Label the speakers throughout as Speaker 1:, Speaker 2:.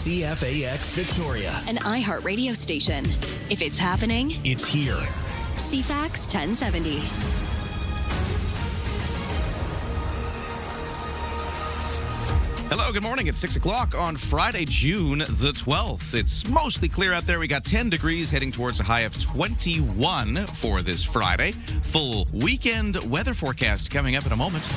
Speaker 1: CFAX Victoria,
Speaker 2: an iHeart radio station. If it's happening,
Speaker 1: it's here.
Speaker 2: CFAX 1070.
Speaker 3: Hello, good morning. It's 6 o'clock on Friday, June the 12th. It's mostly clear out there. We got 10 degrees heading towards a high of 21 for this Friday. Full weekend weather forecast coming up in a moment.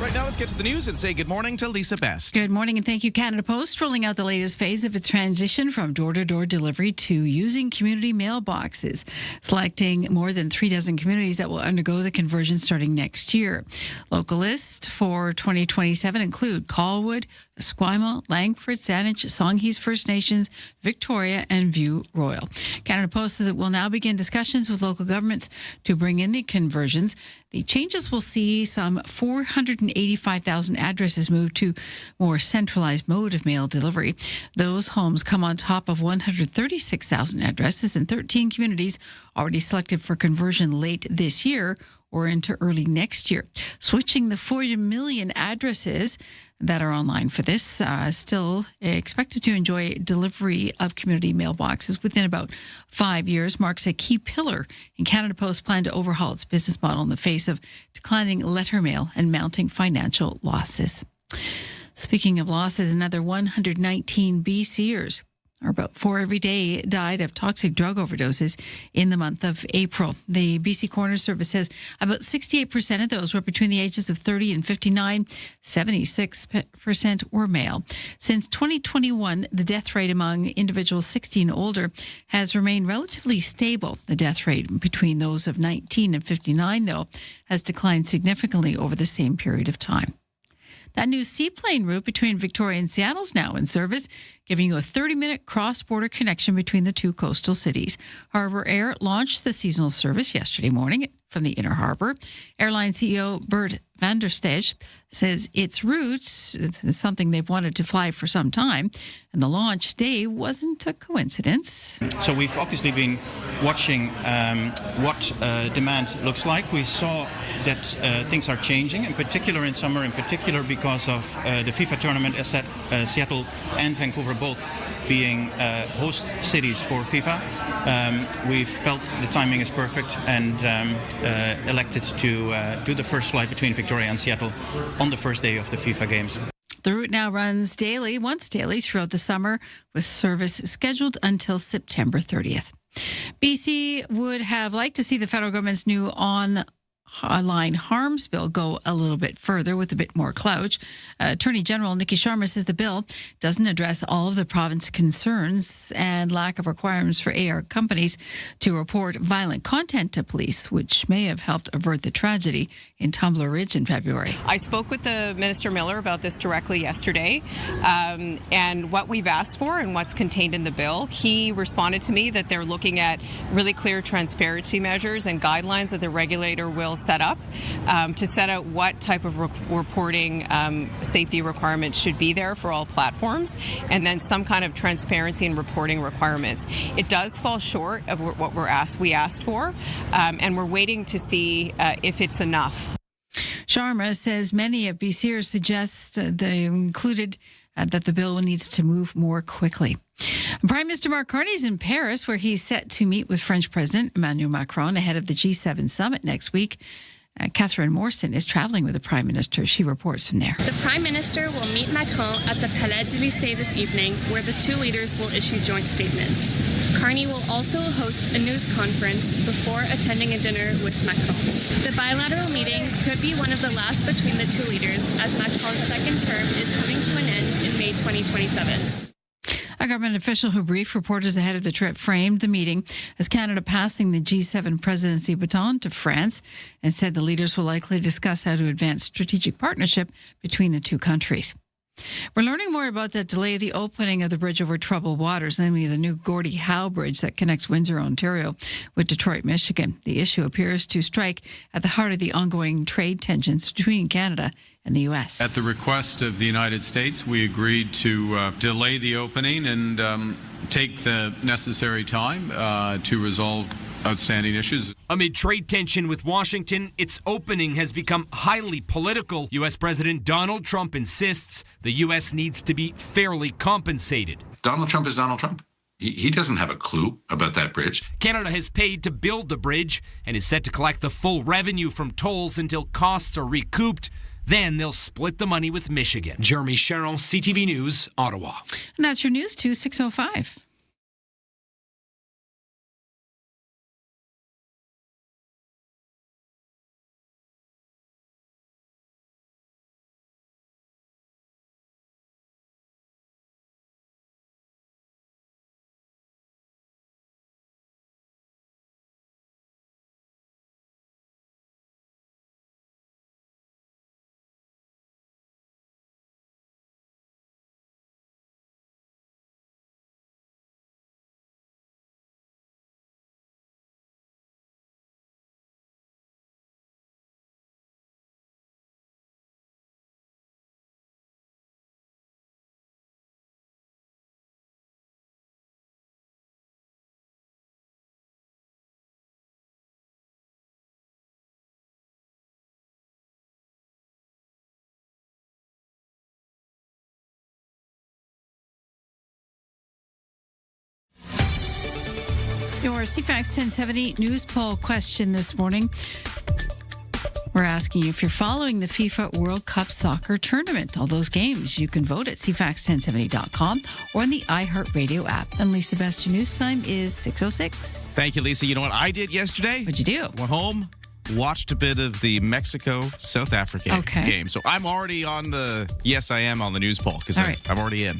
Speaker 3: Right now, let's get to the news and say good morning to Lisa Best.
Speaker 4: Good morning, and thank you, Canada Post, rolling out the latest phase of its transition from door-to-door delivery to using community mailboxes, selecting more than 36 communities that will undergo the conversion starting next year. Local lists for 2027 include Colwood, Esquimalt, Langford, Saanich, Songhees First Nations, Victoria, and View Royal. Canada Post says it will now begin discussions with local governments to bring in the conversions. The changes will see some 485,000 addresses move to more centralized mode of mail delivery. Those homes come on top of 136,000 addresses in 13 communities already selected for conversion late this year or into early next year. Switching the 40 million addresses that are online for this, still expected to enjoy delivery of community mailboxes within about 5 years, marks a key pillar in Canada Post's plan to overhaul its business model in the face of declining letter mail and mounting financial losses. Speaking of losses, another 119 BCers, or about 4 every day, died of toxic drug overdoses in the month of April. The BC Coroner Service says about 68% of those were between the ages of 30 and 59. 76% were male. Since 2021, the death rate among individuals 60 and older has remained relatively stable. The death rate between those of 19 and 59, though, has declined significantly over the same period of time. That new seaplane route between Victoria and Seattle is now in service, giving you a 30-minute cross-border connection between the two coastal cities. Harbour Air launched the seasonal service yesterday morning from the Inner Harbour. Airline CEO Bert van der Stege says its route is something they've wanted to fly for some time, and the launch day wasn't a coincidence.
Speaker 5: So we've obviously been watching what demand looks like. We saw that things are changing, in particular in summer, in particular because of the FIFA tournament, as Seattle and Vancouver both being host cities for FIFA. We felt the timing is perfect and elected to do the first flight between Victoria and Seattle on the first day of the FIFA Games.
Speaker 4: The route now runs once daily throughout the summer, with service scheduled until September 30th. BC would have liked to see the federal government's new online harms bill go a little bit further with a bit more clout. Attorney General Nikki Sharma says the bill doesn't address all of the province's concerns and lack of requirements for AR companies to report violent content to police, which may have helped avert the tragedy in Tumbler Ridge in February.
Speaker 6: I spoke with the Minister Miller about this directly yesterday, and what we've asked for and what's contained in the bill. He responded to me that they're looking at really clear transparency measures and guidelines that the regulator will set up to set out what type of reporting safety requirements should be there for all platforms, and then some kind of transparency and reporting requirements. It does fall short of what we asked for, and we're waiting to see if it's enough.
Speaker 4: Sharma says many of BCers suggest they included that the bill needs to move more quickly. Prime Minister Mark Carney is in Paris, where he's set to meet with French President Emmanuel Macron ahead of the G7 summit next week. Catherine Morrison is traveling with the Prime Minister. She reports from there.
Speaker 7: The Prime Minister will meet Macron at the Palais d'Élysée this evening, where the two leaders will issue joint statements. Carney will also host a news conference before attending a dinner with Macron. The bilateral meeting could be one of the last between the two leaders, as Macron's second term is coming to an end in May 2027.
Speaker 4: A government official who briefed reporters ahead of the trip framed the meeting as Canada passing the G7 presidency baton to France, and said the leaders will likely discuss how to advance strategic partnership between the two countries. We're learning more about the delay of the opening of the bridge over troubled waters, namely the new Gordie Howe Bridge that connects Windsor, Ontario with Detroit, Michigan. The issue appears to strike at the heart of the ongoing trade tensions between Canada and the U.S.
Speaker 8: At the request of the United States, we agreed to delay the opening and take the necessary time to resolve outstanding issues.
Speaker 9: Amid trade tension with Washington, its opening has become highly political. U.S. President Donald Trump insists the U.S. needs to be fairly compensated.
Speaker 10: Donald Trump is Donald Trump. He doesn't have a clue about that bridge.
Speaker 9: Canada has paid to build the bridge and is set to collect the full revenue from tolls until costs are recouped. Then they'll split the money with Michigan. Jeremy Sharon, CTV News, Ottawa.
Speaker 4: And that's your news, 6:05. Your CFAX 1070 news poll question this morning. We're asking you if you're following the FIFA World Cup soccer tournament. All those games, you can vote at CFAX1070.com or on the iHeartRadio app. And Lisa, best your news time is 6:06.
Speaker 3: Thank you, Lisa. You know what I did yesterday?
Speaker 4: What'd you do?
Speaker 3: Went home, watched a bit of the Mexico-South Africa game. So I'm already on the, yes, I am on the news poll because I'm already in.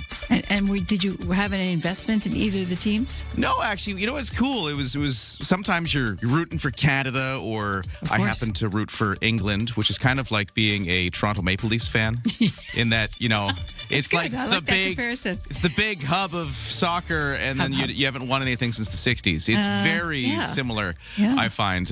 Speaker 4: And did you have any investment in either of the teams?
Speaker 3: No, actually, you know what's cool? It was sometimes you're rooting for Canada, or I happen to root for England, which is kind of like being a Toronto Maple Leafs fan in that, you know, it's like the big comparison. It's the big hub of soccer, and then you haven't won anything since the 60s. It's very similar, I find.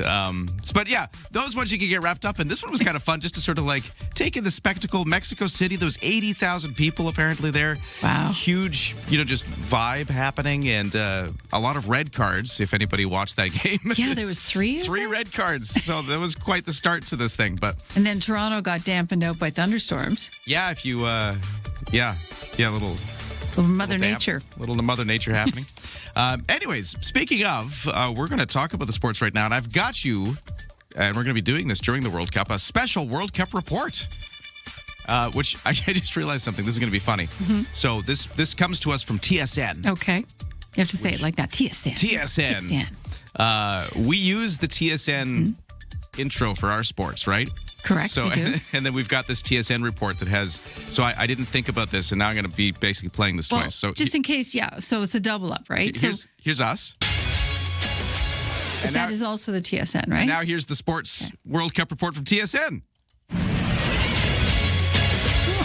Speaker 3: But yeah, those ones you can get wrapped up in. This one was kind of fun just to sort of like take in the spectacle. Mexico City, those 80,000 people apparently there.
Speaker 4: Wow.
Speaker 3: Huge, just vibe happening, and a lot of red cards, if anybody watched that game.
Speaker 4: Yeah, there was three
Speaker 3: red cards. So that was quite the start to this thing.
Speaker 4: And then Toronto got dampened out by thunderstorms.
Speaker 3: Yeah, if you, little
Speaker 4: Mother Nature.
Speaker 3: Little Mother Nature happening. Anyways, speaking of, we're going to talk about the sports right now, and I've got you, and we're going to be doing this during the World Cup, a special World Cup report. Which I just realized something. This is going to be funny. Mm-hmm. So this comes to us from TSN.
Speaker 4: Okay. You have to say it like that. TSN.
Speaker 3: We use the TSN intro for our sports, right?
Speaker 4: Correct.
Speaker 3: So, and then we've got this TSN report that has. So I didn't think about this, and now I'm going to be basically playing this twice. So
Speaker 4: just in case, So it's a double up, right?
Speaker 3: Here's us.
Speaker 4: And that is also the TSN, right?
Speaker 3: And now here's the sports World Cup report from TSN.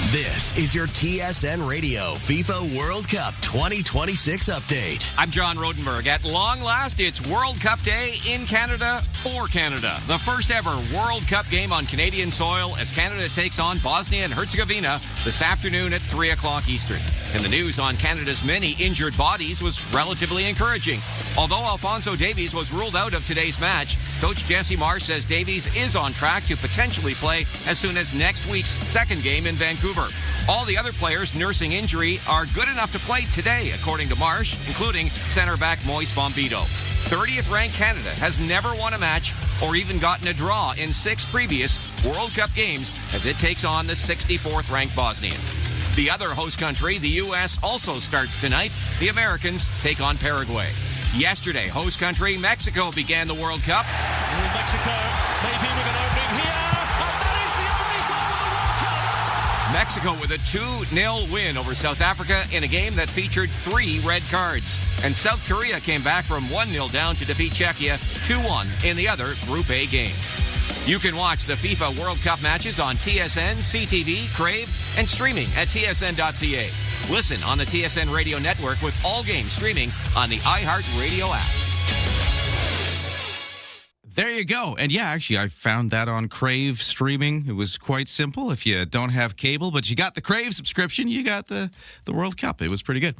Speaker 1: This is your TSN Radio FIFA World Cup 2026 update.
Speaker 11: I'm John Rodenberg. At long last, it's World Cup Day in Canada for Canada. The first ever World Cup game on Canadian soil as Canada takes on Bosnia and Herzegovina this afternoon at 3 o'clock Eastern. And the news on Canada's many injured bodies was relatively encouraging. Although Alphonso Davies was ruled out of today's match, Coach Jesse Marsh says Davies is on track to potentially play as soon as next week's second game in Vancouver. All the other players nursing injury are good enough to play today, according to Marsh, including center back Moise Bombito. 30th ranked Canada has never won a match or even gotten a draw in 6 previous World Cup games as it takes on the 64th ranked Bosnians. The other host country, the U.S., also starts tonight. The Americans take on Paraguay. Yesterday, host country Mexico began the World Cup.
Speaker 12: Mexico maybe with an opening here.
Speaker 11: Mexico with a 2-0 win over South Africa in a game that featured 3 red cards. And South Korea came back from 1-0 down to defeat Czechia 2-1 in the other Group A game. You can watch the FIFA World Cup matches on TSN, CTV, Crave, and streaming at tsn.ca. Listen on the TSN Radio Network with all games streaming on the iHeartRadio app.
Speaker 3: There you go. And yeah, actually, I found that on Crave streaming. It was quite simple. If you don't have cable, but you got the Crave subscription, you got the World Cup. It was pretty good.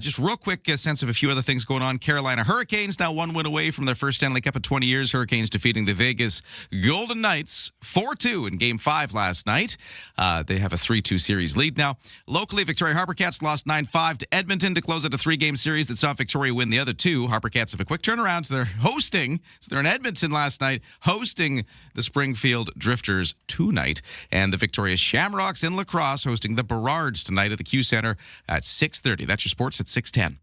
Speaker 3: Just real quick sense of a few other things going on. Carolina Hurricanes now 1 win away from their first Stanley Cup in 20 years. Hurricanes defeating the Vegas Golden Knights 4-2 in Game 5 last night. They have a 3-2 series lead now. Locally, Victoria Harpercats lost 9-5 to Edmonton to close out a 3-game series that saw Victoria win the other two. Harpercats have a quick turnaround. So they're hosting. So they're in Edmonton last night, hosting the Springfield Drifters tonight. And the Victoria Shamrocks in lacrosse hosting the Burrards tonight at the Q Center at 6:30. That's your sports at 6:10.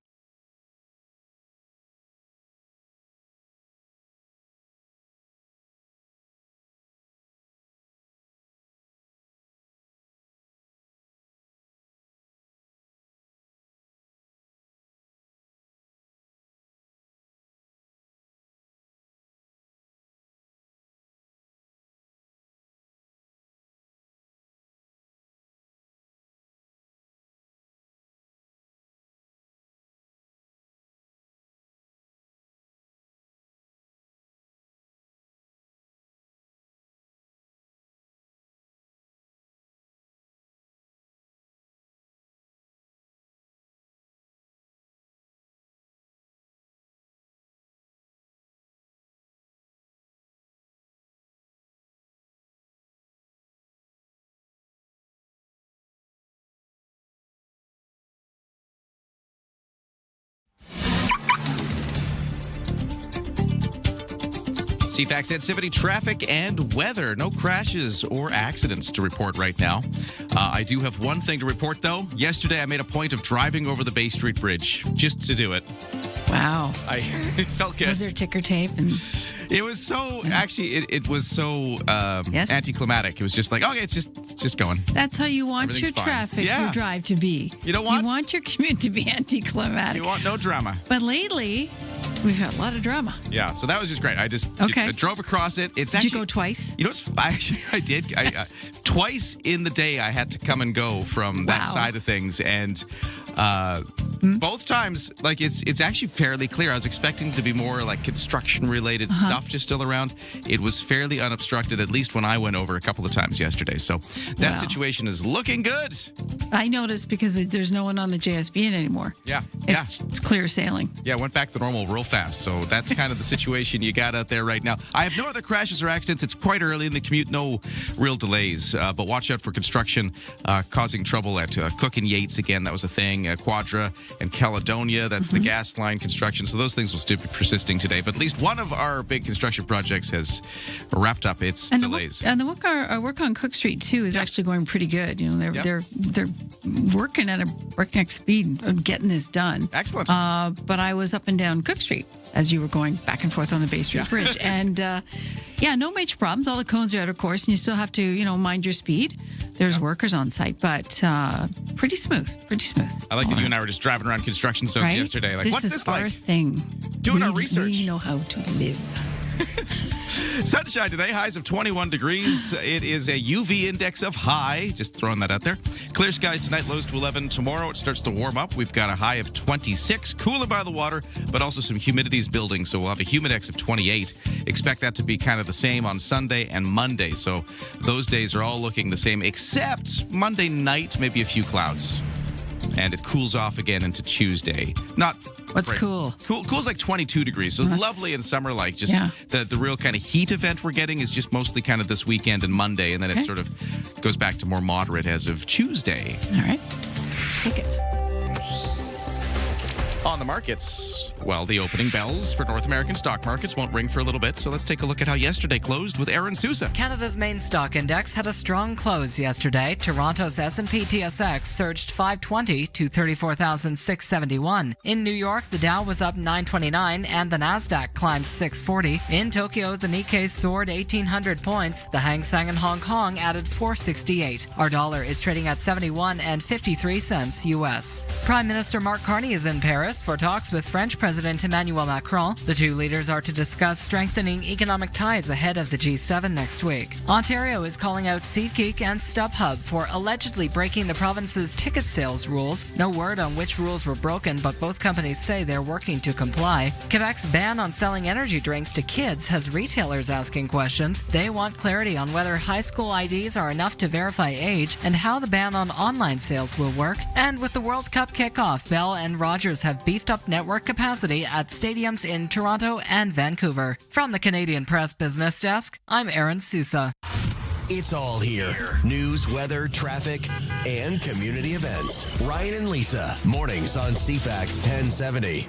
Speaker 3: CFAX Activity, traffic, and weather. No crashes or accidents to report right now. I do have one thing to report, though. Yesterday, I made a point of driving over the Bay Street Bridge just to do it.
Speaker 4: Wow.
Speaker 3: It felt good.
Speaker 4: Was there ticker tape? And
Speaker 3: it was so, actually, it was so anticlimactic. It was just like, okay, it's just going.
Speaker 4: That's how you want your traffic, your drive to be.
Speaker 3: You know what?
Speaker 4: You want your commute to be anticlimactic.
Speaker 3: You want no drama.
Speaker 4: But lately, we've had a lot of drama.
Speaker 3: Yeah, so that was just great. I drove across it.
Speaker 4: Did you go twice?
Speaker 3: You know, I did. Twice in the day, I had to come and go from that side of things, and both times, like it's actually fairly clear. I was expecting to be more like construction-related stuff just still around. It was fairly unobstructed, at least when I went over a couple of times yesterday. So that situation is looking good.
Speaker 4: I noticed because there's no one on the JSBN anymore.
Speaker 3: Yeah,
Speaker 4: it's clear sailing.
Speaker 3: Yeah, went back to normal real fast. So that's kind of the situation you got out there right now. I have no other crashes or accidents. It's quite early in the commute, no real delays. But watch out for construction causing trouble at Cook and Yates again. That was a thing. Quadra and Caledonia. That's the gas line construction. So those things will still be persisting today. But at least one of our big construction projects has wrapped up its delays.
Speaker 4: And the work on Cook Street too is actually going pretty good. You know, they're working at a breakneck speed of getting this done.
Speaker 3: Excellent.
Speaker 4: But I was up and down Cook Street as you were going back and forth on the Bay Street Bridge, and no major problems. All the cones are out, of course, and you still have to mind your speed. There's workers on site, but pretty smooth.
Speaker 3: I like that you and I were just driving around construction zones yesterday. Like, what's this like?
Speaker 4: This is our thing.
Speaker 3: Doing our research.
Speaker 4: We know how to live.
Speaker 3: Sunshine today, highs of 21 degrees. It is a UV index of high. Just throwing that out there. Clear skies tonight, lows to 11. Tomorrow it starts to warm up. We've got a high of 26, cooler by the water, but also some humidity's building, so we'll have a humidex of 28. Expect that to be kind of the same on Sunday and Monday. So those days are all looking the same, except Monday night, maybe a few clouds. And it cools off again into Tuesday.
Speaker 4: What's cool?
Speaker 3: Cool's like 22 degrees. So lovely in summer, like just the real kind of heat event we're getting is just mostly kind of this weekend and Monday. And then it sort of goes back to more moderate as of Tuesday.
Speaker 4: All right. Take it.
Speaker 3: On the markets, well, the opening bells for North American stock markets won't ring for a little bit, so let's take a look at how yesterday closed with Aaron Sousa.
Speaker 13: Canada's main stock index had a strong close yesterday. Toronto's S&P TSX surged 520 to 34,671. In New York, the Dow was up 929 and the Nasdaq climbed 640. In Tokyo, the Nikkei soared 1,800 points. The Hang Seng in Hong Kong added 468. Our dollar is trading at 71 and 53 cents U.S. Prime Minister Mark Carney is in Paris Paris for talks with French President Emmanuel Macron. The two leaders are to discuss strengthening economic ties ahead of the G7 next week. Ontario is calling out SeatGeek and StubHub for allegedly breaking the province's ticket sales rules. No word on which rules were broken, but both companies say they're working to comply. Quebec's ban on selling energy drinks to kids has retailers asking questions. They want clarity on whether high school IDs are enough to verify age and how the ban on online sales will work. And with the World Cup kickoff, Bell and Rogers have beefed up network capacity at stadiums in Toronto and Vancouver. From the Canadian Press Business Desk, I'm Aaron Sousa.
Speaker 1: It's all here. News, weather, traffic, and community events. Ryan and Lisa, mornings on CFAX 1070.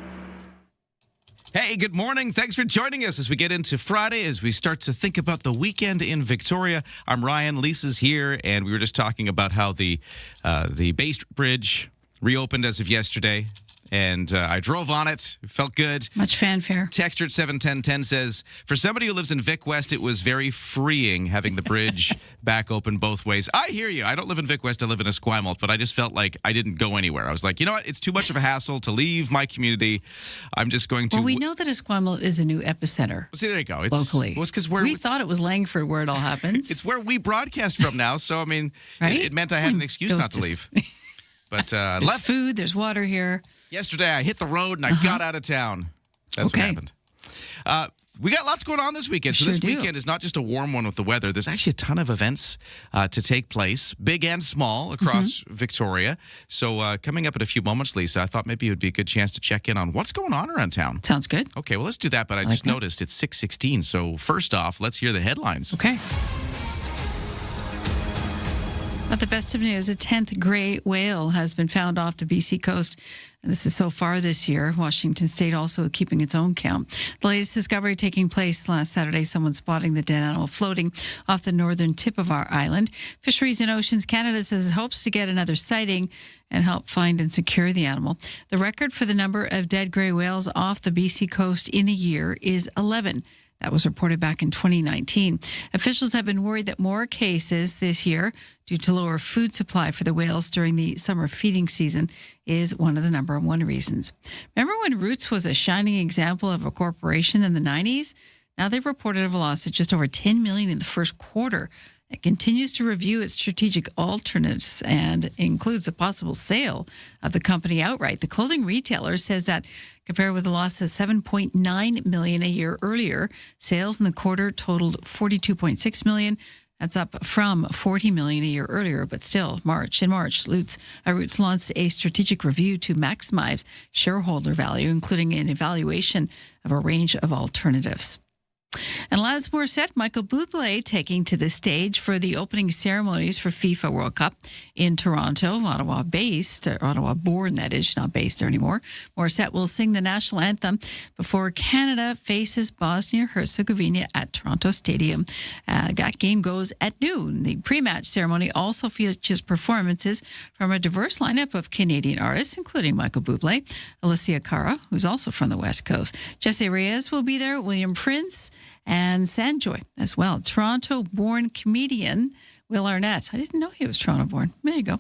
Speaker 3: Hey, good morning. Thanks for joining us as we get into Friday, as we start to think about the weekend in Victoria. I'm Ryan, Lisa's here, and we were just talking about how the Bay Street Bridge reopened as of yesterday. And I drove on it. It felt good.
Speaker 4: Much fanfare.
Speaker 3: Texter at 71010 says, for somebody who lives in Vic West, it was very freeing having the bridge back open both ways. I hear you. I don't live in Vic West. I live in Esquimalt, but I just felt like I didn't go anywhere. I was like, you know what? It's too much of a hassle to leave my community. I'm just going to...
Speaker 4: Well, we know that Esquimalt is a new epicenter.
Speaker 3: See, there you go. It's,
Speaker 4: locally.
Speaker 3: Well, it's
Speaker 4: we thought it was Langford where it all happens.
Speaker 3: It's where we broadcast from now. So, I mean,
Speaker 4: right?
Speaker 3: it meant I had an excuse not to leave. But
Speaker 4: there's food, there's water here.
Speaker 3: Yesterday, I hit the road and I got out of town. That's what happened. We got lots going on this weekend. So this weekend is not just a warm one with the weather. There's actually a ton of events to take place, big and small, across Victoria. So coming up in a few moments, Lisa, I thought maybe it would be a good chance to check in on what's going on around town.
Speaker 4: Sounds good.
Speaker 3: Okay, well, let's do that. But I just noticed it's 6:16. So first off, let's hear the headlines.
Speaker 4: Okay. Not the best of news. A 10th gray whale has been found off the BC coast. And this is so far this year. Washington State also keeping its own count. The latest discovery taking place last Saturday. Someone spotting the dead animal floating off the northern tip of our island. Fisheries and Oceans Canada says it hopes to get another sighting and help find and secure the animal. The record for the number of dead gray whales off the BC coast in a year is 11. That was reported back in 2019. Officials have been worried that more cases this year, due to lower food supply for the whales during the summer feeding season, is one of the number one reasons. Remember when Roots was a shining example of a corporation in the 90s? Now they've reported a loss of just over $10 million in the first quarter. It continues to review its strategic alternatives and includes a possible sale of the company outright. The clothing retailer says that compared with a loss of $7.9 million a year earlier, sales in the quarter totaled $42.6 million. That's up from $40 million a year earlier, but still, in March, Roots launched a strategic review to maximize shareholder value, including an evaluation of a range of alternatives. And Alanis Morissette, Michael Bublé taking to the stage for the opening ceremonies for FIFA World Cup in Toronto, Ottawa-born, that is, not based there anymore. Morissette will sing the national anthem before Canada faces Bosnia-Herzegovina at Toronto Stadium. That game goes at noon. The pre-match ceremony also features performances from a diverse lineup of Canadian artists, including Michael Bublé, Alicia Cara, who's also from the West Coast. Jesse Reyes will be there, William Prince, and Sanjoy as well. Toronto-born comedian Will Arnett. I didn't know he was Toronto-born. There you go.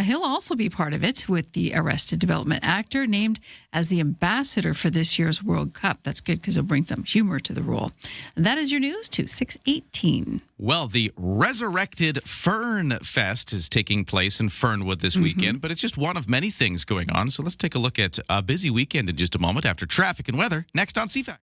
Speaker 4: He'll also be part of it with the Arrested Development actor named as the ambassador for this year's World Cup. That's good because he'll bring some humor to the role. And that is your news to 6:18.
Speaker 3: Well, the Resurrected Fern Fest is taking place in Fernwood this weekend, but it's just one of many things going on. So let's take a look at a busy weekend in just a moment after traffic and weather next on CFAX.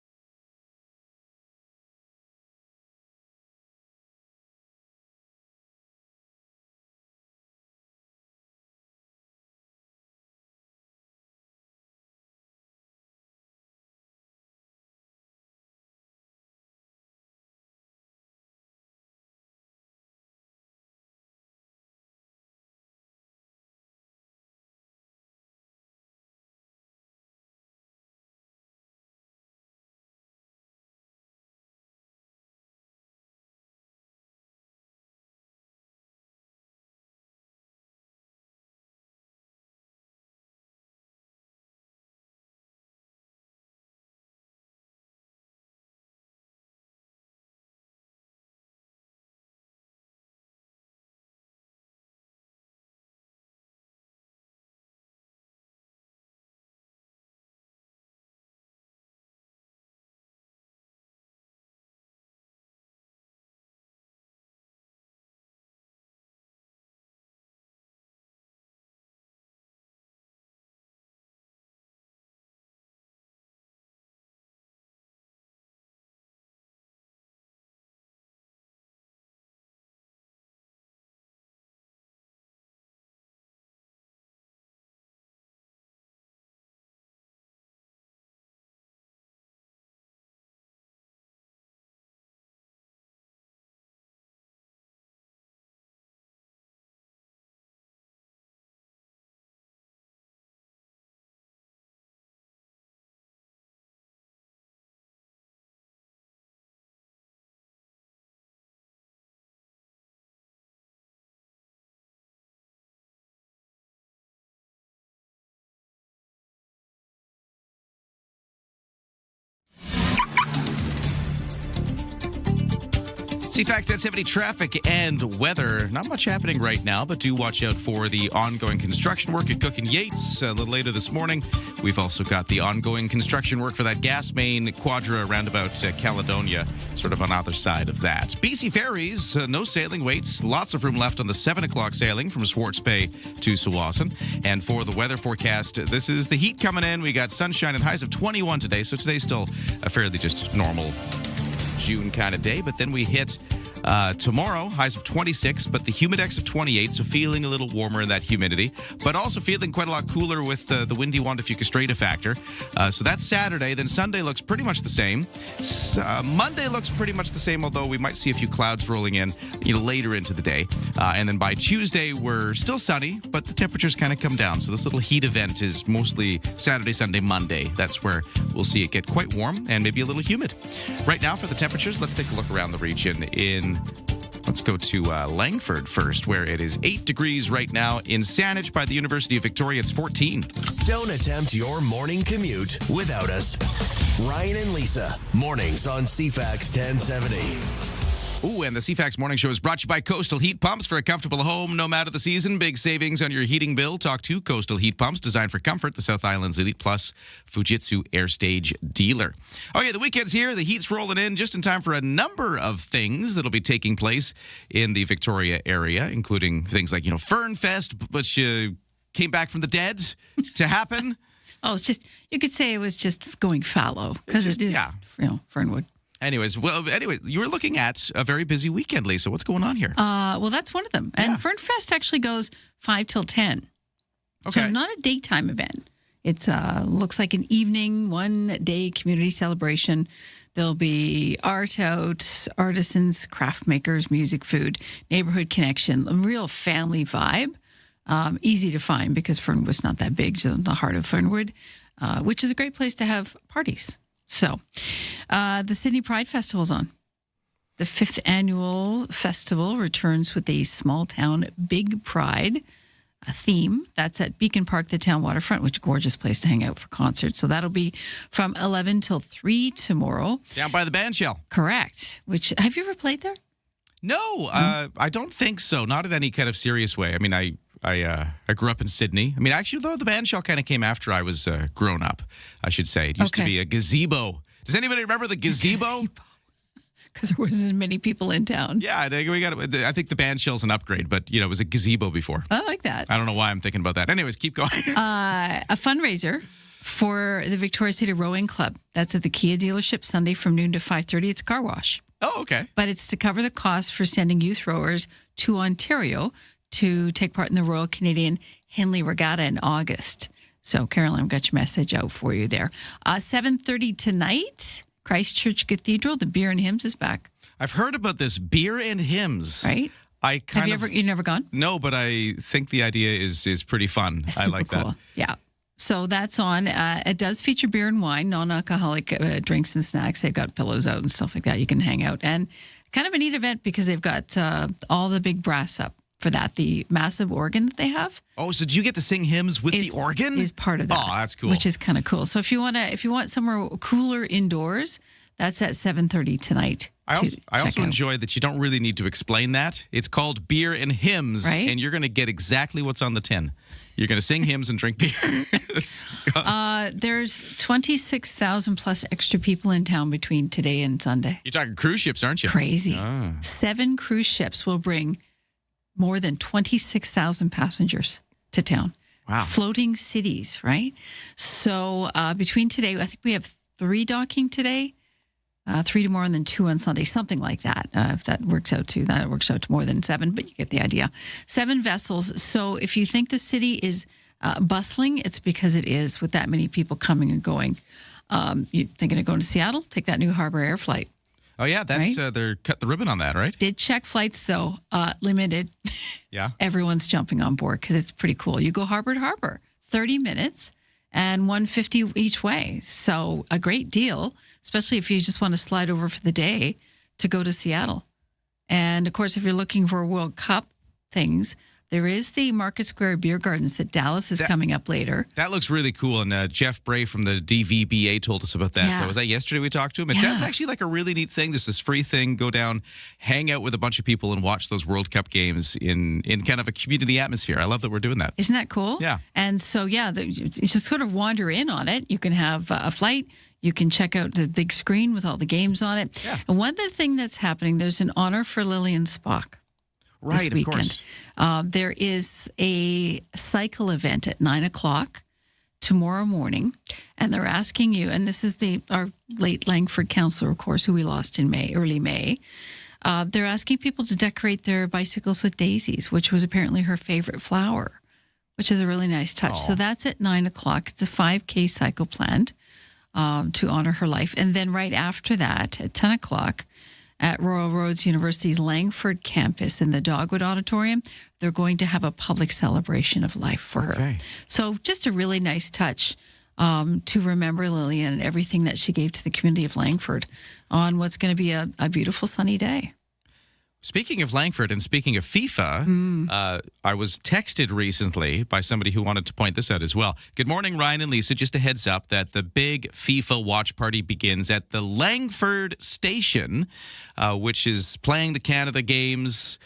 Speaker 3: CFAX 1070 traffic and weather. Not much happening right now, but do watch out for the ongoing construction work at Cook and Yates a little later this morning. We've also got the ongoing construction work for that gas main quadra roundabout Caledonia, sort of on either side of that. BC Ferries, no sailing waits. Lots of room left on the 7 o'clock sailing from Swartz Bay to Sawasan. And for the weather forecast, this is the heat coming in. We got sunshine and highs of 21 today, so today's still a fairly just normal June kind of day, but then we hit tomorrow, highs of 26, but the humidex of 28, so feeling a little warmer in that humidity, but also feeling quite a lot cooler with the windy Juan de Fuca strata factor. So that's Saturday. Then Sunday looks pretty much the same. Monday looks pretty much the same, although we might see a few clouds rolling in later into the day. And then by Tuesday, we're still sunny, but the temperatures kind of come down. So this little heat event is mostly Saturday, Sunday, Monday. That's where we'll see it get quite warm and maybe a little humid. Right now for the temperatures, let's take a look around the region. Let's go to Langford first, where it is 8 degrees right now. In Saanich by the University of Victoria, it's 14.
Speaker 1: Don't attempt your morning commute without us. Ryan and Lisa, mornings on CFAX 1070.
Speaker 3: Ooh, and the CFAX Morning Show is brought to you by Coastal Heat Pumps. For a comfortable home, no matter the season, big savings on your heating bill. Talk to Coastal Heat Pumps, designed for comfort, the South Island's Elite Plus Fujitsu Air Stage dealer. Okay, the weekend's here. The heat's rolling in just in time for a number of things that'll be taking place in the Victoria area, including things like, Fern Fest, which came back from the dead to happen.
Speaker 4: Oh, it's just, you could say it was just going fallow because it is, Fernwood.
Speaker 3: Anyway, you were looking at a very busy weekend, Lisa. What's going on here?
Speaker 4: Well, that's one of them. And Fernfest actually goes 5 till 10.
Speaker 3: Okay.
Speaker 4: So not a daytime event. It looks like an evening, one-day community celebration. There'll be art out, artisans, craft makers, music, food, neighborhood connection, a real family vibe. Easy to find because Fernwood's not that big, so in the heart of Fernwood, which is a great place to have parties. So, the Sydney Pride Festival's on. The 5th annual festival returns with a small town Big Pride theme. That's at Beacon Park, the town waterfront, which is a gorgeous place to hang out for concerts. So that'll be from 11 till 3 tomorrow.
Speaker 3: Down by the band shell.
Speaker 4: Correct. Which, have you ever played there?
Speaker 3: No, I don't think so. Not in any kind of serious way. I mean, I grew up in Sydney. I mean, actually, though, the band shell kind of came after I was grown up, I should say. It used to be a gazebo. Does anybody remember the gazebo?
Speaker 4: Because there wasn't as many people in town.
Speaker 3: Yeah, I think the band shell's an upgrade, but, it was a gazebo before.
Speaker 4: I like that.
Speaker 3: I don't know why I'm thinking about that. Anyways, keep going.
Speaker 4: A fundraiser for the Victoria City Rowing Club. That's at the Kia dealership Sunday from noon to 5:30. It's a car wash.
Speaker 3: Oh, okay.
Speaker 4: But it's to cover the cost for sending youth rowers to Ontario to take part in the Royal Canadian Henley Regatta in August. So, Caroline, I've got your message out for you there. 7:30 tonight, Christchurch Cathedral, the Beer and Hymns is back.
Speaker 3: I've heard about this Beer and Hymns.
Speaker 4: Right? You've never gone?
Speaker 3: No, but I think the idea is pretty fun.
Speaker 4: Super
Speaker 3: I like
Speaker 4: cool.
Speaker 3: that.
Speaker 4: Yeah. So that's on. It does feature beer and wine, non-alcoholic drinks and snacks. They've got pillows out and stuff like that. You can hang out. And kind of a neat event because they've got all the big brass up for that. The massive organ that they have.
Speaker 3: Oh, so do you get to sing hymns with the organ?
Speaker 4: Is part of that.
Speaker 3: Oh, that's cool.
Speaker 4: Which is kind of cool. So if you want somewhere cooler indoors, that's at 7:30 tonight.
Speaker 3: I also enjoy that you don't really need to explain that. It's called Beer and Hymns,
Speaker 4: right?
Speaker 3: And you're going to get exactly what's on the tin. You're going to sing hymns and drink beer.
Speaker 4: There's 26,000 plus extra people in town between today and Sunday.
Speaker 3: You're talking cruise ships, aren't you?
Speaker 4: Crazy.
Speaker 3: Ah.
Speaker 4: 7 cruise ships will bring more than 26,000 passengers to town.
Speaker 3: Wow.
Speaker 4: Floating cities, right? So between today, I think we have 3 docking today. 3 tomorrow and then 2 on Sunday, something like that. If that works out to more than 7, but you get the idea. 7 vessels. So if you think the city is bustling, it's because it is with that many people coming and going. You're thinking of going to Seattle? Take that new Harbor Air flight.
Speaker 3: Oh, yeah, that's
Speaker 4: right?
Speaker 3: they're cut the ribbon on that, right?
Speaker 4: Did check flights, though, limited.
Speaker 3: Yeah.
Speaker 4: Everyone's jumping on board because it's pretty cool. You go harbor to harbor, 30 minutes. And $150 each way. So a great deal, especially if you just want to slide over for the day to go to Seattle. And, of course, if you're looking for World Cup things, There is the Market Square Beer Gardens that Dallas is coming up later.
Speaker 3: That looks really cool. And Jeff Bray from the DVBA told us about that.
Speaker 4: Yeah.
Speaker 3: So was that yesterday we talked to him? It sounds actually like a really neat thing. There's this free thing. Go down, hang out with a bunch of people and watch those World Cup games in kind of a community atmosphere. I love that we're doing that.
Speaker 4: Isn't that cool?
Speaker 3: Yeah.
Speaker 4: And so, you just sort of wander in on it. You can have a flight. You can check out the big screen with all the games on it.
Speaker 3: Yeah.
Speaker 4: And one other thing that's happening, there's an honor for Lillian Spock.
Speaker 3: Right,
Speaker 4: this
Speaker 3: of
Speaker 4: weekend.
Speaker 3: course.
Speaker 4: There is a cycle event at 9:00 tomorrow morning, and they're asking you, and this is our late Langford councillor, of course, who we lost in early May. They're asking people to decorate their bicycles with daisies, which was apparently her favorite flower, which is a really nice touch. So that's at 9:00. It's a 5K cycle planned to honor her life. And then right after that, at 10:00, at Royal Roads University's Langford campus in the Dogwood Auditorium, they're going to have a public celebration of life for her. So just a really nice touch to remember Lillian and everything that she gave to the community of Langford on what's going to be a beautiful sunny day.
Speaker 3: Speaking of Langford and speaking of FIFA, I was texted recently by somebody who wanted to point this out as well. Good morning, Ryan and Lisa. Just a heads up that the big FIFA watch party begins at the Langford station, which is playing the Canada games.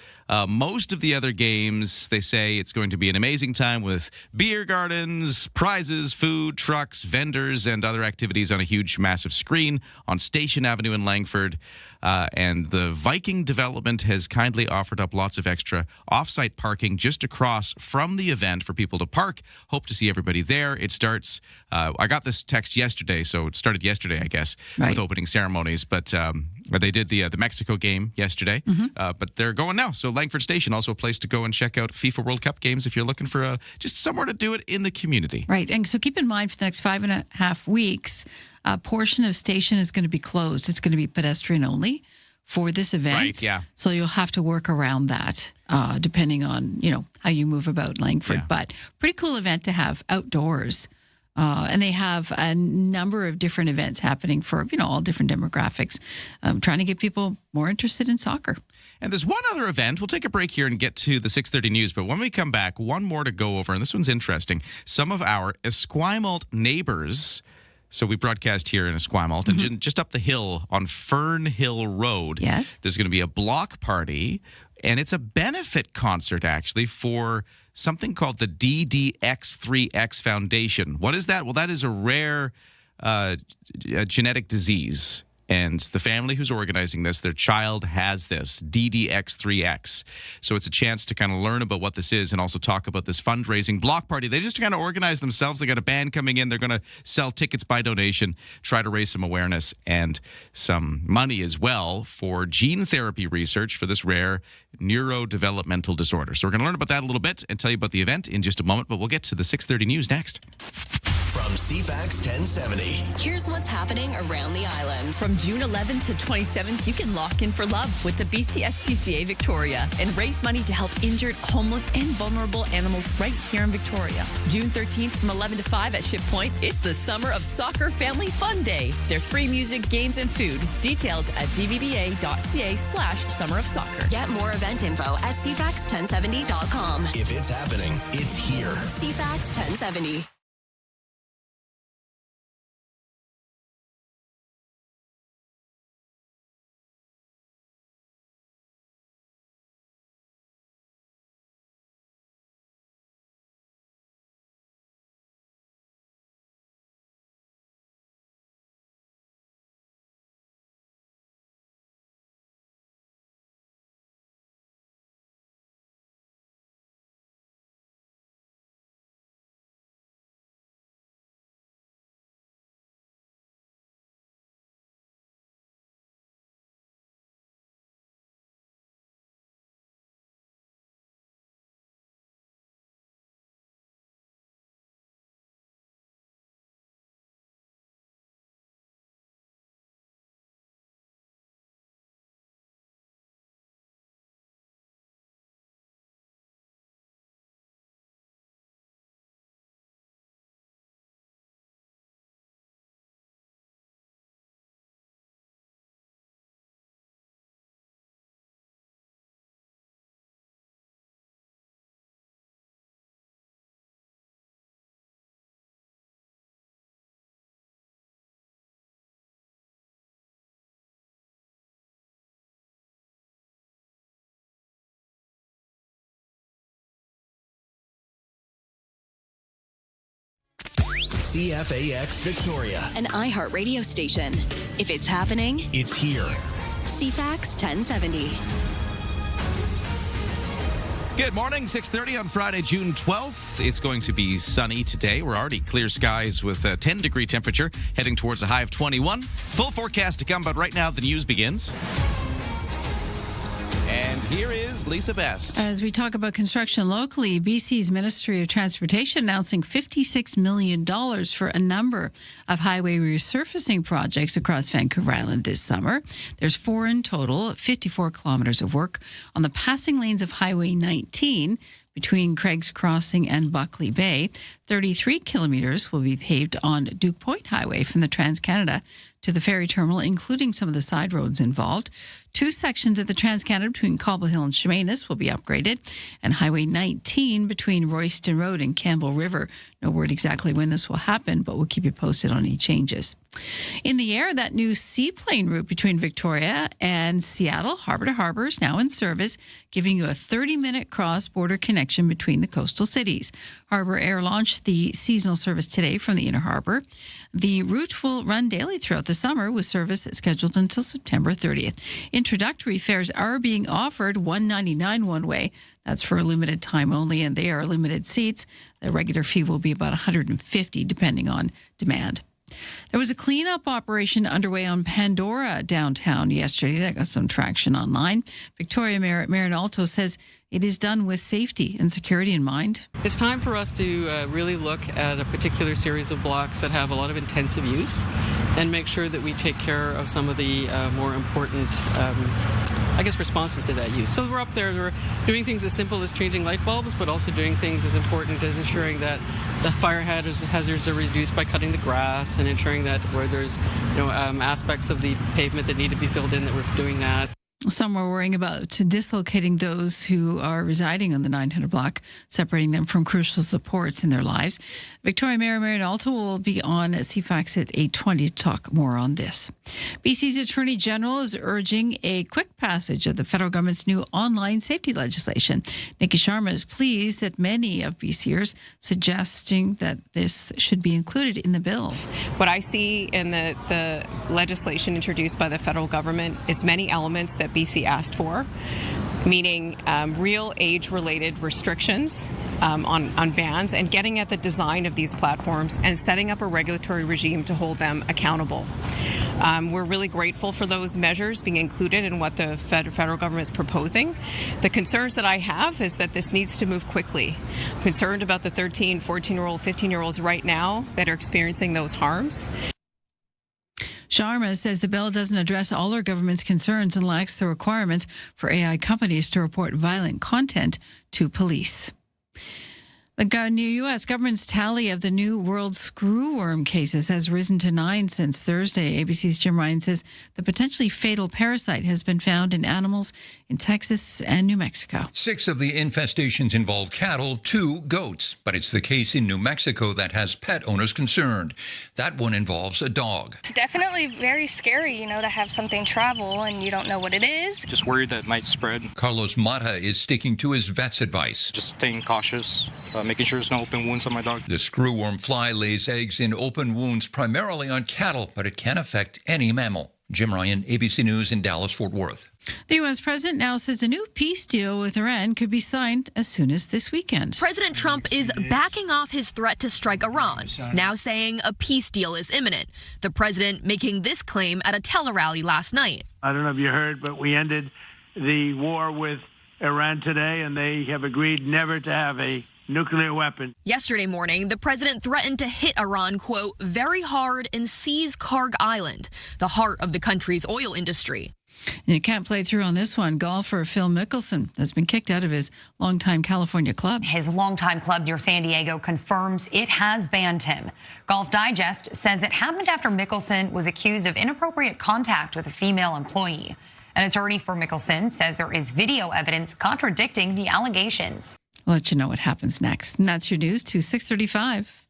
Speaker 3: Most of the other games, they say it's going to be an amazing time with beer gardens, prizes, food, trucks, vendors, and other activities on a huge, massive screen on Station Avenue in Langford. And the Viking development has kindly offered up lots of extra off-site parking just across from the event for people to park. Hope to see everybody there. It starts, I got this text yesterday, so it started yesterday, I guess, with opening ceremonies. But they did the Mexico game yesterday, but they're going now. So Langford Station, also a place to go and check out FIFA World Cup games if you're looking for just somewhere to do it in the community.
Speaker 4: Right. And so keep in mind for the next 5.5 weeks, a portion of station is going to be closed. It's going to be pedestrian only for this event.
Speaker 3: Right, yeah.
Speaker 4: So you'll have to work around that depending on, how you move about Langford.
Speaker 3: Yeah.
Speaker 4: But pretty cool event to have outdoors. And they have a number of different events happening for, all different demographics, trying to get people more interested in soccer.
Speaker 3: And there's one other event. We'll take a break here and get to the 6:30 news. But when we come back, one more to go over. And this one's interesting. Some of our Esquimalt neighbors. So we broadcast here in Esquimalt. And just up the hill on Fern Hill Road, there's going to be a block party. And it's a benefit concert, actually, for something called the DDX3X Foundation. What is that? Well, that is a rare genetic disease. And the family who's organizing this, their child has this, DDX3X. So it's a chance to kind of learn about what this is and also talk about this fundraising block party. They just kind of organize themselves. They got a band coming in. They're going to sell tickets by donation, try to raise some awareness and some money as well for gene therapy research for this rare neurodevelopmental disorder. So we're going to learn about that a little bit and tell you about the event in just a moment, but we'll get to the 6:30 news next.
Speaker 1: From CFAX 1070.
Speaker 2: Here's what's happening around the island. From June 11th to 27th, you can lock in for love with the BCSPCA Victoria and raise money to help injured, homeless, and vulnerable animals right here in Victoria. June 13th from 11 to 5 at Ship Point, it's the Summer of Soccer Family Fun Day. There's free music, games, and food. Details at dvba.ca/Summer of Soccer. Get more event info at CFAX1070.com.
Speaker 1: If it's happening, it's here.
Speaker 2: CFAX 1070.
Speaker 1: CFAX Victoria.
Speaker 2: An iHeart radio station. If it's happening,
Speaker 1: It's here.
Speaker 2: CFAX 1070.
Speaker 3: Good morning, 6:30 on Friday, June 12th. It's going to be sunny today. We're already clear skies with a 10-degree temperature, heading towards a high of 21. Full forecast to come, but right now the news begins. And here is Lisa Best.
Speaker 4: As we talk about construction locally, BC's Ministry of Transportation announcing $56 million for a number of highway resurfacing projects across Vancouver Island this summer. There's 4 in total, 54 kilometers of work on the passing lanes of Highway 19 between Craig's Crossing and Buckley Bay. 33 kilometers will be paved on Duke Point Highway from the Trans-Canada to the ferry terminal, including some of the side roads involved. 2 sections of the Trans-Canada between Cobble Hill and Chemainus will be upgraded, and Highway 19 between Royston Road and Campbell River. No word exactly when this will happen, but we'll keep you posted on any changes. In the air, that new seaplane route between Victoria and Seattle, harbor to harbor, is now in service, giving you a 30-minute cross-border connection between the coastal cities. Harbour Air launched the seasonal service today from the inner harbor. The route will run daily throughout the summer, with service scheduled until September 30th. Introductory fares are being offered, $199 one way. That's for a limited time only, and they are limited seats. The regular fee will be about $150, depending on demand. There was a cleanup operation underway on Pandora downtown yesterday that got some traction online. Victoria Mayor Marin Alto says it is done with safety and security in mind.
Speaker 14: It's time for us to really look at a particular series of blocks that have a lot of intensive use and make sure that we take care of some of the more important responses to that use. So we're up there, we're doing things as simple as changing light bulbs, but also doing things as important as ensuring that the fire hazards are reduced by cutting the grass and ensuring that where there's aspects of the pavement that need to be filled in, that we're doing that.
Speaker 4: Some are worrying about dislocating those who are residing on the 900 block, separating them from crucial supports in their lives. Victoria Mayor Marin Alto will be on CFAX at 8:20 to talk more on this. BC's Attorney General is urging a quick passage of the federal government's new online safety legislation. Nikki Sharma is pleased that many of BCers suggesting that this should be included in the bill.
Speaker 6: What I see in the legislation introduced by the federal government is many elements that BC asked for, meaning real age-related restrictions on bans, and getting at the design of these platforms and setting up a regulatory regime to hold them accountable. We're really grateful for those measures being included in what the federal government is proposing. The concerns that I have is that this needs to move quickly. I'm concerned about the 13, 14-year-old, 15-year-olds right now that are experiencing those harms.
Speaker 4: Sharma says the bill doesn't address all our government's concerns and lacks the requirements for AI companies to report violent content to police. The new U.S. government's tally of the new world screwworm cases has risen to 9 since Thursday. ABC's Jim Ryan says the potentially fatal parasite has been found in animals in Texas and New Mexico.
Speaker 15: 6 of the infestations involve cattle, 2 goats. But it's the case in New Mexico that has pet owners concerned. That one involves a dog.
Speaker 16: It's definitely very scary, to have something travel and you don't know what it is.
Speaker 17: Just worried that it might spread.
Speaker 15: Carlos Mata is sticking to his vet's advice.
Speaker 17: Just staying cautious. Making sure there's no open wounds on my dog.
Speaker 15: The screwworm fly lays eggs in open wounds primarily on cattle, but it can affect any mammal. Jim Ryan, ABC News in Dallas-Fort Worth.
Speaker 4: The U.S. president now says a new peace deal with Iran could be signed as soon as this weekend.
Speaker 18: President Trump is backing off his threat to strike Iran, now saying a peace deal is imminent. The president making this claim at a tele-rally last night.
Speaker 19: I don't know if you heard, but we ended the war with Iran today, and they have agreed never to have a nuclear weapon.
Speaker 18: Yesterday morning, the president threatened to hit Iran, quote, very hard and seize Karg Island, the heart of the country's oil industry.
Speaker 4: And you can't play through on this one. Golfer Phil Mickelson has been kicked out of his longtime California club.
Speaker 20: His longtime club near San Diego confirms it has banned him. Golf Digest says it happened after Mickelson was accused of inappropriate contact with a female employee. An attorney for Mickelson says there is video evidence contradicting the allegations.
Speaker 4: We'll let you know what happens next. And that's your news to 6:35.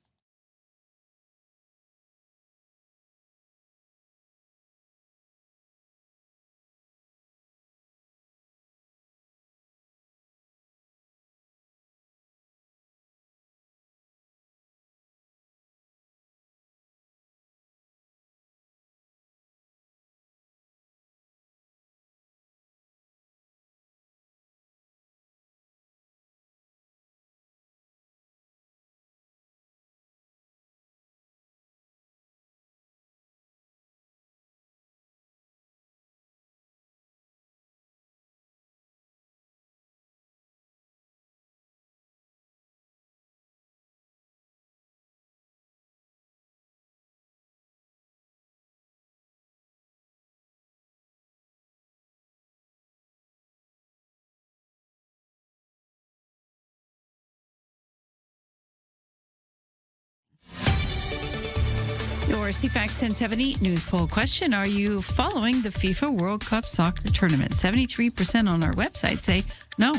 Speaker 4: Your CFAX 1070 news poll question. Are you following the FIFA World Cup soccer tournament? 73% on our website say no.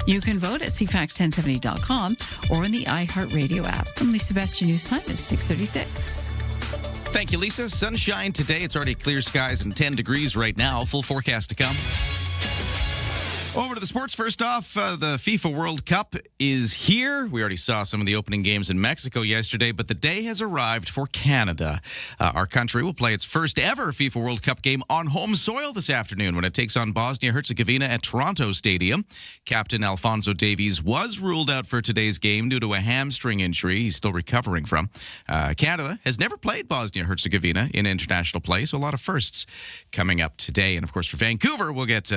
Speaker 4: You can vote at CFAX1070.com or in the iHeartRadio app. From Lisa Best, your news time is 6:36.
Speaker 3: Thank you, Lisa. Sunshine today. It's already clear skies and 10 degrees right now. Full forecast to come. Over to the sports. First off, the FIFA World Cup is here. We already saw some of the opening games in Mexico yesterday, but the day has arrived for Canada. Our country will play its first ever FIFA World Cup game on home soil this afternoon when it takes on Bosnia-Herzegovina at Toronto Stadium. Captain Alphonso Davies was ruled out for today's game due to a hamstring injury he's still recovering from. Canada has never played Bosnia-Herzegovina in international play, so a lot of firsts coming up today. And, of course, for Vancouver, we'll get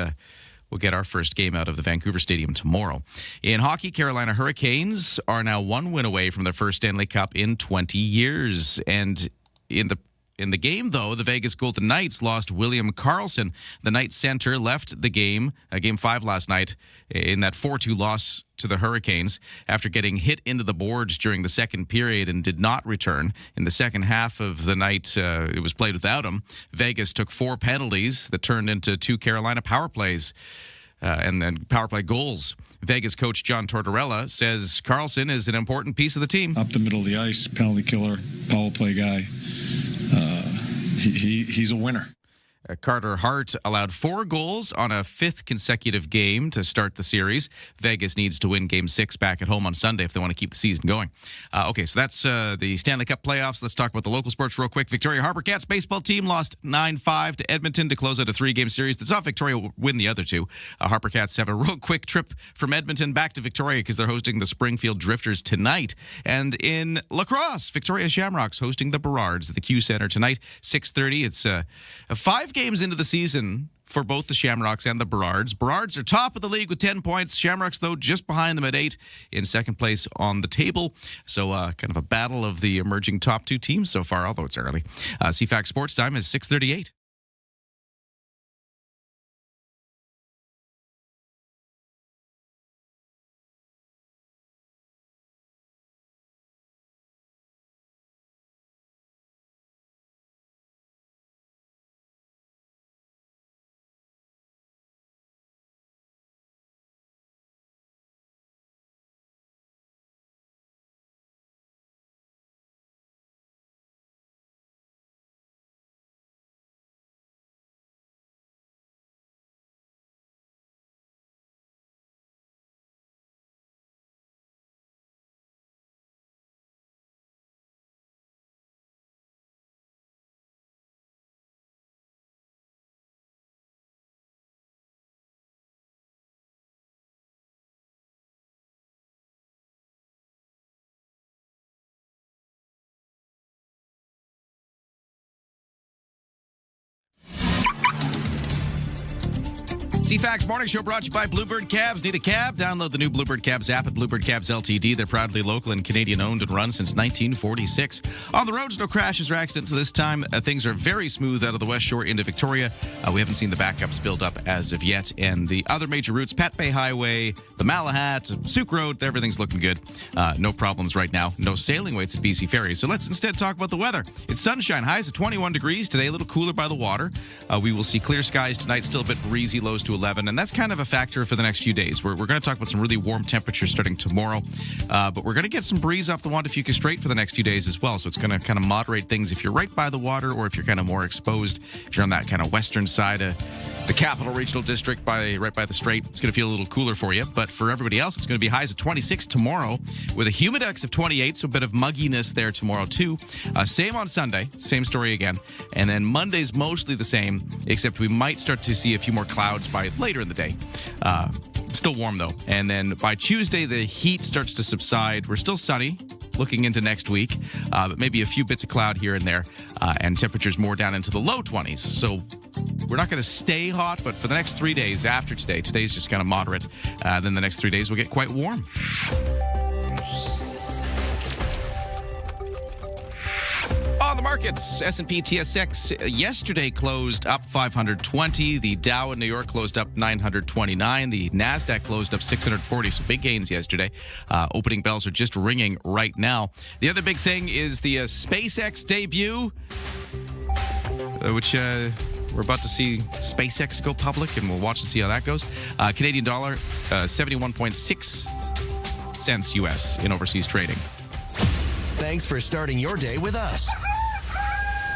Speaker 3: our first game out of the Vancouver Stadium tomorrow. In hockey, Carolina Hurricanes are now one win away from their first Stanley Cup in 20 years. And in the game, though, the Vegas Golden Knights lost William Karlsson. The Knights center left the game, Game 5 last night, in that 4-2 loss to the Hurricanes after getting hit into the boards during the second period and did not return. In the second half of the night, it was played without him. Vegas took 4 penalties that turned into 2 Carolina power plays and then power play goals. Vegas coach John Tortorella says Karlsson is an important piece of the team.
Speaker 21: Up the middle of the ice, penalty killer, power play guy. He's a winner.
Speaker 3: Carter Hart allowed 4 goals on a 5th consecutive game to start the series. Vegas needs to win Game 6 back at home on Sunday if they want to keep the season going. Okay, so that's the Stanley Cup playoffs. Let's talk about the local sports real quick. Victoria Harbour Cats baseball team lost 9-5 to Edmonton to close out a 3-game series. That's off. Victoria will win the other 2. Harbour Cats have a real quick trip from Edmonton back to Victoria because they're hosting the Springfield Drifters tonight. And in lacrosse, Victoria Shamrocks hosting the Burrards at the Q Center tonight, 6:30. It's 5 games into the season for both the Shamrocks and the Burrards. Burrards are top of the league with 10 points. Shamrocks, though, just behind them at 8 in second place on the table. So kind of a battle of the emerging top 2 teams so far, although it's early. CFAX Sports Time is 6:38. CFAX Morning Show brought to you by Bluebird Cabs. Need a cab? Download the new Bluebird Cabs app at Bluebird Cabs Ltd. They're proudly local and Canadian-owned and run since 1946. On the roads, no crashes or accidents this time. Things are very smooth out of the West Shore into Victoria. We haven't seen the backups build up as of yet. And the other major routes, Pat Bay Highway, the Malahat, Souk Road, everything's looking good. No problems right now. No sailing waits at BC Ferries. So let's instead talk about the weather. It's sunshine. Highs at 21 degrees today, a little cooler by the water. We will see clear skies tonight, still a bit breezy, lows to 11, and that's kind of a factor for the next few days. We're going to talk about some really warm temperatures starting tomorrow, but we're going to get some breeze off the Juan de Fuca Strait for the next few days as well, so it's going to kind of moderate things if you're right by the water or if you're kind of more exposed. If you're on that kind of western side of the Capital Regional District, right by the Strait, it's going to feel a little cooler for you, but for everybody else, it's going to be highs of 26 tomorrow with a humidex of 28, so a bit of mugginess there tomorrow too. Same on Sunday, same story again, and then Monday's mostly the same, except we might start to see a few more clouds by later in the day. Still warm though, and then by Tuesday the heat starts to subside. We're still sunny looking into next week, but maybe a few bits of cloud here and there, and temperatures more down into the low 20s. So we're not going to stay hot, but for the next 3 days after today's just kind of moderate. Then the next 3 days will get quite warm. On the the markets, S&P TSX yesterday closed up 520. The Dow in New York closed up 929. The NASDAQ closed up 640, so big gains yesterday. Opening bells are just ringing right now. The other big thing is the SpaceX debut, which we're about to see SpaceX go public, and we'll watch and see how that goes. Canadian dollar, 71.6 cents U.S. in overseas trading.
Speaker 1: Thanks for starting your day with us.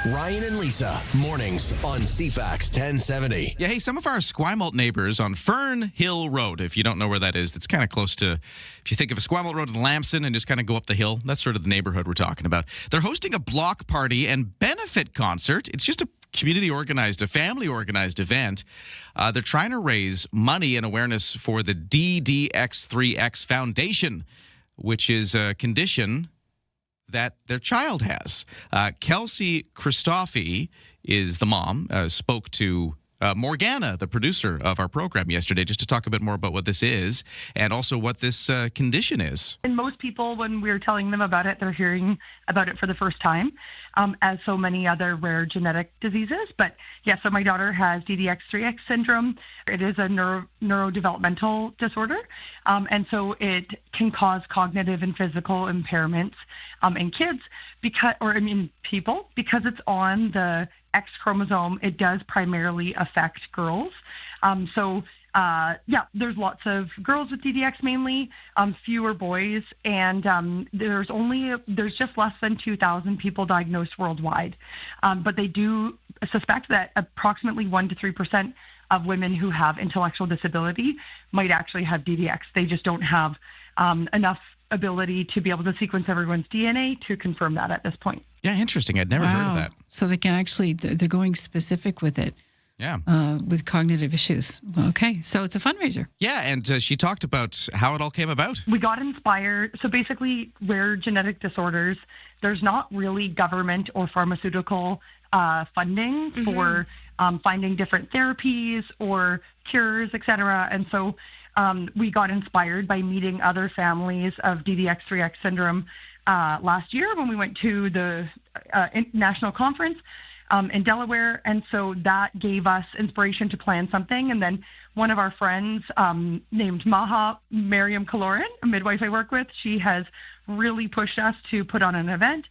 Speaker 1: Ryan and Lisa, mornings on CFAX 1070.
Speaker 3: Yeah, hey, some of our Esquimalt neighbors on Fern Hill Road, if you don't know where that is, that's kind of close to, if you think of Esquimalt Road in Lamson and just kind of go up the hill, that's sort of the neighborhood we're talking about. They're hosting a block party and benefit concert. It's just a community-organized, a family-organized event. They're trying to raise money and awareness for the DDX3X Foundation, which is a condition that their child has. Kelsey Christophe is the mom, spoke to Morgana, the producer of our program yesterday, just to talk a bit more about what this is and also what this condition is.
Speaker 5: And most people, when we're telling them about it, they're hearing about it for the first time, as so many other rare genetic diseases. But yeah, so my daughter has DDX3X syndrome. It is a neurodevelopmental disorder. And so it can cause cognitive and physical impairments in kids, people, because it's on the X chromosome. It does primarily affect girls. There's lots of girls with DDX mainly, fewer boys, and there's just less than 2,000 people diagnosed worldwide. But they do suspect that approximately 1 to 3% of women who have intellectual disability might actually have DDX. They just don't have enough ability to be able to sequence everyone's DNA to confirm that at this point.
Speaker 3: Yeah, interesting. I'd never heard of that.
Speaker 4: So they can actually, they're going specific with it.
Speaker 3: Yeah.
Speaker 4: With cognitive issues. Okay. So it's a fundraiser.
Speaker 3: Yeah. And she talked about how it all came about.
Speaker 5: We got inspired. So basically, rare genetic disorders, there's not really government or pharmaceutical funding for finding different therapies or cures, et cetera. And so we got inspired by meeting other families of DDX3X syndrome last year when we went to the national conference in Delaware. And so that gave us inspiration to plan something. And then one of our friends named Maha Mariam Kaloran, a midwife I work with, she has really pushed us to put on an event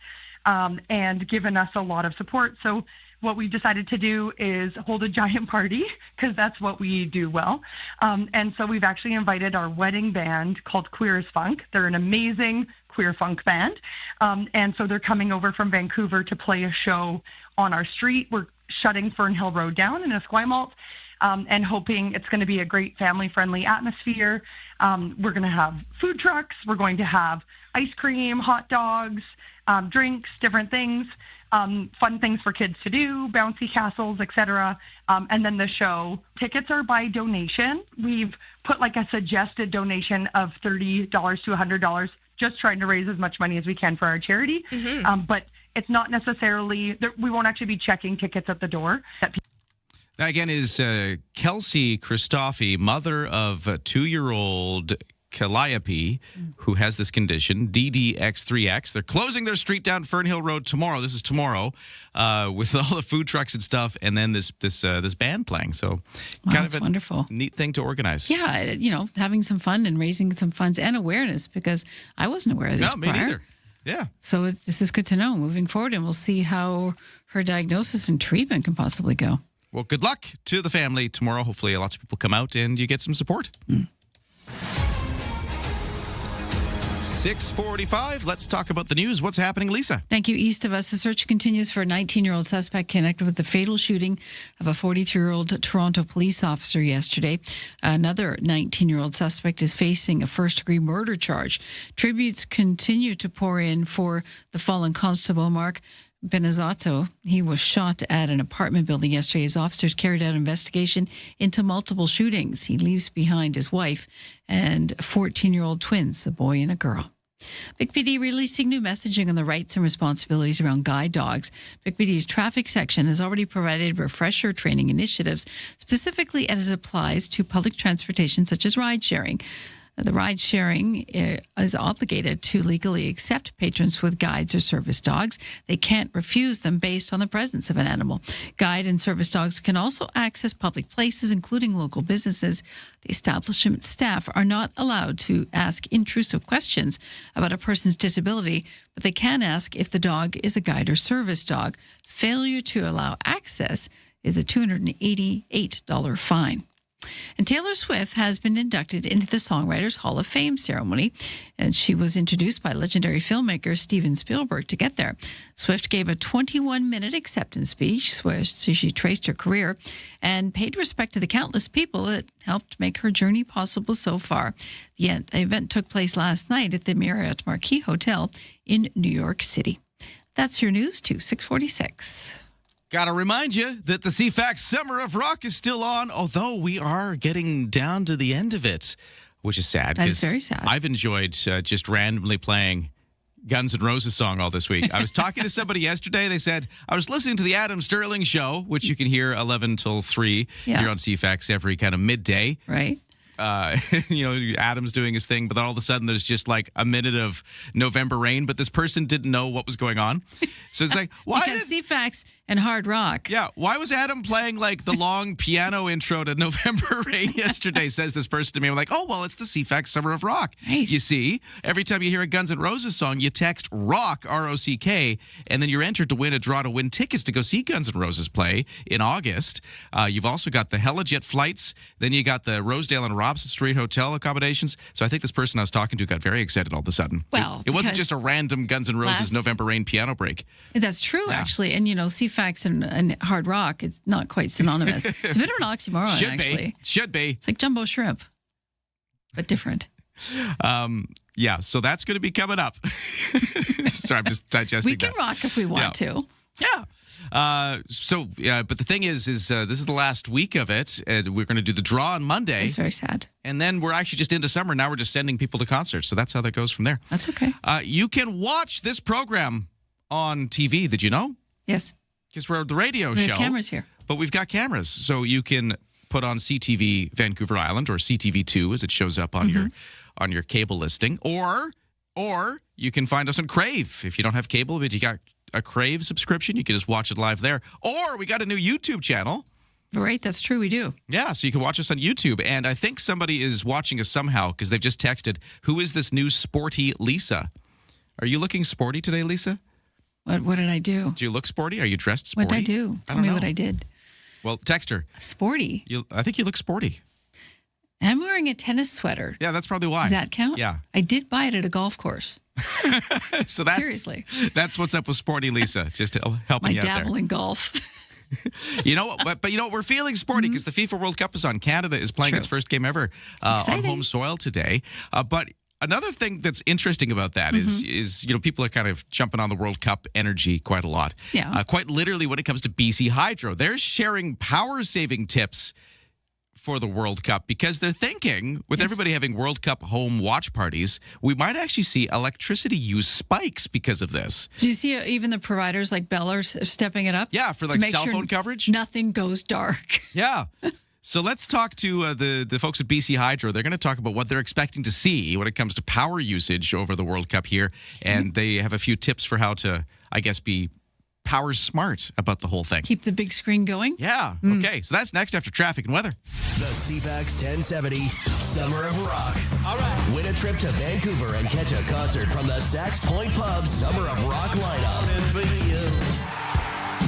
Speaker 5: and given us a lot of support. So what we decided to do is hold a giant party because that's what we do well. And so we've actually invited our wedding band called Queer as Funk. They're an amazing queer funk band. And so they're coming over from Vancouver to play a show on our street. We're shutting Fern Hill Road down in Esquimalt and hoping it's going to be a great family-friendly atmosphere. We're going to have food trucks. We're going to have ice cream, hot dogs, drinks, different things. Fun things for kids to do, bouncy castles, etc. And then the show. Tickets are by donation. We've put like a suggested donation of $30 to $100, just trying to raise as much money as we can for our charity. But it's not necessarily, we won't actually be checking tickets at the door.
Speaker 3: That again is Kelsey Christophe, mother of a 2-year-old Calliope, who has this condition, DDX3X. They're closing their street down Fern Hill Road tomorrow. This is tomorrow, with all the food trucks and stuff, and then this band playing. So, kind of a
Speaker 4: wonderful,
Speaker 3: neat thing to organize.
Speaker 4: Yeah, having some fun and raising some funds and awareness, because I wasn't aware of this.
Speaker 3: No, me neither. Yeah.
Speaker 4: So this is good to know moving forward, and we'll see how her diagnosis and treatment can possibly go.
Speaker 3: Well, good luck to the family tomorrow. Hopefully, lots of people come out and you get some support. 6:45. Let's talk about the news. What's happening, Lisa?
Speaker 4: Thank you. East of us, the search continues for a 19-year-old suspect connected with the fatal shooting of a 43-year-old Toronto police officer yesterday. Another 19-year-old suspect is facing a first-degree murder charge. Tributes continue to pour in for the fallen constable, Mark Benazzato. He was shot at an apartment building yesterday as officers carried out an investigation into multiple shootings. He leaves behind his wife and 14-year-old twins, a boy and a girl. Vic PD releasing new messaging on the rights and responsibilities around guide dogs. Vic PD's traffic section has already provided refresher training initiatives, specifically as it applies to public transportation such as ride sharing. The ride sharing is obligated to legally accept patrons with guides or service dogs. They can't refuse them based on the presence of an animal. Guide and service dogs can also access public places, including local businesses. The establishment staff are not allowed to ask intrusive questions about a person's disability, but they can ask if the dog is a guide or service dog. Failure to allow access is a $288 fine. And Taylor Swift has been inducted into the Songwriters Hall of Fame ceremony, and she was introduced by legendary filmmaker Steven Spielberg to get there. Swift gave a 21-minute acceptance speech where she traced her career and paid respect to the countless people that helped make her journey possible so far. The event took place last night at the Marriott Marquis Hotel in New York City. That's your news to 646.
Speaker 3: Got to remind you that the CFAX Summer of Rock is still on, although we are getting down to the end of it, which is sad.
Speaker 4: That's very sad.
Speaker 3: I've enjoyed just randomly playing Guns N' Roses song all this week. I was talking to somebody yesterday. They said, I was listening to the Adam Sterling Show, which you can hear 11 till 3 here on CFAX every kind of midday.
Speaker 4: Right.
Speaker 3: Adam's doing his thing, but then all of a sudden there's just like a minute of November Rain, but this person didn't know what was going on. So it's like, why?
Speaker 4: Because CFAX and hard rock.
Speaker 3: Yeah, why was Adam playing like the long piano intro to November Rain yesterday, says this person to me. I'm like, oh, well, it's the CFAX Summer of Rock.
Speaker 4: Nice.
Speaker 3: You see, every time you hear a Guns N' Roses song, you text ROCK, R-O-C-K, and then you're entered to win a draw to win tickets to go see Guns N' Roses play in August. You've also got the Helijet flights. Then you got the Rosedale and Robson Street Hotel accommodations. So I think this person I was talking to got very excited all of a sudden.
Speaker 4: Well,
Speaker 3: it wasn't just a random Guns N' Roses November Rain piano break.
Speaker 4: That's true, actually. And, CFAX and hard rock, it's not quite synonymous. It's a bit of an oxymoron, actually.
Speaker 3: Should be.
Speaker 4: It's like jumbo shrimp, but different.
Speaker 3: Yeah, so that's going to be coming up. Sorry, I'm just digesting
Speaker 4: We can rock if we want to.
Speaker 3: Yeah. But the thing is this is the last week of it. We're going to do the draw on Monday.
Speaker 4: It's very sad.
Speaker 3: And then we're actually just into summer. Now we're just sending people to concerts. So that's how that goes from there.
Speaker 4: That's okay.
Speaker 3: You can watch this program on TV. Did you know?
Speaker 4: Yes.
Speaker 3: Because we're the radio
Speaker 4: we
Speaker 3: show.
Speaker 4: We have cameras here.
Speaker 3: But we've got cameras. So you can put on CTV Vancouver Island or CTV2 as it shows up on your cable listing. Or you can find us on Crave. If you don't have cable, but you got a Crave subscription, you can just watch it live there. Or we got a new YouTube channel.
Speaker 4: Right, that's true, we do.
Speaker 3: Yeah, so you can watch us on YouTube. And I think somebody is watching us somehow because they've just texted, who is this new sporty Lisa? Are you looking sporty today, Lisa?
Speaker 4: What did I do?
Speaker 3: Do you look sporty? Are you dressed sporty?
Speaker 4: What did I do? Tell me what I did.
Speaker 3: Well, text her.
Speaker 4: Sporty?
Speaker 3: I think you look sporty.
Speaker 4: I'm wearing a tennis sweater.
Speaker 3: Yeah, that's probably why.
Speaker 4: Does that count?
Speaker 3: Yeah.
Speaker 4: I did buy it at a golf course.
Speaker 3: So that's
Speaker 4: seriously.
Speaker 3: That's what's up with Sporty Lisa. Just helping you out there.
Speaker 4: My dabble in golf.
Speaker 3: You know what? But you know what? We're feeling sporty because the FIFA World Cup is on. Canada is playing its first game ever on home soil today. But another thing that's interesting about that is people are kind of jumping on the World Cup energy quite a lot.
Speaker 4: Yeah.
Speaker 3: Quite literally, when it comes to BC Hydro, they're sharing power saving tips for the World Cup because they're thinking with everybody having World Cup home watch parties, we might actually see electricity use spikes because of this.
Speaker 4: Do you see even the providers like Bell are stepping it up?
Speaker 3: Yeah, for like cell phone coverage.
Speaker 4: Nothing goes dark.
Speaker 3: Yeah. So let's talk to the folks at BC Hydro. They're going to talk about what they're expecting to see when it comes to power usage over the World Cup here. And they have a few tips for how to, I guess, be power smart about the whole thing.
Speaker 4: Keep the big screen going?
Speaker 3: Yeah. Okay. So that's next after traffic and weather.
Speaker 1: The CFAX 1070 Summer of Rock. All right. Win a trip to Vancouver and catch a concert from the Sax Point Pub Summer of Rock lineup.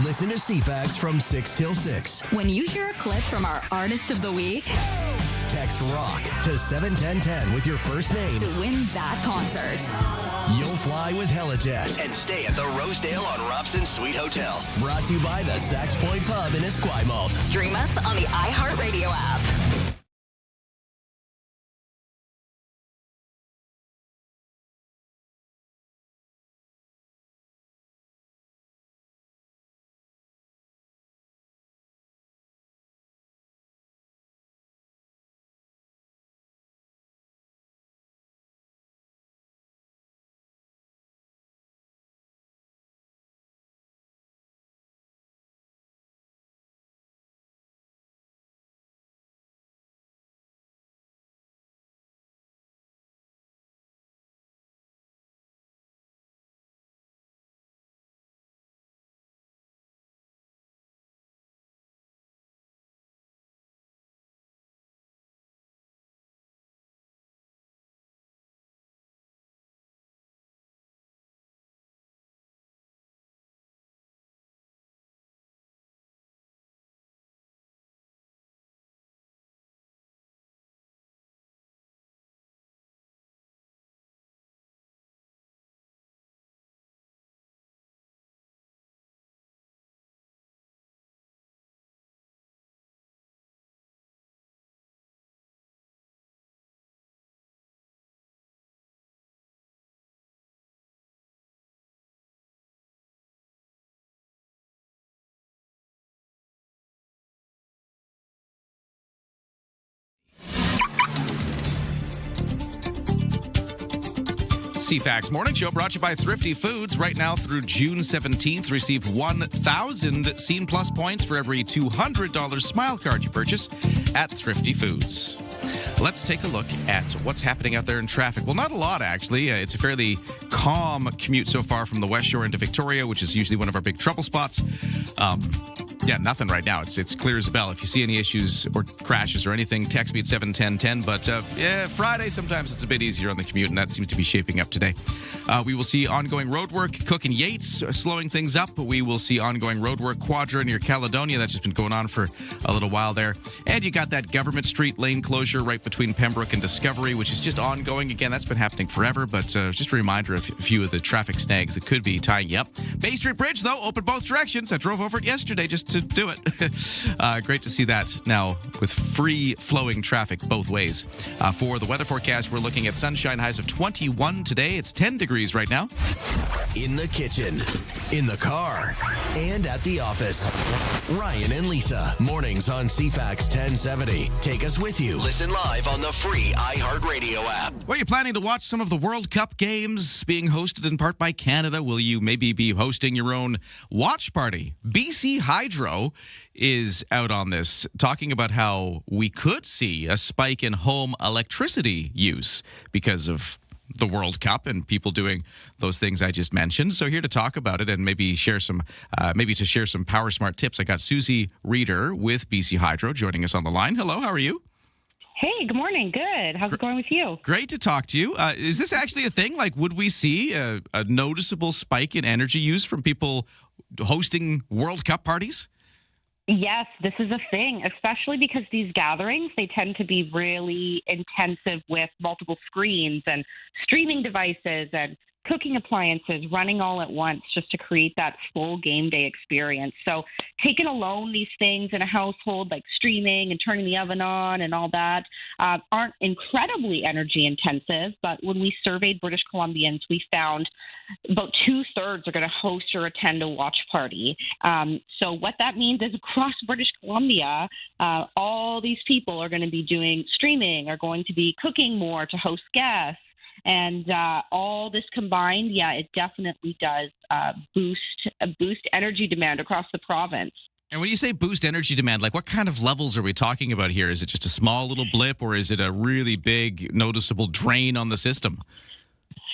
Speaker 1: Listen to CFAX from 6 till 6.
Speaker 7: When you hear a clip from our Artist of the Week,
Speaker 1: text ROCK to 71010 with your first name
Speaker 7: to win that concert.
Speaker 1: You'll fly with Helijet and stay at the Rosedale on Robson Suite Hotel. Brought to you by the Sax Point Pub in Esquimalt.
Speaker 7: Stream us on the iHeartRadio app.
Speaker 3: CFAX Morning Show brought to you by Thrifty Foods. Right now through June 17th, receive 1,000 Scene Plus points for every $200 Smile card you purchase at Thrifty Foods. Let's take a look at what's happening out there in traffic. Well, not a lot, actually. It's a fairly calm commute so far from the West Shore into Victoria, which is usually one of our big trouble spots. Yeah, nothing right now. It's clear as a bell. If you see any issues or crashes or anything, text me at 71010. But Friday, sometimes it's a bit easier on the commute, and that seems to be shaping up today. We will see ongoing road work, Cook and Yates slowing things up. But we will see ongoing road work, Quadra near Caledonia. That's just been going on for a little while there. And you got that Government Street lane closure right between Pembroke and Discovery, which is just ongoing. Again, that's been happening forever, but just a reminder of a few of the traffic snags that could be tying you up. Bay Street Bridge, though, open both directions. I drove over it yesterday just to do it. Great to see that now with free-flowing traffic both ways. For the weather forecast, we're looking at sunshine, highs of 21 today. It's 10 degrees right now.
Speaker 1: In the kitchen, in the car, and at the office. Ryan and Lisa, mornings on CFAX 1070. Take us with you. Listen live on the free iHeartRadio app.
Speaker 3: Well, you're planning to watch some of the World Cup games being hosted in part by Canada. Will you maybe be hosting your own watch party? BC Hydro is out on this, talking about how we could see a spike in home electricity use because of the World Cup and people doing those things I just mentioned. So here to talk about it and maybe share some Power Smart tips, I got Susie Reeder with BC Hydro joining us on the line. Hello, how are you?
Speaker 8: Hey, good morning. Good. How's it going with you?
Speaker 3: Great to talk to you. Is this actually a thing? Like, would we see a noticeable spike in energy use from people hosting World Cup parties?
Speaker 8: Yes, this is a thing, especially because these gatherings, they tend to be really intensive with multiple screens and streaming devices and cooking appliances running all at once just to create that full game day experience. So taking alone these things in a household like streaming and turning the oven on and all that aren't incredibly energy intensive. But when we surveyed British Columbians, we found about 2/3 are going to host or attend a watch party. So what that means is across British Columbia, all these people are going to be doing streaming, are going to be cooking more to host guests. And all this combined, yeah, it definitely does boost energy demand across the province.
Speaker 3: And when you say boost energy demand, like what kind of levels are we talking about here? Is it just a small little blip, or is it a really big noticeable drain on the system?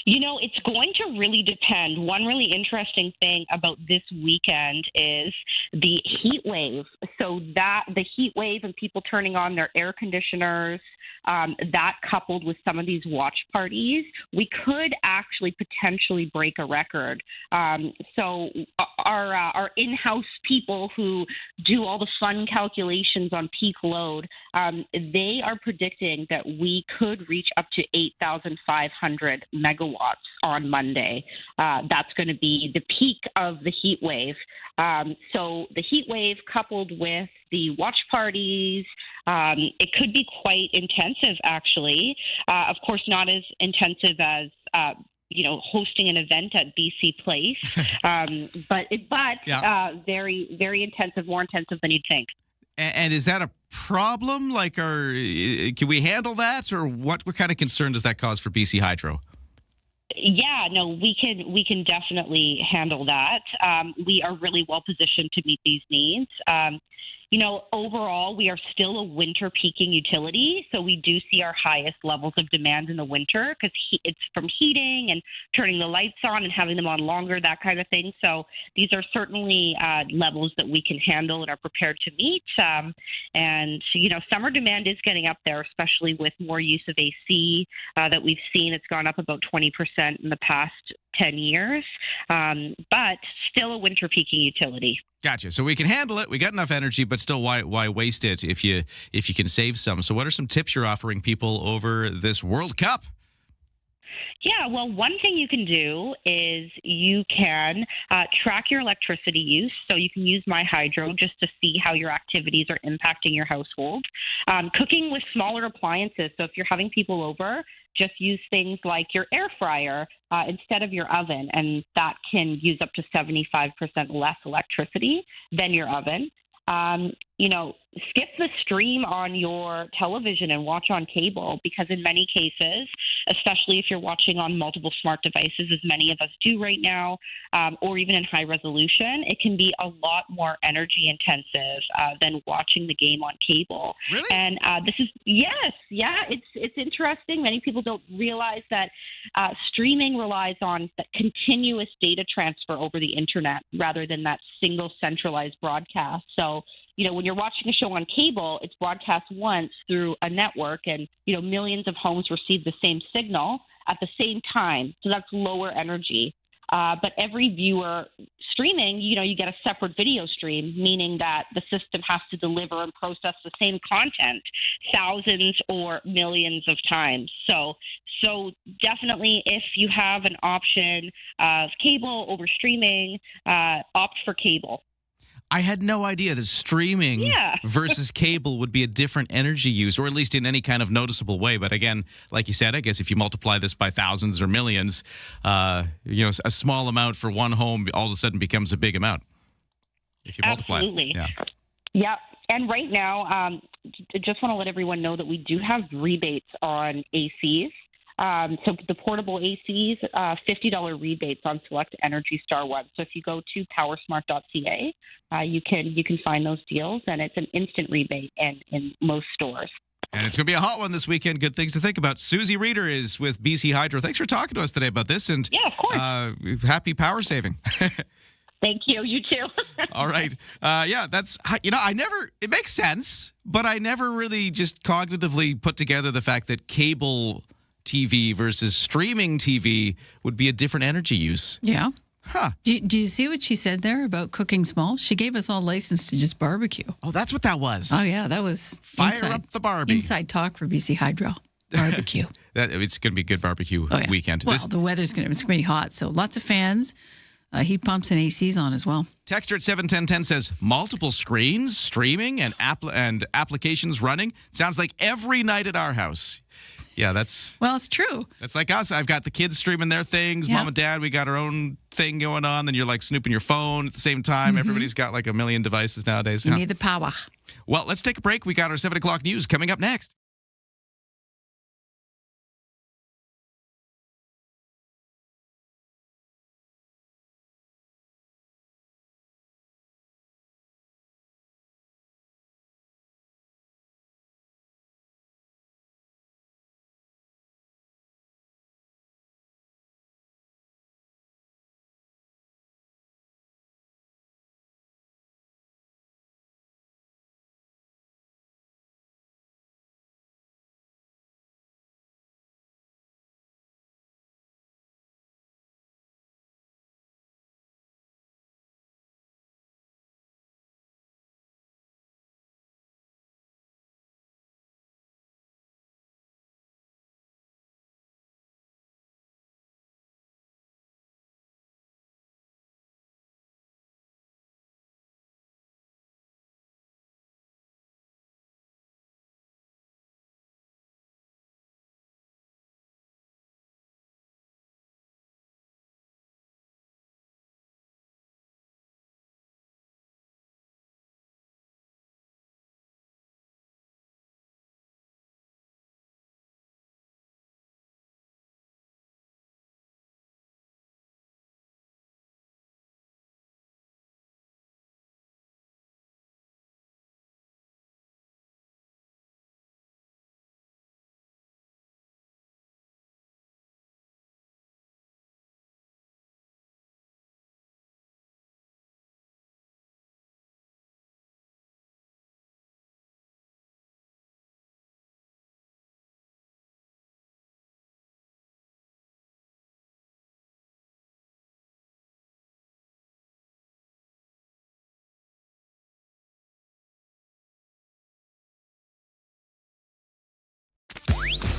Speaker 8: You know, it's going to really depend. One really interesting thing about this weekend is the heat wave. So that the heat wave and people turning on their air conditioners, that coupled with some of these watch parties, we could actually potentially break a record. So our in-house people who do all the fun calculations on peak load, they are predicting that we could reach up to 8,500 megawatts on Monday. That's going to be the peak of the heat wave. So the heat wave coupled with the watch parties, it could be quite intensive, actually. Of course, not as intensive as hosting an event at BC Place, but very, very intensive, more intensive than you'd think.
Speaker 3: And is that a problem? Like, can we handle that, or what kind of concern does that cause for BC Hydro?
Speaker 8: Yeah, no, we can definitely handle that. We are really well positioned to meet these needs. Overall, we are still a winter peaking utility, so we do see our highest levels of demand in the winter because it's from heating and turning the lights on and having them on longer, that kind of thing. So these are certainly levels that we can handle and are prepared to meet. Summer demand is getting up there, especially with more use of AC that we've seen. It's gone up about 20% in the past 10 years, but still a winter peaking utility.
Speaker 3: Gotcha. So we can handle it. We got enough energy, but still, why waste it if you can save some? So what are some tips you're offering people over this World Cup?
Speaker 8: Yeah, well, one thing you can do is you can track your electricity use. So you can use My Hydro just to see how your activities are impacting your household. Cooking with smaller appliances. So if you're having people over, just use things like your air fryer instead of your oven, and that can use up to 75% less electricity than your oven. skip the stream on your television and watch on cable, because in many cases, especially if you're watching on multiple smart devices, as many of us do right now, or even in high resolution, it can be a lot more energy intensive than watching the game on cable.
Speaker 3: Really?
Speaker 8: And it's interesting. Many people don't realize that streaming relies on that continuous data transfer over the internet rather than that single centralized broadcast. So, when you're watching a show on cable, it's broadcast once through a network, and, millions of homes receive the same signal at the same time. So that's lower energy. But every viewer streaming, you get a separate video stream, meaning that the system has to deliver and process the same content thousands or millions of times. So definitely, if you have an option of cable over streaming, opt for cable.
Speaker 3: I had no idea that streaming versus cable would be a different energy use, or at least in any kind of noticeable way. But again, like you said, I guess if you multiply this by thousands or millions, a small amount for one home all of a sudden becomes a big amount. If you multiply
Speaker 8: Absolutely.
Speaker 3: it.
Speaker 8: Yeah. And right now, just want to let everyone know that we do have rebates on ACs. So the portable ACs, $50 rebates on select Energy Star ones. So if you go to powersmart.ca, you can find those deals, and it's an instant rebate in most stores.
Speaker 3: And it's going to be a hot one this weekend. Good things to think about. Susie Reeder is with BC Hydro. Thanks for talking to us today about this. And
Speaker 8: yeah, of course.
Speaker 3: Happy power saving.
Speaker 8: Thank you. You too.
Speaker 3: All right. That's, it makes sense, but I never really just cognitively put together the fact that cable TV versus streaming TV would be a different energy use.
Speaker 4: Yeah.
Speaker 3: Huh.
Speaker 4: Do you see what she said there about cooking small? She gave us all license to just barbecue.
Speaker 3: Oh, that's what that was.
Speaker 4: Oh, yeah. That was
Speaker 3: Fire up the Barbie.
Speaker 4: Inside talk for BC Hydro. Barbecue.
Speaker 3: It's going to be a good barbecue weekend.
Speaker 4: Well, the weather's going to be hot, so lots of fans, heat pumps and ACs on as well.
Speaker 3: Texter at 71010 says, multiple screens, streaming, and applications running. Sounds like every night at our house. Yeah,
Speaker 4: well, it's true.
Speaker 3: That's like us. I've got the kids streaming their things.
Speaker 4: Yeah.
Speaker 3: Mom and Dad, we got our own thing going on. Then you're like snooping your phone at the same time. Mm-hmm. Everybody's got like a million devices nowadays.
Speaker 4: You need the power.
Speaker 3: Well, let's take a break. We got our 7 o'clock news coming up next.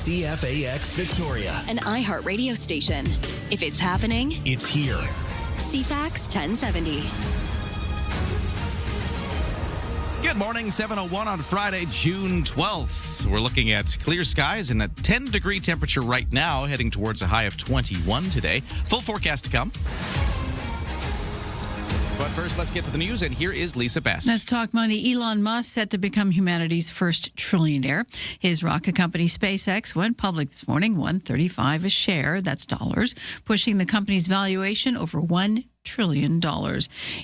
Speaker 1: CFAX Victoria,
Speaker 7: an iHeart radio station. If it's happening,
Speaker 1: it's here.
Speaker 7: CFAX 1070.
Speaker 3: Good morning, 7:01 on Friday, June 12th. We're looking at clear skies and a 10-degree temperature right now, heading towards a high of 21 today. Full forecast to come. But first, let's get to the news, and here is Lisa Best.
Speaker 4: Let's talk money. Elon Musk set to become humanity's first trillionaire. His rocket company SpaceX went public this morning, $135 a share, that's dollars, pushing the company's valuation over $1 trillion.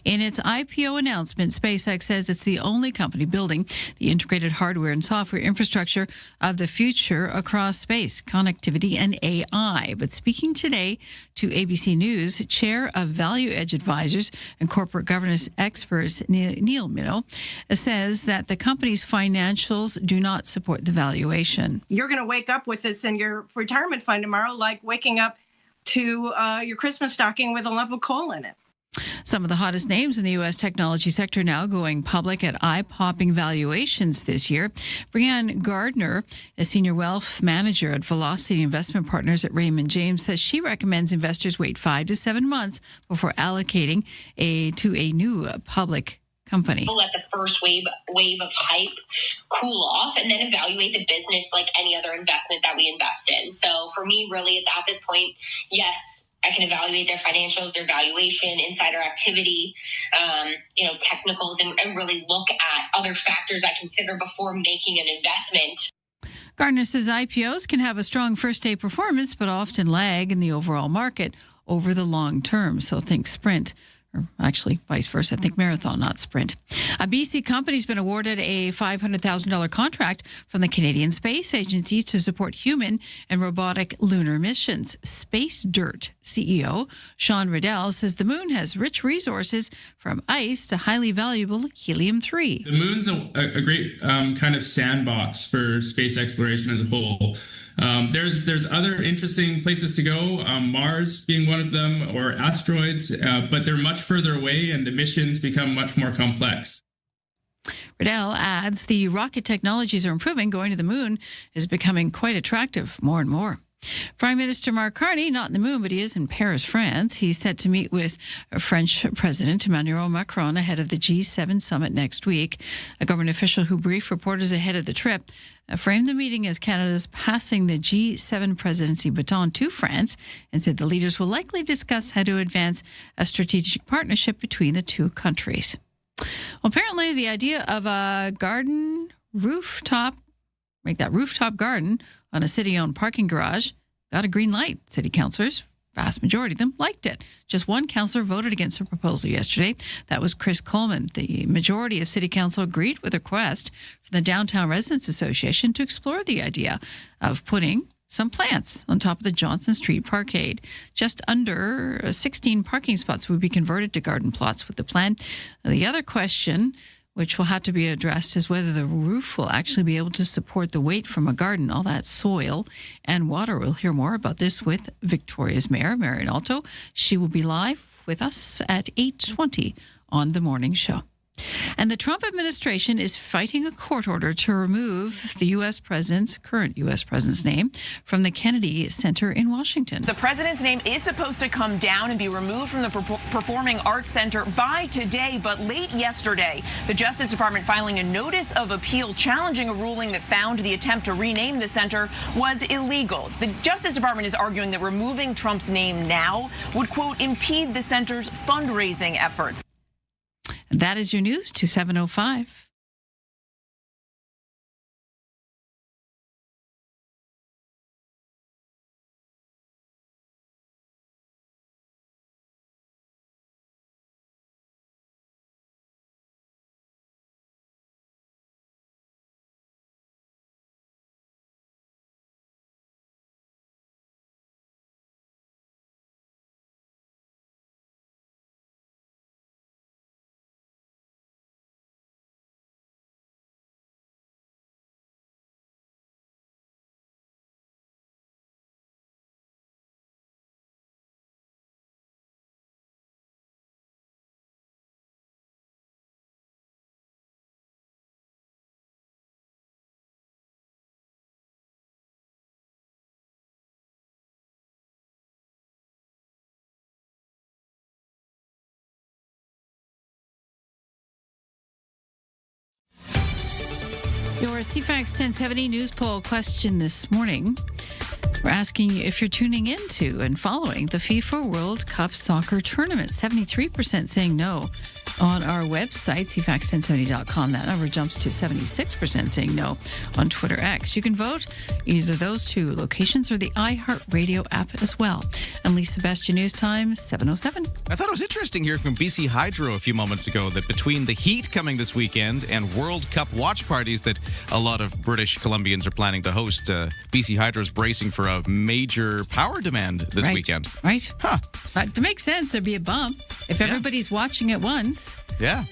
Speaker 4: In its IPO announcement, SpaceX says it's the only company building the integrated hardware and software infrastructure of the future across space, connectivity, and AI. But speaking today to ABC News, Chair of Value Edge Advisors and Corporate Governance Experts Neil Minow says that the company's financials do not support the valuation.
Speaker 10: You're going to wake up with this in your retirement fund tomorrow, like waking up to your Christmas stocking with a lump of coal in it.
Speaker 4: Some of the hottest names in the U.S. technology sector now going public at eye-popping valuations this year. Brianne Gardner, a senior wealth manager at Velocity Investment Partners at Raymond James, says she recommends investors wait 5 to 7 months before allocating to a new public company.
Speaker 22: Let the first wave of hype cool off and then evaluate the business like any other investment that we invest in. So for me, really, it's at this point, yes, I can evaluate their financials, their valuation, insider activity, technicals, and really look at other factors I consider before making an investment.
Speaker 4: Gardner says IPOs can have a strong first-day performance, but often lag in the overall market over the long term. So think Sprint. Or actually, vice versa. I think marathon, not sprint. A BC company's been awarded a $500,000 contract from the Canadian Space Agency to support human and robotic lunar missions. Space Dirt CEO Sean Riddell says the moon has rich resources from ice to highly valuable helium-3.
Speaker 23: The moon's a great kind of sandbox for space exploration as a whole. There's other interesting places to go, Mars being one of them, or asteroids, but they're much further away and the missions become much more complex.
Speaker 4: Riddell adds the rocket technologies are improving. Going to the moon is becoming quite attractive more and more. Prime Minister Mark Carney, not in the moon, but he is in Paris, France. He's set to meet with French President Emmanuel Macron ahead of the G7 summit next week. A government official who briefed reporters ahead of the trip framed the meeting as Canada's passing the G7 presidency baton to France and said the leaders will likely discuss how to advance a strategic partnership between the two countries. Well, apparently the idea of a garden rooftop, make that rooftop garden on a city-owned parking garage, got a green light. City councillors, vast majority of them, liked it. Just one councillor voted against the proposal yesterday. That was Chris Coleman. The majority of City Council agreed with a request from the Downtown Residents Association to explore the idea of putting some plants on top of the Johnson Street Parkade. Just under 16 parking spots would be converted to garden plots with the plan. The other question, which will have to be addressed, is whether the roof will actually be able to support the weight from a garden, all that soil and water. We'll hear more about this with Victoria's Mayor, Marian Alto. She will be live with us at 8:20 on The Morning Show. And the Trump administration is fighting a court order to remove the current U.S. president's name from the Kennedy Center in Washington.
Speaker 24: The president's name is supposed to come down and be removed from the Performing Arts Center by today, but late yesterday, the Justice Department filing a notice of appeal challenging a ruling that found the attempt to rename the center was illegal. The Justice Department is arguing that removing Trump's name now would, quote, impede the center's fundraising efforts.
Speaker 4: That is your news to 7:05. Your CFAX 1070 news poll question this morning. We're asking you if you're tuning into and following the FIFA World Cup soccer tournament. 73% saying no. On our website, CFAX1070.com, that number jumps to 76% saying no on Twitter X. You can vote either those two locations or the iHeartRadio app as well. And Lisa, best your news time, 7:07.
Speaker 3: I thought it was interesting hearing from BC Hydro a few moments ago that between the heat coming this weekend and World Cup watch parties that a lot of British Columbians are planning to host, BC Hydro is bracing for a major power demand this weekend.
Speaker 4: Right.
Speaker 3: Huh.
Speaker 4: That makes sense. There'd be a bump if everybody's watching at once.
Speaker 3: Yeah.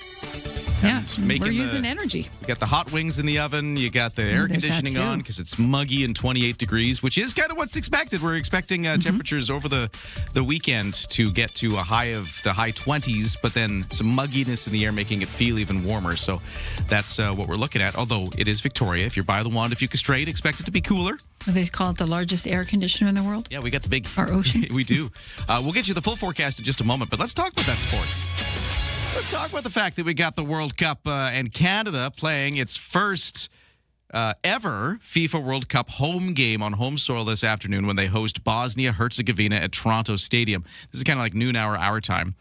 Speaker 4: Yeah, we're using energy.
Speaker 3: You got the hot wings in the oven. You got the air conditioning on because it's muggy and 28 degrees, which is kind of what's expected. We're expecting temperatures over the weekend to get to a high of the high 20s, but then some mugginess in the air making it feel even warmer. So that's what we're looking at. Although it is Victoria. If you're by the Wand, if you can straight, expect it to be cooler.
Speaker 4: They call it the largest air conditioner in the world.
Speaker 3: Yeah, we got the big...
Speaker 4: Our ocean.
Speaker 3: We do. We'll get you the full forecast in just a moment, but let's talk about that sports. Let's talk about the fact that we got the World Cup and Canada playing its first ever FIFA World Cup home game on home soil this afternoon when they host Bosnia-Herzegovina at Toronto Stadium. This is kind of like noon hour our time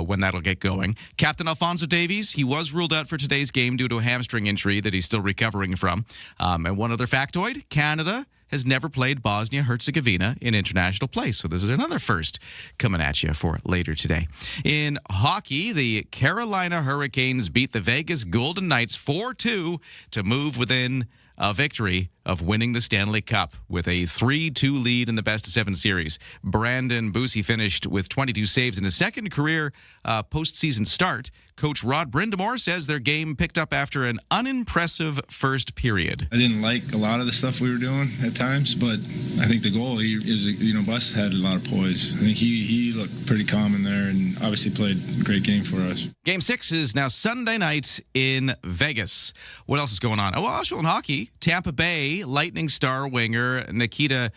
Speaker 3: when that'll get going. Captain Alphonso Davies, he was ruled out for today's game due to a hamstring injury that he's still recovering from. And one other factoid, Canada has never played Bosnia-Herzegovina in international play. So this is another first coming at you for later today. In hockey, the Carolina Hurricanes beat the Vegas Golden Knights 4-2 to move within a victory of winning the Stanley Cup with a 3-2 lead in the best-of-7 series. Brandon Bussi finished with 22 saves in his second career postseason start. Coach Rod Brindamore says their game picked up after an unimpressive first period.
Speaker 21: I didn't like a lot of the stuff we were doing at times, but I think the goalie is, Bus had a lot of poise. I think he looked pretty calm in there and obviously played a great game for us.
Speaker 3: Game 6 is now Sunday night in Vegas. What else is going on? Oh, well, also in hockey, Tampa Bay Lightning star winger Nikita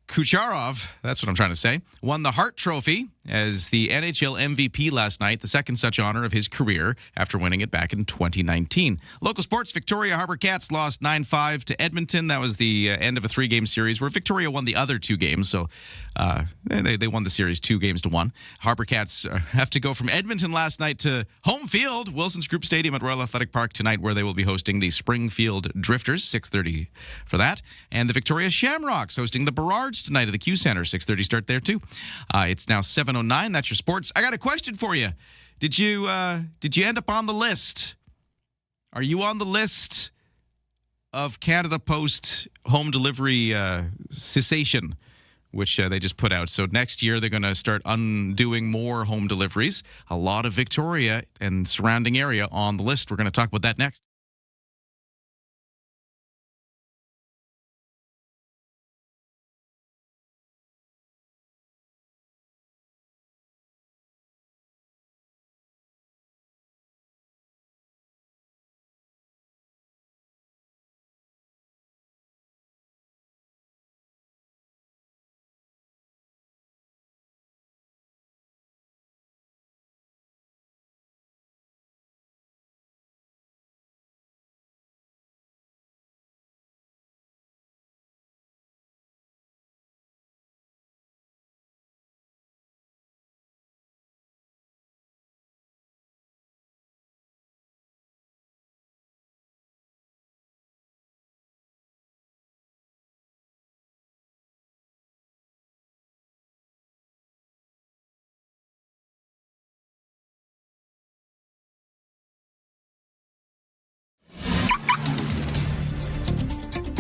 Speaker 3: Kucherov, that's what I'm trying to say, won the Hart Trophy as the NHL MVP last night, the second such honor of his career after winning it back in 2019. Local sports, Victoria Harbour Cats lost 9-5 to Edmonton. That was the end of a 3-game series where Victoria won the other 2 games, so they won the series 2-1. Harbour Cats have to go from Edmonton last night to home field, Wilson's Group Stadium at Royal Athletic Park tonight, where they will be hosting the Springfield Drifters, 6:30 for that, and the Victoria Shamrocks hosting the Burrards tonight at the Q Center, 6:30 start there too. It's now 7:09. That's your sports. I got a question for you. Did you end up on the list? Are you on the list of Canada Post home delivery cessation, which they just put out? So next year they're going to start undoing more home deliveries. A lot of Victoria and surrounding area on the list. We're going to talk about that next.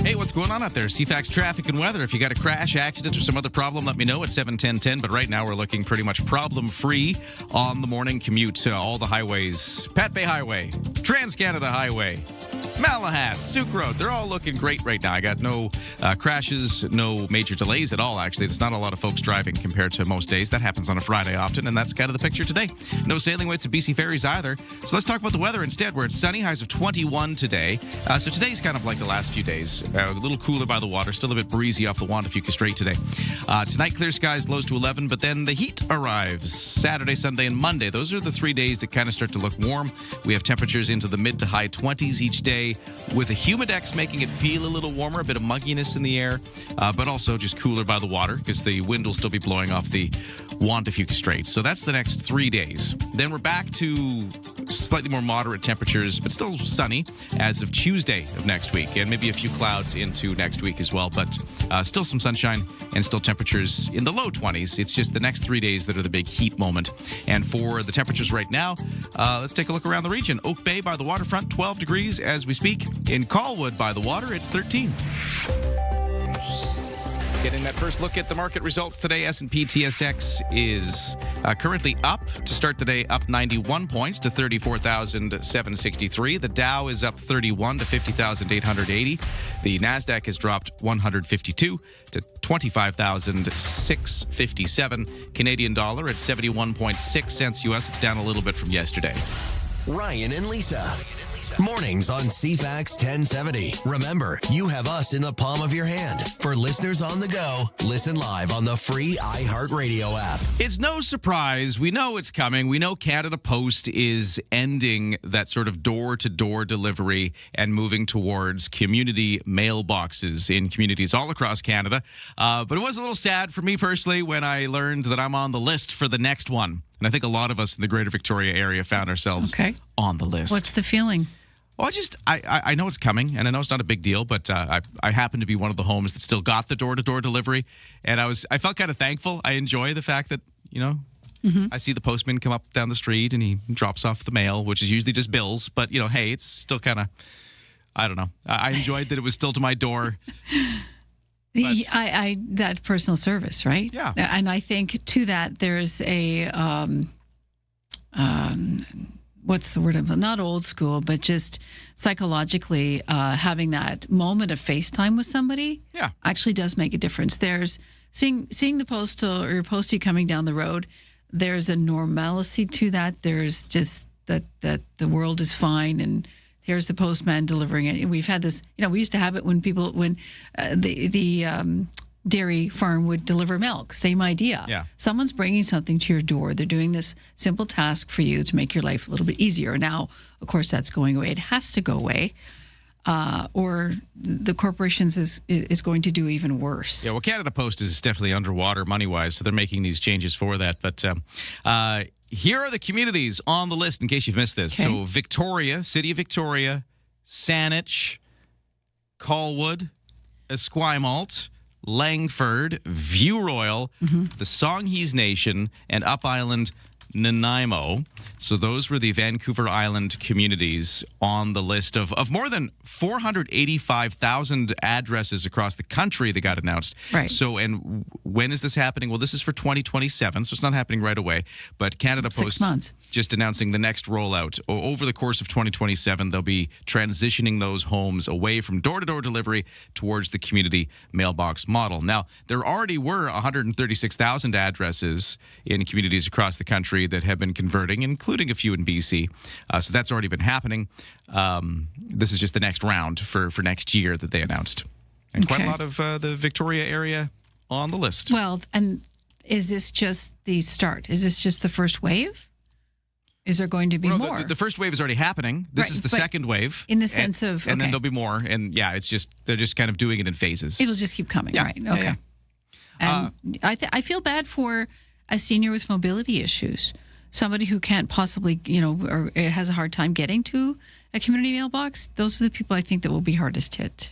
Speaker 3: Hey, what's going on out there? CFAX traffic and weather. If you got a crash, accident, or some other problem, let me know at 71010. But right now, we're looking pretty much problem-free on the morning commute to all the highways. Pat Bay Highway, Trans-Canada Highway, Malahat, Souk Road. They're all looking great right now. I got no crashes, no major delays at all, actually. There's not a lot of folks driving compared to most days. That happens on a Friday often, and that's kind of the picture today. No sailing waits at BC Ferries either. So let's talk about the weather instead, where it's sunny, highs of 21 today. So today's kind of like the last few days. A little cooler by the water. Still a bit breezy off the Juan de Fuca Strait today. Tonight, clear skies, lows to 11, but then the heat arrives Saturday, Sunday, and Monday. Those are the 3 days that kind of start to look warm. We have temperatures into the mid to high 20s each day, with a humidex making it feel a little warmer, a bit of mugginess in the air, but also just cooler by the water because the wind will still be blowing off the Juan de Fuca Strait. So that's the next 3 days. Then we're back to slightly more moderate temperatures, but still sunny as of Tuesday of next week, and maybe a few clouds into next week as well, but still some sunshine and still temperatures in the low 20s. It's just the next 3 days that are the big heat moment. And for the temperatures right now, let's take a look around the region. Oak Bay by the waterfront, 12 degrees as we speak. In Colwood by the water, it's 13. Getting that first look at the market results today, S&P TSX is currently up to start the day, up 91 points to 34,763. The Dow is up 31 to 50,880. The Nasdaq has dropped 152 to 25,657. Canadian dollar at 71.6 cents US. It's down a little bit from yesterday.
Speaker 1: Ryan and Lisa. Mornings on CFAX 1070. Remember, you have us in the palm of your hand. For listeners on the go, listen live on the free iHeartRadio app.
Speaker 3: It's no surprise. We know it's coming. We know Canada Post is ending that sort of door-to-door delivery and moving towards community mailboxes in communities all across Canada. But it was a little sad for me personally when I learned that I'm on the list for the next one. And I think a lot of us in the Greater Victoria area found ourselves on the list.
Speaker 4: What's the feeling?
Speaker 3: Well, I know it's coming, and I know it's not a big deal, but I happen to be one of the homes that still got the door-to-door delivery, and I felt kind of thankful. I enjoy the fact that, I see the postman come up down the street, and he drops off the mail, which is usually just bills, but, hey, it's still kind of, I don't know. I enjoyed that it was still to my door.
Speaker 4: That personal service, right?
Speaker 3: Yeah.
Speaker 4: And I think to that there's a what's the word? Not old school, but just psychologically having that moment of FaceTime with somebody actually does make a difference. There's seeing the postal or your postie coming down the road. There's a normalcy to that. There's just that the world is fine and here's the postman delivering it. And we've had this, we used to have it when the dairy farm would deliver milk. Same idea.
Speaker 3: Yeah.
Speaker 4: Someone's bringing something to your door. They're doing this simple task for you to make your life a little bit easier. Now, of course, that's going away. It has to go away. Or the corporations is going to do even worse.
Speaker 3: Yeah, well, Canada Post is definitely underwater money-wise, so they're making these changes for that. But here are the communities on the list in case you've missed this.
Speaker 4: Okay.
Speaker 3: So Victoria, City of Victoria, Saanich, Colwood, Esquimalt, Langford, View Royal, the Songhees Nation, and Up Island, Nanaimo. So those were the Vancouver Island communities on the list of more than 485,000 addresses across the country that got announced.
Speaker 4: Right.
Speaker 3: So, and when is this happening? Well, this is for 2027, so it's not happening right away. But Canada Post
Speaker 4: 6 months.
Speaker 3: Just announcing the next rollout. Over the course of 2027, they'll be transitioning those homes away from door-to-door delivery towards the community mailbox model. Now, there already were 136,000 addresses in communities across the country that have been converting, including a few in BC. So that's already been happening. This is just the next round for next year that they announced. And quite a lot of the Victoria area on the list.
Speaker 4: Well, and is this just the start? Is this just the first wave? Is there going to be more?
Speaker 3: The first wave is already happening. This is the second wave.
Speaker 4: In the sense of,
Speaker 3: and then there'll be more. And yeah, it's just, they're just kind of doing it in phases.
Speaker 4: It'll just keep coming, right? Okay.
Speaker 3: Yeah.
Speaker 4: And I feel bad for a senior with mobility issues, somebody who can't possibly, or has a hard time getting to a community mailbox. Those are the people I think that will be hardest hit.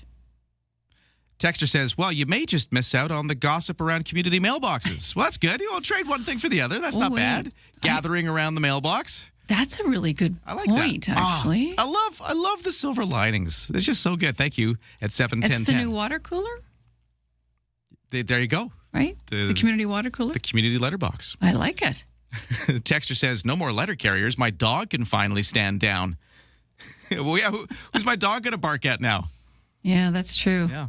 Speaker 3: Texter says, well, you may just miss out on the gossip around community mailboxes. Well, that's good. You'll trade one thing for the other. That's not bad. Gathering around the mailbox.
Speaker 4: That's a really good point, actually.
Speaker 3: I love the silver linings. It's just so good. Thank you at 7:10.
Speaker 4: It's the new water cooler?
Speaker 3: There you go.
Speaker 4: Right? The community water cooler?
Speaker 3: The community letterbox.
Speaker 4: I like it.
Speaker 3: The texter says, no more letter carriers. My dog can finally stand down. Well, yeah, who's my dog going to bark at now?
Speaker 4: Yeah, that's true.
Speaker 3: Yeah.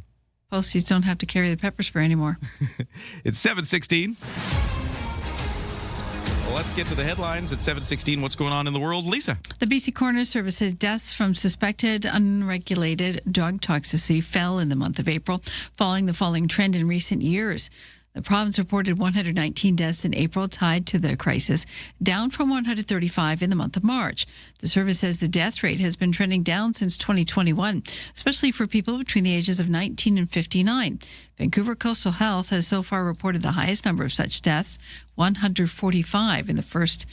Speaker 4: Posties don't have to carry the pepper spray anymore.
Speaker 3: It's 7:16. Well, let's get to the headlines at 7:16. What's going on in the world, Lisa?
Speaker 4: The BC Coroner Service says deaths from suspected unregulated drug toxicity fell in the month of April, following the falling trend in recent years. The province reported 119 deaths in April tied to the crisis, down from 135 in the month of March. The service says the death rate has been trending down since 2021, especially for people between the ages of 19 and 59. Vancouver Coastal Health has so far reported the highest number of such deaths, 145 in the first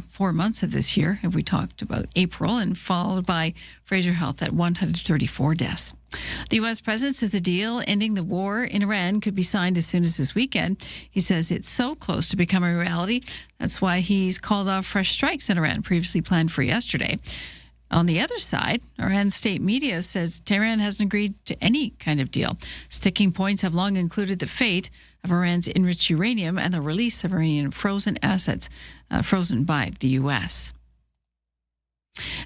Speaker 4: 4 months of this year, if we talked about April, and followed by Fraser Health at 134 deaths. The U.S. president says a deal ending the war in Iran could be signed as soon as this weekend. He says it's so close to becoming a reality. That's why he's called off fresh strikes in Iran, previously planned for yesterday. On the other side, Iran's state media says Tehran hasn't agreed to any kind of deal. Sticking points have long included the fate of Iran's enriched uranium and the release of Iranian frozen assets frozen by the U.S.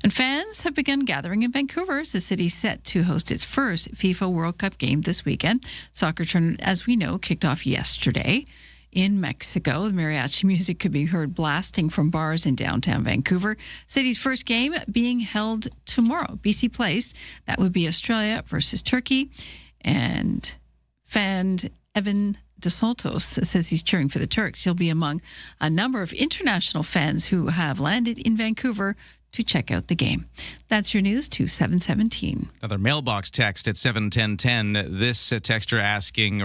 Speaker 4: And fans have begun gathering in Vancouver as the city set to host its first FIFA World Cup game this weekend. Soccer tournament, as we know, kicked off yesterday. In Mexico, the mariachi music could be heard blasting from bars in downtown Vancouver. City's first game being held tomorrow. BC Place, that would be Australia versus Turkey. And fan Evan DeSantos says he's cheering for the Turks. He'll be among a number of international fans who have landed in Vancouver to check out the game. That's your news to 717.
Speaker 3: Another mailbox text at 71010. This texter asking,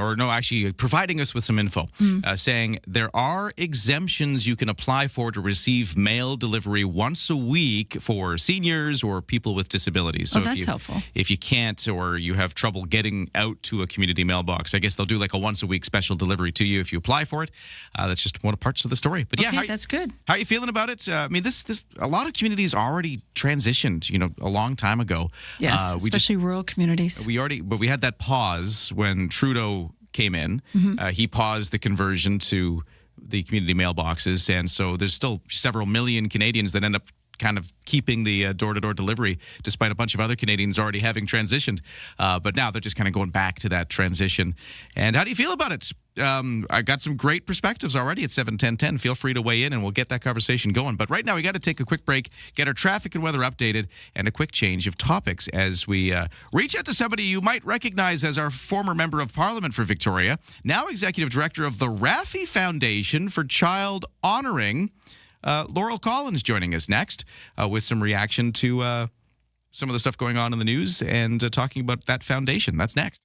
Speaker 3: providing us with some info, saying there are exemptions you can apply for to receive mail delivery once a week for seniors or people with disabilities. So
Speaker 4: that's helpful.
Speaker 3: If you can't or you have trouble getting out to a community mailbox, I guess they'll do like a once a week special delivery to you if you apply for it. That's just one of the parts of the story. But
Speaker 4: okay, that's good.
Speaker 3: How are you feeling about it? This a lot of communities already transitioned, a long time ago.
Speaker 4: Yes, especially rural communities.
Speaker 3: But we had that pause when Trudeau came in. He paused the conversion to the community mailboxes, and so there's still several million Canadians that end up kind of keeping the door-to-door delivery, despite a bunch of other Canadians already having transitioned. But now they're just kind of going back to that transition. And how do you feel about it? I got some great perspectives already at 7:10:10. Feel free to weigh in, and we'll get that conversation going. But right now, we got to take a quick break, get our traffic and weather updated, and a quick change of topics as we reach out to somebody you might recognize as our former member of Parliament for Victoria, now Executive Director of the Raffi Foundation for Child Honoring. Laurel Collins joining us next with some reaction to some of the stuff going on in the news and talking about that foundation. That's next.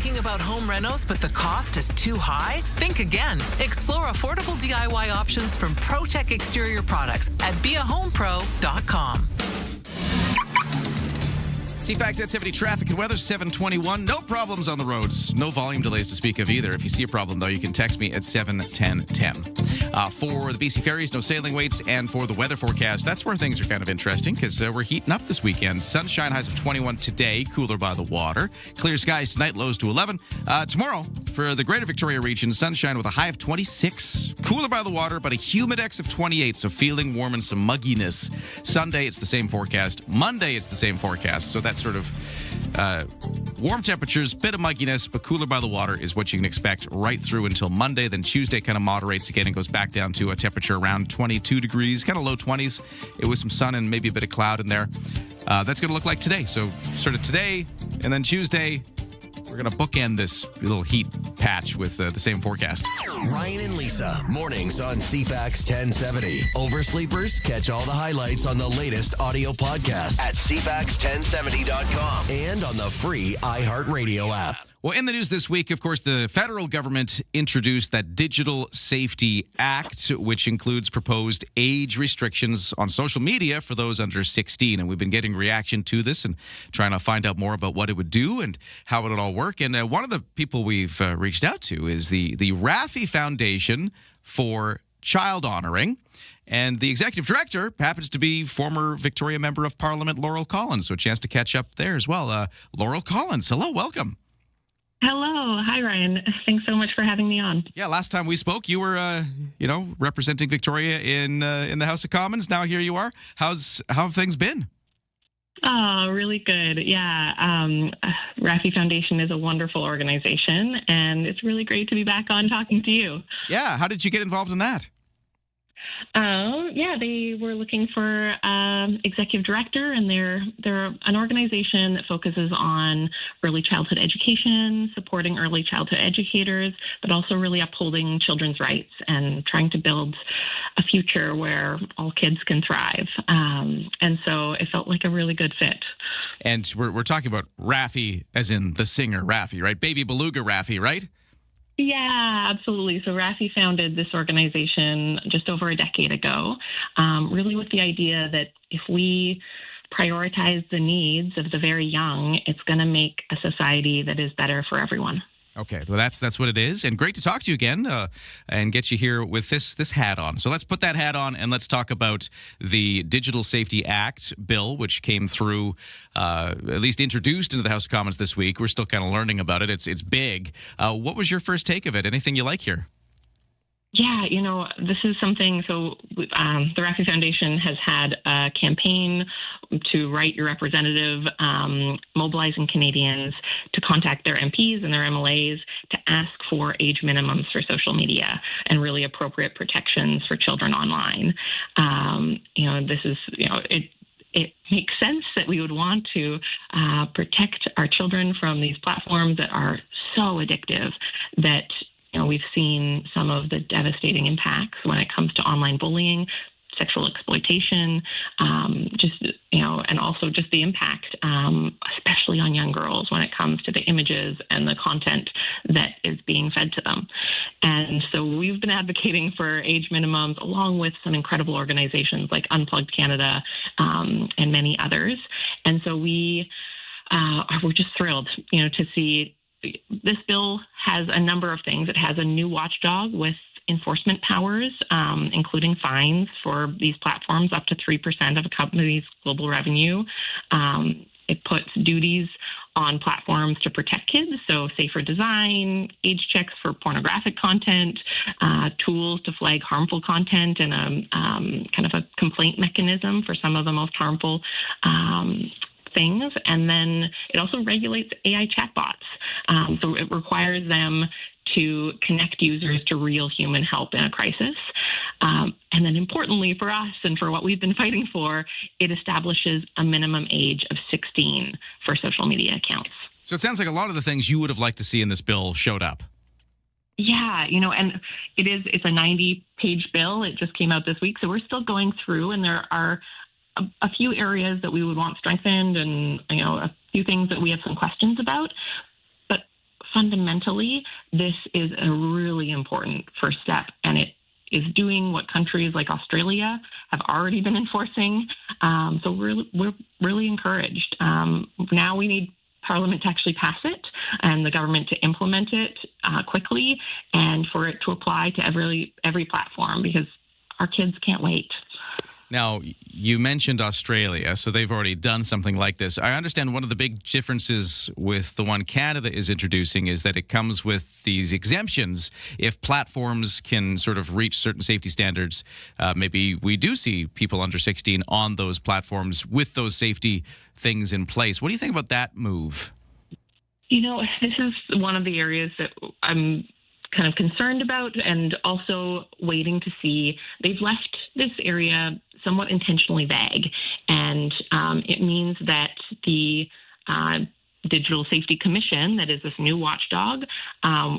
Speaker 9: Thinking about home renos, but the cost is too high? Think again. Explore affordable DIY options from ProTech Exterior Products at beahomepro.com.
Speaker 3: CFAX 1070 traffic and weather, 721. No problems on the roads. No volume delays to speak of either. If you see a problem, though, you can text me at 71010. For the BC ferries, no sailing waits. And for the weather forecast, that's where things are kind of interesting because we're heating up this weekend. Sunshine, highs of 21 today, cooler by the water. Clear skies tonight, lows to 11. Tomorrow, for the greater Victoria region, sunshine with a high of 26. Cooler by the water, but a humidex of 28, so feeling warm and some mugginess. Sunday, it's the same forecast. Monday, it's the same forecast. So that's sort of warm temperatures, bit of mugginess, but cooler by the water is what you can expect right through until Monday. Then Tuesday kind of moderates again and goes back down to a temperature around 22 degrees, kind of low 20s. It was some sun and maybe a bit of cloud in there. That's going to look like today. So sort of today and then Tuesday, we're going to bookend this little heat patch with the same forecast.
Speaker 1: Ryan and Lisa, mornings on CFAX 1070. Oversleepers, catch all the highlights on the latest audio podcast at CFAX1070.com and on the free iHeartRadio app.
Speaker 3: Well, in the news this week, of course, the federal government introduced that Digital Safety Act, which includes proposed age restrictions on social media for those under 16. And we've been getting reaction to this and trying to find out more about what it would do and how it would all work. And one of the people we've reached out to is the Raffi Foundation for Child Honoring. And the executive director happens to be former Victoria Member of Parliament, Laurel Collins. So a chance to catch up there as well. Laurel Collins, hello, welcome.
Speaker 11: Hello. Hi, Ryan. Thanks so much for having me on.
Speaker 3: Yeah, last time we spoke, you were, representing Victoria in the House of Commons. Now here you are. How have things been?
Speaker 11: Oh, really good. Yeah. Raffi Foundation is a wonderful organization, and it's really great to be back on talking to you.
Speaker 3: Yeah. How did you get involved in that?
Speaker 11: They were looking for executive director, and they're an organization that focuses on early childhood education, supporting early childhood educators, but also really upholding children's rights and trying to build a future where all kids can thrive. And so it felt like a really good fit.
Speaker 3: And we're talking about Raffi, as in the singer Raffi, right? Baby Beluga Raffi, right?
Speaker 11: Yeah, absolutely. So Raffi founded this organization just over a decade ago, really with the idea that if we prioritize the needs of the very young, it's going to make a society that is better for everyone.
Speaker 3: Okay, well, that's what it is. And great to talk to you again and get you here with this hat on. So let's put that hat on and let's talk about the Digital Safety Act bill, which came through, at least introduced into the House of Commons this week. We're still kind of learning about it. It's big. What was your first take of it? Anything you like here?
Speaker 11: Yeah, this is something, so the Raffi Foundation has had a campaign to write your representative, mobilizing Canadians to contact their MPs and their MLAs to ask for age minimums for social media and really appropriate protections for children online. This is, it makes sense that we would want to protect our children from these platforms that are so addictive that we've seen some of the devastating impacts when it comes to online bullying, sexual exploitation, and also just the impact, especially on young girls when it comes to the images and the content that is being fed to them. And so we've been advocating for age minimums along with some incredible organizations like Unplugged Canada and many others. And so we're just thrilled, to see. This bill has a number of things. It has a new watchdog with enforcement powers, including fines for these platforms up to 3% of a company's global revenue. It puts duties on platforms to protect kids, so safer design, age checks for pornographic content, tools to flag harmful content, and kind of a complaint mechanism for some of the most harmful things. And then it also regulates AI chatbots. So it requires them to connect users to real human help in a crisis. And then importantly for us and for what we've been fighting for, it establishes a minimum age of 16 for social media accounts.
Speaker 3: So it sounds like a lot of the things you would have liked to see in this bill showed up.
Speaker 11: Yeah, and it's a 90-page bill. It just came out this week. So we're still going through, and there are a few areas that we would want strengthened and, a few things that we have some questions about. But fundamentally, this is a really important first step, and it is doing what countries like Australia have already been enforcing. So we're really encouraged. Now we need Parliament to actually pass it and the government to implement it quickly, and for it to apply to every platform, because our kids can't wait.
Speaker 3: Now, you mentioned Australia, so they've already done something like this. I understand one of the big differences with the one Canada is introducing is that it comes with these exemptions. If platforms can sort of reach certain safety standards, maybe we do see people under 16 on those platforms with those safety things in place. What do you think about that move?
Speaker 11: You know, this is one of the areas that I'm kind of concerned about, and also waiting to see. They've left this area somewhat intentionally vague, and it means that the Digital Safety Commission, that is this new watchdog,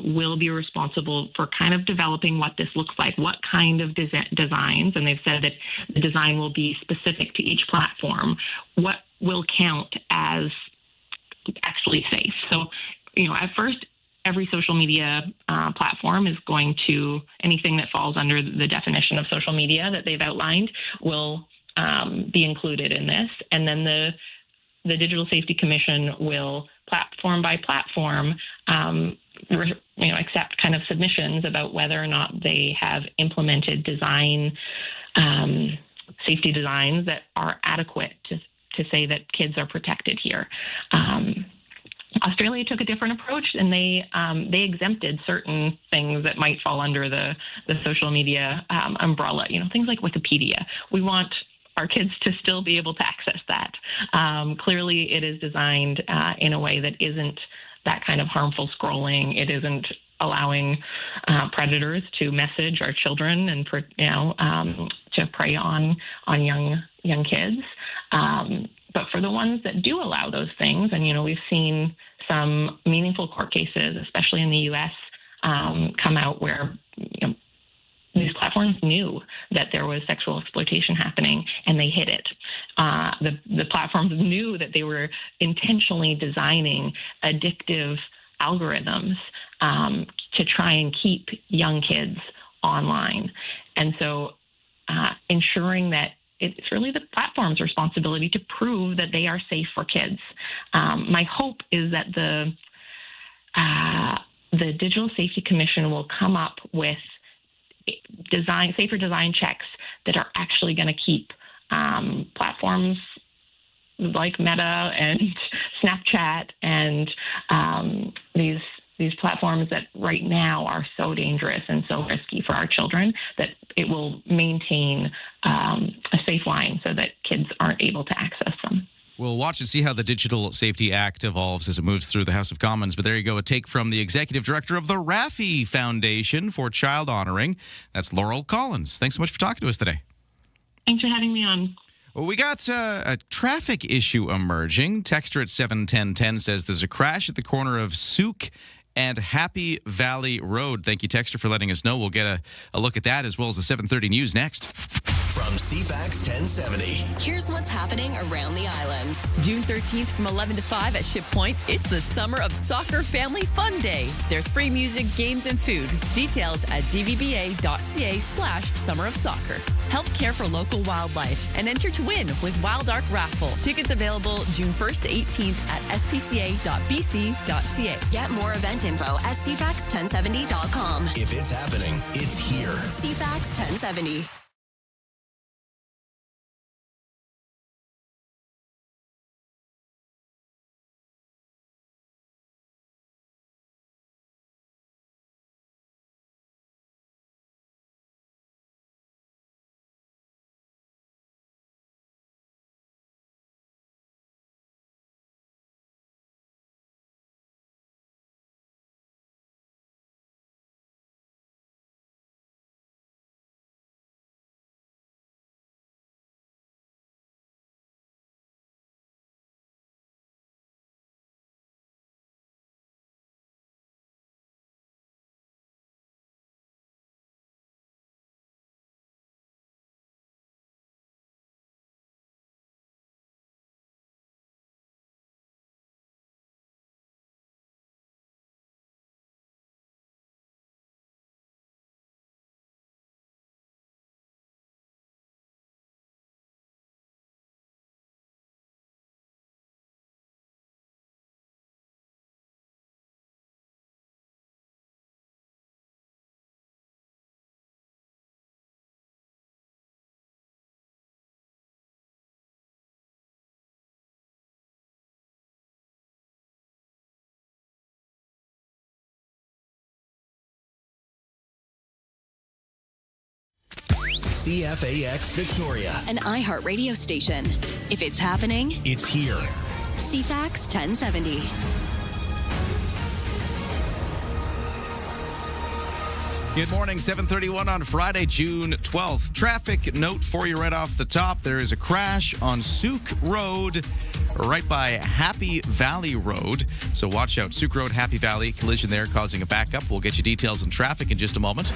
Speaker 11: will be responsible for kind of developing what this looks like, what kind of designs, and they've said that the design will be specific to each platform, what will count as actually safe. So, you know, at first, every social media platform is going to, anything that falls under the definition of social media that they've outlined will be included in this. And then the Digital Safety Commission will, platform by platform, accept kind of submissions about whether or not they have implemented safety designs that are adequate to say that kids are protected here. Australia took a different approach, and they exempted certain things that might fall under the social media umbrella. You know, things like Wikipedia. We want our kids to still be able to access that. Clearly, it is designed in a way that isn't that kind of harmful scrolling. It isn't allowing predators to message our children and to prey on young kids. But for the ones that do allow those things, and, you know, we've seen some meaningful court cases, especially in the U.S., come out where, you know, these platforms knew that there was sexual exploitation happening, and they hid it. The platforms knew that they were intentionally designing addictive algorithms to try and keep young kids online. And so ensuring that it's really the platform's responsibility to prove that they are safe for kids. My hope is that the Digital Safety Commission will come up with safer design checks that are actually going to keep platforms like Meta and Snapchat and these platforms that right now are so dangerous and so risky for our children, that it will maintain a safe line so that kids aren't able to access them.
Speaker 3: We'll watch and see how the Digital Safety Act evolves as it moves through the House of Commons. But there you go, a take from the Executive Director of the Raffi Foundation for Child Honoring. That's Laurel Collins. Thanks so much for talking to us today.
Speaker 11: Thanks for having me on.
Speaker 3: Well, we got a traffic issue emerging. Texter at 71010 says there's a crash at the corner of Souk and Happy Valley Road. Thank you, Texter, for letting us know. We'll get a look at that as well as the 7:30 news next.
Speaker 1: From CFAX 1070.
Speaker 7: Here's what's happening around the island.
Speaker 2: June 13th from 11 to 5 at Ship Point. It's the Summer of Soccer Family Fun Day. There's free music, games, and food. Details at dvba.ca/Summer of Soccer. Help care for local wildlife and enter to win with Wild Ark Raffle. Tickets available June 1st to 18th at spca.bc.ca.
Speaker 7: Get more event info at CFAX1070.com.
Speaker 1: If it's happening, it's here.
Speaker 7: CFAX 1070.
Speaker 1: CFAX Victoria.
Speaker 7: An iHeart radio station. If it's happening,
Speaker 1: It's here.
Speaker 7: CFAX 1070.
Speaker 3: Good morning, 7:31 on Friday, June 12th. Traffic note for you right off the top. There is a crash on Souk Road, right by Happy Valley Road. So watch out. Souk Road, Happy Valley, collision there causing a backup. We'll get you details on traffic in just a moment.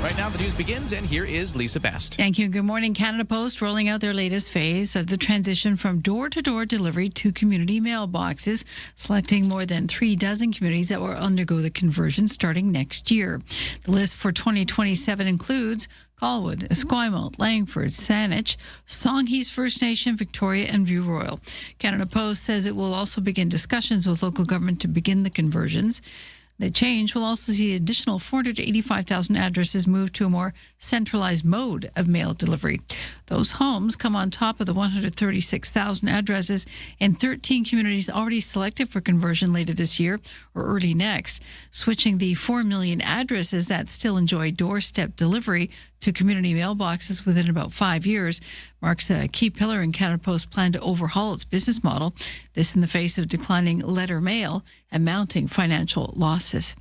Speaker 3: Right now, the news begins, and here is Lisa Best.
Speaker 4: Thank you. Good morning. Canada Post rolling out their latest phase of the transition from door-to-door delivery to community mailboxes, selecting more than 36 communities that will undergo the conversion starting next year. The list for 2027 includes Colwood, Esquimalt, Langford, Saanich, Songhees First Nation, Victoria, and View Royal. Canada Post says it will also begin discussions with local government to begin the conversions. The change will also see additional 485,000 addresses move to a more centralized mode of mail delivery. Those homes come on top of the 136,000 addresses in 13 communities already selected for conversion later this year or early next. Switching the 4 million addresses that still enjoy doorstep delivery to community mailboxes within about 5 years marks a key pillar in Canada Post's plan to overhaul its business model. This in the face of declining letter mail and mounting financial losses.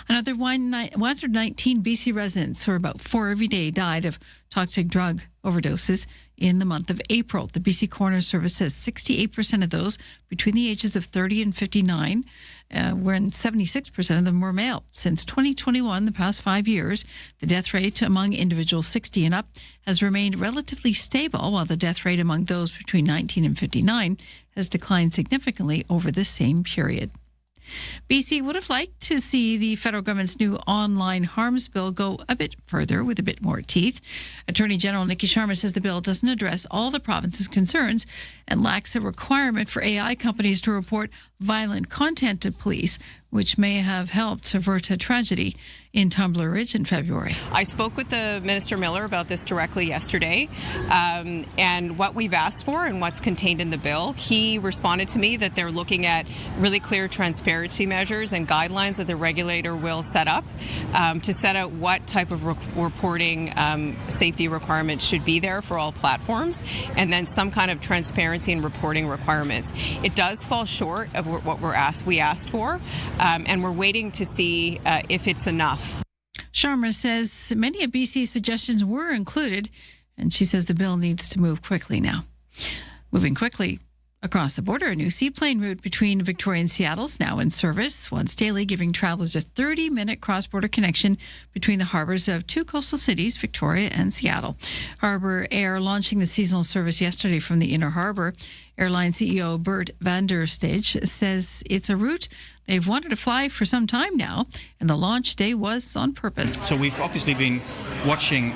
Speaker 4: Another 119 BC residents, or about 4 every day, died of toxic drug overdoses in the month of April. The BC Coroner Service says 68% of those between the ages of 30 and 59 when 76% of them were male. Since 2021, the past 5 years, the death rate among individuals 60 and up has remained relatively stable, while the death rate among those between 19 and 59 has declined significantly over the same period. BC would have liked to see the federal government's new online harms bill go a bit further with a bit more teeth. Attorney General Nikki Sharma says the bill doesn't address all the province's concerns and lacks a requirement for AI companies to report violent content to police, which may have helped avert a tragedy in Tumbler Ridge in February.
Speaker 24: I spoke with the Minister Miller about this directly yesterday, and what we've asked for and what's contained in the bill. He responded to me that they're looking at really clear transparency measures and guidelines that the regulator will set up to set out what type of reporting safety requirements should be there for all platforms, and then some kind of transparency and reporting requirements. It does fall short of what we asked for, and we're waiting to see if it's enough.
Speaker 4: Sharma says many of BC's suggestions were included, and she says the bill needs to move quickly now. Moving quickly across the border, a new seaplane route between Victoria and Seattle is now in service once daily, giving travelers a 30-minute cross-border connection between the harbors of two coastal cities, Victoria and Seattle. Harbour Air launching the seasonal service yesterday from the Inner Harbour. Airline CEO Bert van der Stage says it's a route they've wanted to fly for some time now, and the launch day was on purpose.
Speaker 6: So we've obviously been watching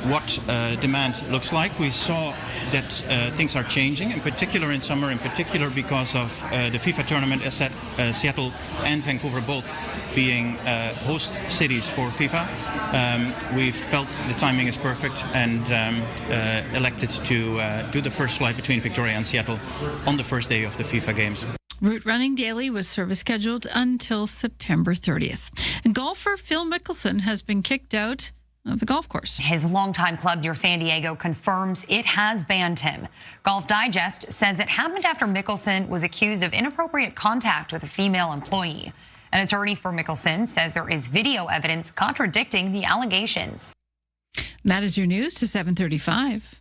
Speaker 6: what demand looks like. We saw that things are changing, in particular in summer, in particular because of the FIFA tournament, as Seattle and Vancouver both being host cities for FIFA. We felt the timing is perfect and elected to do the first flight between Victoria and Seattle on the first day of the FIFA games.
Speaker 4: Route running daily with service scheduled until September 30th. And golfer Phil Mickelson has been kicked out of the golf course.
Speaker 20: His longtime club near San Diego confirms it has banned him. Golf Digest says it happened after Mickelson was accused of inappropriate contact with a female employee. An attorney for Mickelson says there is video evidence contradicting the allegations.
Speaker 4: That is your news to 7:35.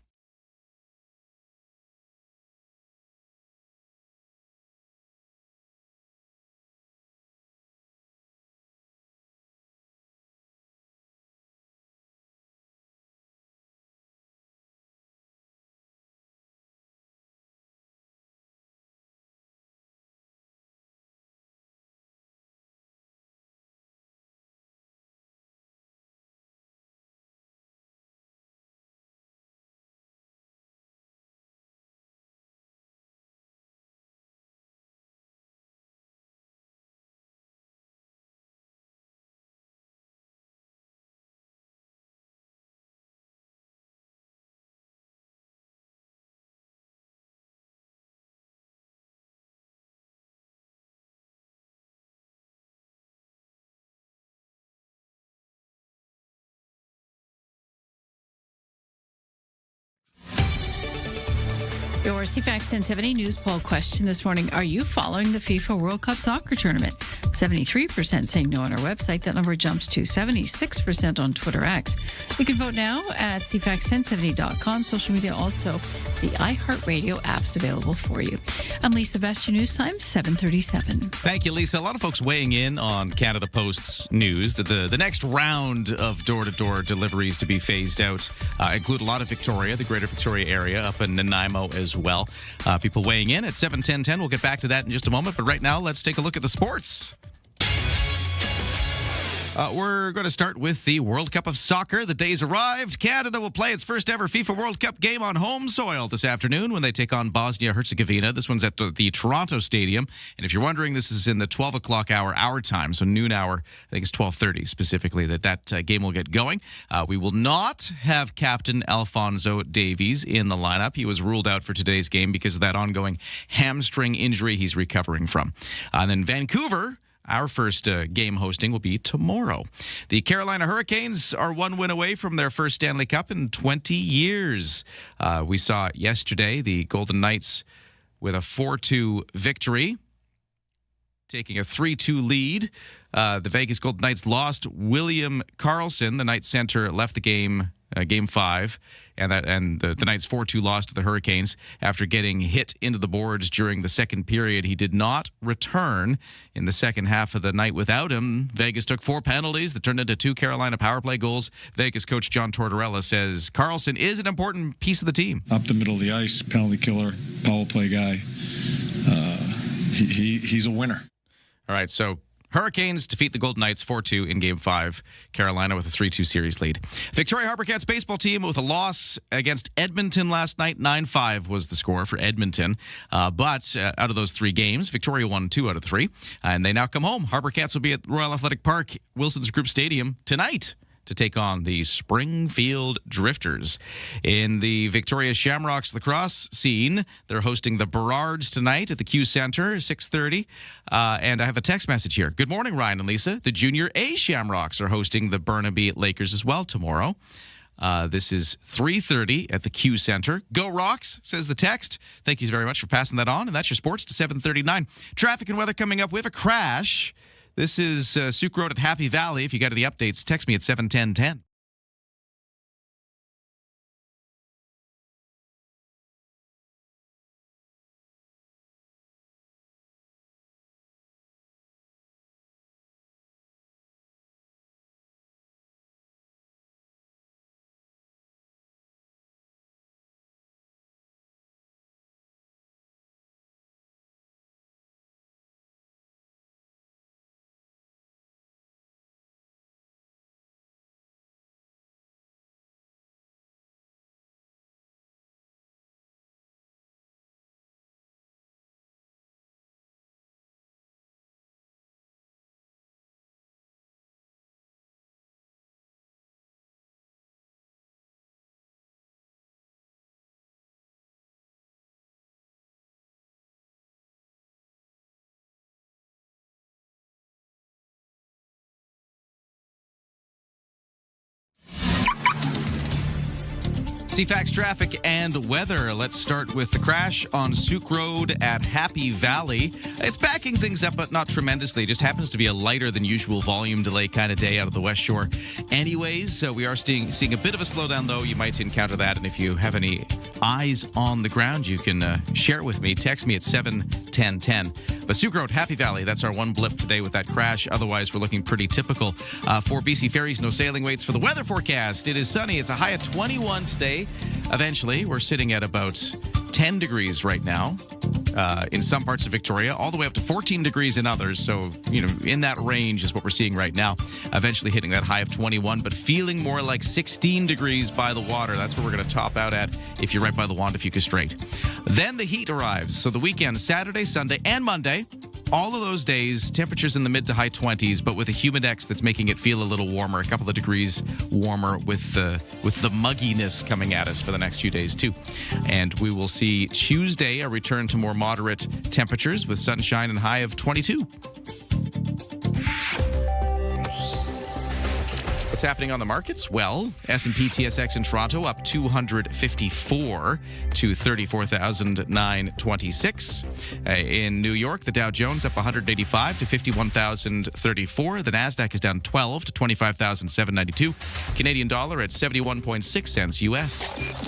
Speaker 4: Your CFAX 1070 news poll question this morning. Are you following the FIFA World Cup soccer tournament? 73% saying no on our website. That number jumps to 76% on Twitter X. You can vote now at CFAX1070.com. Social media, also the iHeartRadio app's available for you. I'm Lisa Best, your news time, 7:37.
Speaker 3: Thank you, Lisa. A lot of folks weighing in on Canada Post's news that the next round of door-to-door deliveries to be phased out include a lot of Victoria, the greater Victoria area, up in Nanaimo as well. People weighing in at 7:10. We'll get back to that in just a moment. But right now, let's take a look at the sports. We're going to start with the World Cup of Soccer. The day's arrived. Canada will play its first ever FIFA World Cup game on home soil this afternoon when they take on Bosnia-Herzegovina. This one's at the Toronto Stadium. And if you're wondering, this is in the 12 o'clock hour, our time, so noon hour. I think it's 12:30 specifically that game will get going. We will not have Captain Alphonso Davies in the lineup. He was ruled out for today's game because of that ongoing hamstring injury he's recovering from. And then Vancouver, our first game hosting will be tomorrow. The Carolina Hurricanes are one win away from their first Stanley Cup in 20 years. We saw yesterday the Golden Knights with a 4-2 victory, taking a 3-2 lead. The Vegas Golden Knights lost William Karlsson. The Knights center left the game, Game 5, and the Knights 4-2 loss to the Hurricanes after getting hit into the boards during the second period. He did not return in the second half of the night. Without him, Vegas took 4 penalties that turned into 2 Carolina power play goals. Vegas coach John Tortorella says Karlsson is an important piece of the team.
Speaker 12: Up the middle of the ice, penalty killer, power play guy. He's a winner.
Speaker 3: All right, so Hurricanes defeat the Golden Knights 4-2 in Game 5. Carolina with a 3-2 series lead. Victoria Harpercats baseball team with a loss against Edmonton last night. 9-5 was the score for Edmonton. But out of those 3 games, Victoria won 2 out of 3. And they now come home. Harpercats will be at Royal Athletic Park, Wilson's Group Stadium tonight to take on the Springfield Drifters. In the Victoria Shamrocks lacrosse scene, they're hosting the Burrards tonight at the Q Center, 6:30. And I have a text message here. Good morning, Ryan and Lisa. The Junior A Shamrocks are hosting the Burnaby Lakers as well tomorrow. This is 3:30 at the Q Center. Go Rocks, says the text. Thank you very much for passing that on. And that's your sports to 7:39. Traffic and weather coming up. We have a crash. This is Souk Road at Happy Valley. If you got any updates, text me at 71010. CFAX traffic and weather. Let's start with the crash on Souk Road at Happy Valley. It's backing things up, but not tremendously. It just happens to be a lighter than usual volume delay kind of day out of the West Shore. Anyways, we are seeing a bit of a slowdown, though. You might encounter that, and if you have any eyes on the ground, you can share it with me. Text me at 71010. But Souk Road, Happy Valley, that's our one blip today with that crash. Otherwise, we're looking pretty typical. For BC Ferries, no sailing waits for the weather forecast. It is sunny. It's a high of 21 today. Eventually, we're sitting at about 10 degrees right now in some parts of Victoria, all the way up to 14 degrees in others. So, in that range is what we're seeing right now. Eventually hitting that high of 21, but feeling more like 16 degrees by the water. That's where we're going to top out at if you're right by the Wandafuka Strait. Then the heat arrives. So the weekend, Saturday, Sunday, and Monday, all of those days, temperatures in the mid to high 20s, but with a humidex that's making it feel a little warmer, a couple of degrees warmer with the mugginess coming at us for the next few days too. And we will see Tuesday a return to more moderate temperatures with sunshine and high of 22. Let's happening on the markets? Well, S&P TSX in Toronto up 254 to 34,926. In New York, the Dow Jones up 185 to 51,034. The Nasdaq is down 12 to 25,792. Canadian dollar at 71.6 cents US.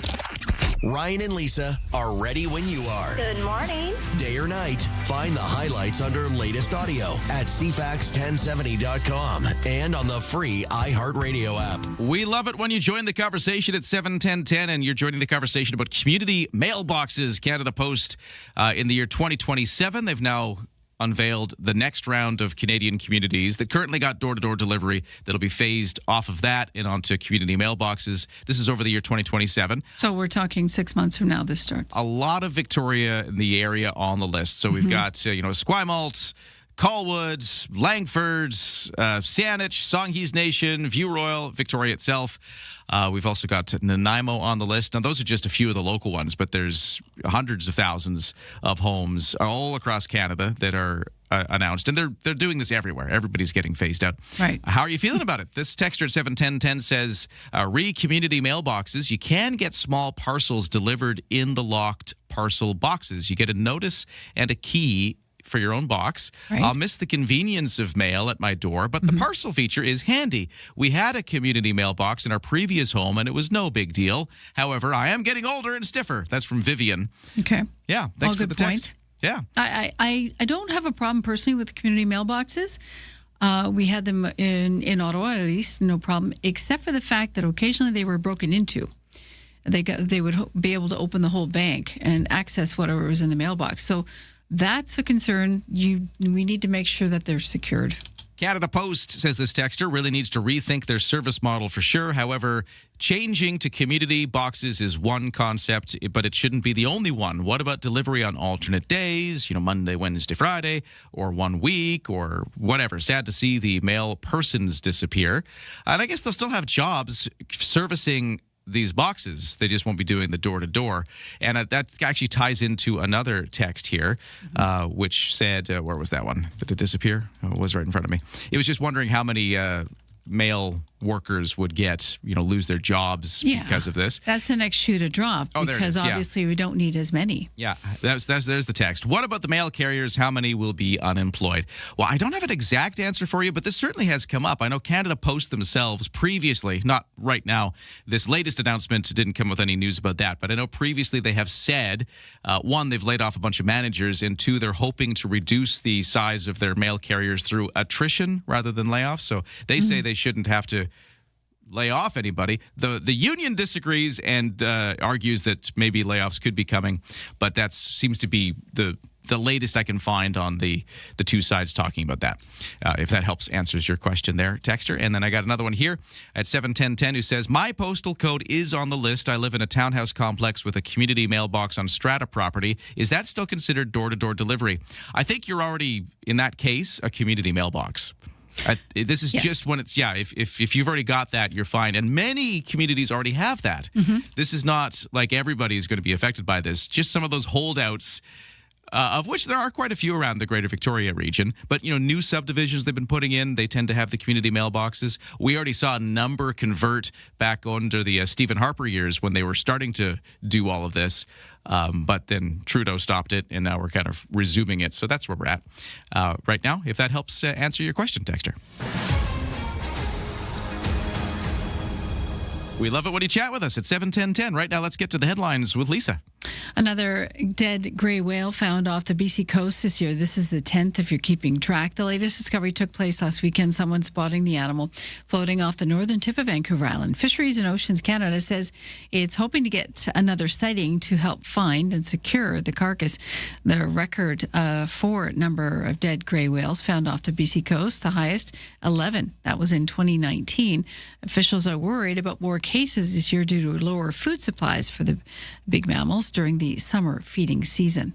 Speaker 1: Ryan and Lisa are ready when you are.
Speaker 13: Good morning.
Speaker 1: Day or night, find the highlights under latest audio at CFAX1070.com and on the free iHeartRadio app.
Speaker 3: We love it when you join the conversation at 7:10:10, and you're joining the conversation about community mailboxes. Canada Post in the year 2027, they've now unveiled the next round of Canadian communities that currently got door-to-door delivery that'll be phased off of that and onto community mailboxes. This is over the year 2027.
Speaker 4: So we're talking 6 months from now this starts.
Speaker 3: A lot of Victoria in the area on the list. So we've got, Esquimalt, Colwood, Langford, Saanich, Songhees Nation, View Royal, Victoria itself. We've also got Nanaimo on the list. Now, those are just a few of the local ones, but there's hundreds of thousands of homes all across Canada that are announced, and they're doing this everywhere. Everybody's getting phased out.
Speaker 4: Right.
Speaker 3: How are you feeling about it? This texter at 71010 says, re-community mailboxes, you can get small parcels delivered in the locked parcel boxes. You get a notice and a key for your own box.
Speaker 4: Right.
Speaker 3: I'll miss the convenience of mail at my door, but the parcel feature is handy. We had a community mailbox in our previous home, and it was no big deal. However, I am getting older and stiffer. That's from Vivian.
Speaker 4: Okay.
Speaker 3: Yeah, thanks
Speaker 4: All
Speaker 3: for
Speaker 4: good
Speaker 3: the
Speaker 4: points.
Speaker 3: text. Yeah.
Speaker 4: I don't have a problem personally with community mailboxes. We had them in Ottawa, at least, no problem, except for the fact that occasionally they were broken into. They would be able to open the whole bank and access whatever was in the mailbox. So that's a concern. We need to make sure that they're secured.
Speaker 3: Canada Post says this texter really needs to rethink their service model for sure. However, changing to community boxes is one concept, but it shouldn't be the only one. What about delivery on alternate days, Monday, Wednesday, Friday, or 1 week, or whatever? Sad to see the mail persons disappear. And I guess they'll still have jobs servicing these boxes. They just won't be doing the door-to-door. And that actually ties into another text here, which said, where was that one? Did it disappear? Oh, it was right in front of me. It was just wondering how many mail workers would lose their jobs because of this.
Speaker 4: That's the next shoe to drop, because obviously we don't need as many.
Speaker 3: Yeah, there's the text. What about the mail carriers? How many will be unemployed? Well, I don't have an exact answer for you, but this certainly has come up. I know Canada Post themselves previously, not right now, this latest announcement didn't come with any news about that, but I know previously they have said, one, they've laid off a bunch of managers, and two, they're hoping to reduce the size of their mail carriers through attrition rather than layoffs. So they say they shouldn't have to lay off anybody. The union disagrees and argues that maybe layoffs could be coming, but that seems to be the latest I can find on the two sides talking about that. If that helps answers your question there, texter. And then I got another one here at 71010 who says, my postal code is on the list. I live in a townhouse complex with a community mailbox on strata property. Is that still considered door-to-door delivery? I think you're already, in that case, a community mailbox. This is just when it's, if you've already got that, you're fine. And many communities already have that. This is not like everybody's going to be affected by this. Just some of those holdouts, of which there are quite a few around the Greater Victoria region. But, new subdivisions they've been putting in, they tend to have the community mailboxes. We already saw a number convert back under the Stephen Harper years when they were starting to do all of this. But then Trudeau stopped it, and now we're kind of resuming it. So that's where we're at right now, if that helps answer your question, texter. We love it when you chat with us at 71010. Right now, let's get to the headlines with Lisa.
Speaker 4: Another dead gray whale found off the BC coast this year. This is the 10th if you're keeping track. The latest discovery took place last weekend. Someone spotting the animal floating off the northern tip of Vancouver Island. Fisheries and Oceans Canada says it's hoping to get another sighting to help find and secure the carcass. The record for number of dead gray whales found off the BC coast, the highest, 11. That was in 2019. Officials are worried about more cases this year due to lower food supplies for the big mammals during the summer feeding season.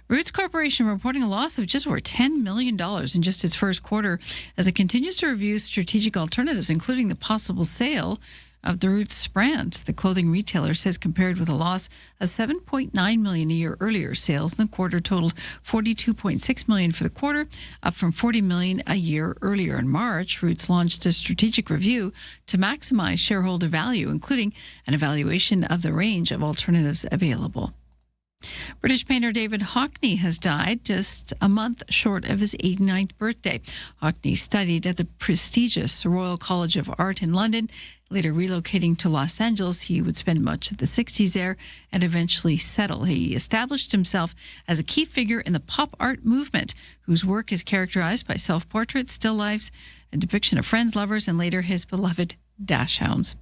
Speaker 4: Roots Corporation reporting a loss of just over $10 million in just its first quarter as it continues to review strategic alternatives, including the possible sale of the Roots brand. The clothing retailer says compared with a loss of $7.9 million a year earlier, sales in the quarter totaled $42.6 million for the quarter, up from $40 million a year earlier. In March, Roots launched a strategic review to maximize shareholder value, including an evaluation of the range of alternatives available. British painter David Hockney has died just a month short of his 89th birthday. Hockney studied at the prestigious Royal College of Art in London. Later relocating to Los Angeles, he would spend much of the 60s there and eventually settle. He established himself as a key figure in the pop art movement, whose work is characterized by self-portraits, still lifes, a depiction of friends, lovers, and later his beloved dachshunds.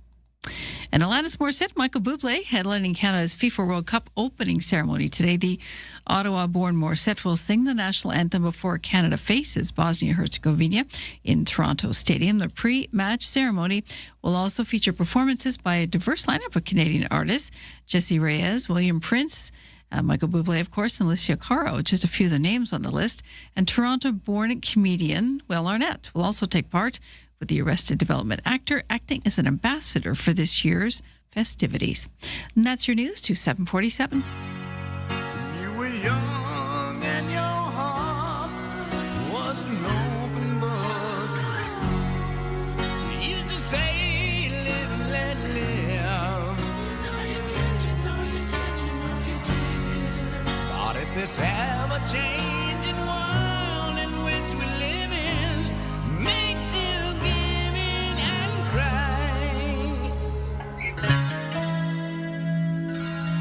Speaker 4: And Alanis Morissette, Michael Bublé, headlining Canada's FIFA World Cup opening ceremony today. The Ottawa-born Morissette will sing the national anthem before Canada faces Bosnia-Herzegovina in Toronto Stadium. The pre-match ceremony will also feature performances by a diverse lineup of Canadian artists: Jessie Reyez, William Prince, Michael Bublé, of course, and Alicia Cara, just a few of the names on the list. And Toronto-born comedian Will Arnett will also take part, with the Arrested Development actor acting as an ambassador for this year's festivities. And that's your news to 747.
Speaker 13: You were young and your heart was an open book. You used to say, live and let live. But if this ever-changing world in which we live in makes you give in and cry,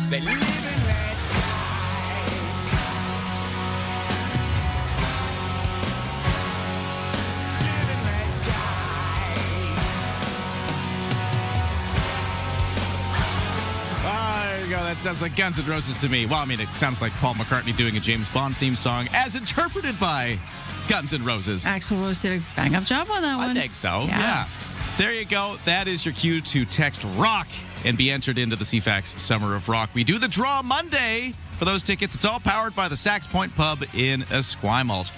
Speaker 13: say live and let
Speaker 3: There you go. That sounds like Guns N' Roses to me. Well, I mean, it sounds like Paul McCartney doing a James Bond theme song as interpreted by Guns N' Roses.
Speaker 4: Axl Rose did a bang-up job on that one.
Speaker 3: I think so, yeah. There you go. That is your cue to text ROCK and be entered into the CFAX Summer of Rock. We do the draw Monday for those tickets. It's all powered by the Sax Point Pub in Esquimalt.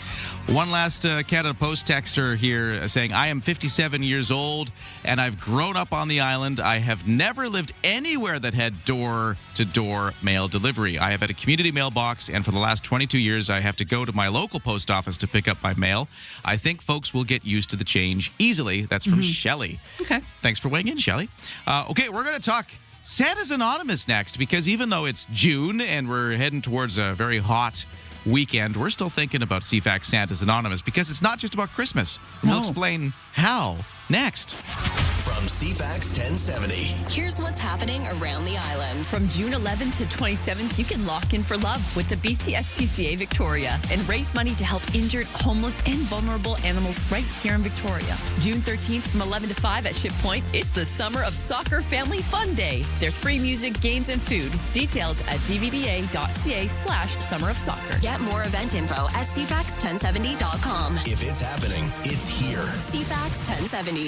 Speaker 3: One last Canada Post texter here saying, I am 57 years old and I've grown up on the island. I have never lived anywhere that had door-to-door mail delivery. I have had a community mailbox, and for the last 22 years, I have to go to my local post office to pick up my mail. I think folks will get used to the change easily. That's from Shelley.
Speaker 4: Okay.
Speaker 3: Thanks for weighing in, Shelley. Okay, we're going to talk Santa's Anonymous next, because even though it's June and we're heading towards a very hot weekend, we're still thinking about CFAX Santa's Anonymous, because it's not just about Christmas. We'll explain how next.
Speaker 1: From CFAX 1070.
Speaker 7: Here's what's happening around the island.
Speaker 2: From June 11th to 27th, you can lock in for love with the BCSPCA Victoria and raise money to help injured, homeless, and vulnerable animals right here in Victoria. June 13th from 11 to 5 at Ship Point, it's the Summer of Soccer Family Fun Day. There's free music, games, and food. Details at dvba.ca/Summer of Soccer.
Speaker 7: Get more event info at CFAX1070.com.
Speaker 1: If it's happening, it's here.
Speaker 7: CFAX 1070.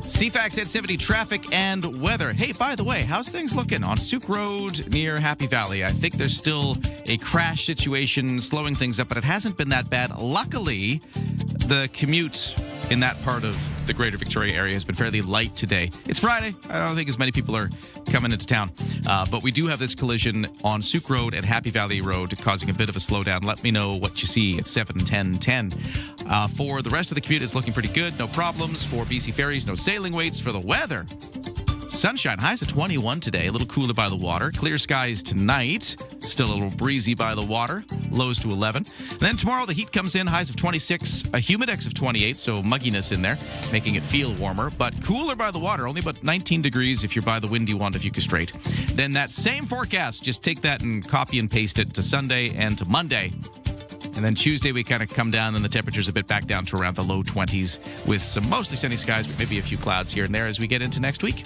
Speaker 3: CFAX 1070 traffic and weather. Hey, by the way, how's things looking on Souk Road near Happy Valley? I think there's still a crash situation slowing things up, but it hasn't been that bad. Luckily, the commute in that part of the greater Victoria area has been fairly light today. It's Friday. I don't think as many people are coming into town. But we do have this collision on Souk Road and Happy Valley Road causing a bit of a slowdown. Let me know what you see at 7:10:10. For the rest of the commute, it's looking pretty good. No problems. For BC Ferries, no sailing waits. For the weather, sunshine, highs of 21 today. A little cooler by the water. Clear skies tonight. Still a little breezy by the water. Lows to 11. And then tomorrow, the heat comes in. Highs of 26. A humidex of 28, so mugginess in there, making it feel warmer. But cooler by the water. Only about 19 degrees if you're by the windy Wandafuka Strait. Then that same forecast, just take that and copy and paste it to Sunday and to Monday. And then Tuesday, we kind of come down and the temperature's a bit back down to around the low 20s with some mostly sunny skies, but maybe a few clouds here and there as we get into next week.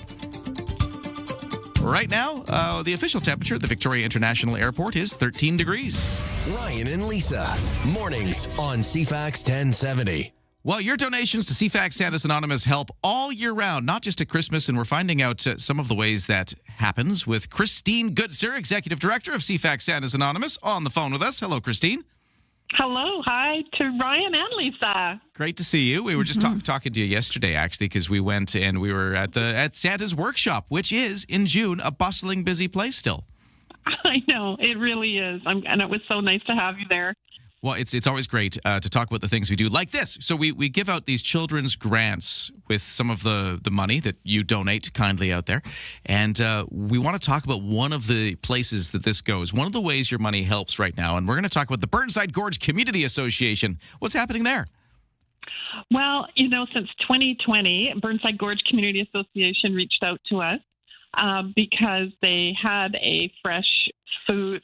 Speaker 3: Right now, the official temperature at the Victoria International Airport is 13 degrees.
Speaker 1: Ryan and Lisa, mornings on CFAX 1070.
Speaker 3: Well, your donations to CFAX Santa's Anonymous help all year round, not just at Christmas, and we're finding out some of the ways that happens with Christine Goodsir, Executive Director of CFAX Santa's Anonymous, on the phone with us. Hello, Christine.
Speaker 14: Hello. Hi to Ryan and Lisa.
Speaker 3: Great to see you. We were just talking to you yesterday, actually, because we went and we were at Santa's Workshop, which is, in June, a bustling, busy place still.
Speaker 14: I know. It really is. And it was so nice to have you there.
Speaker 3: Well, it's always great to talk about the things we do like this. So we give out these children's grants with some of the money that you donate kindly out there. And we want to talk about one of the places that this goes, one of the ways your money helps right now. And we're going to talk about the Burnside Gorge Community Association. What's happening there?
Speaker 14: Well, since 2020, Burnside Gorge Community Association reached out to us because they had a fresh fruit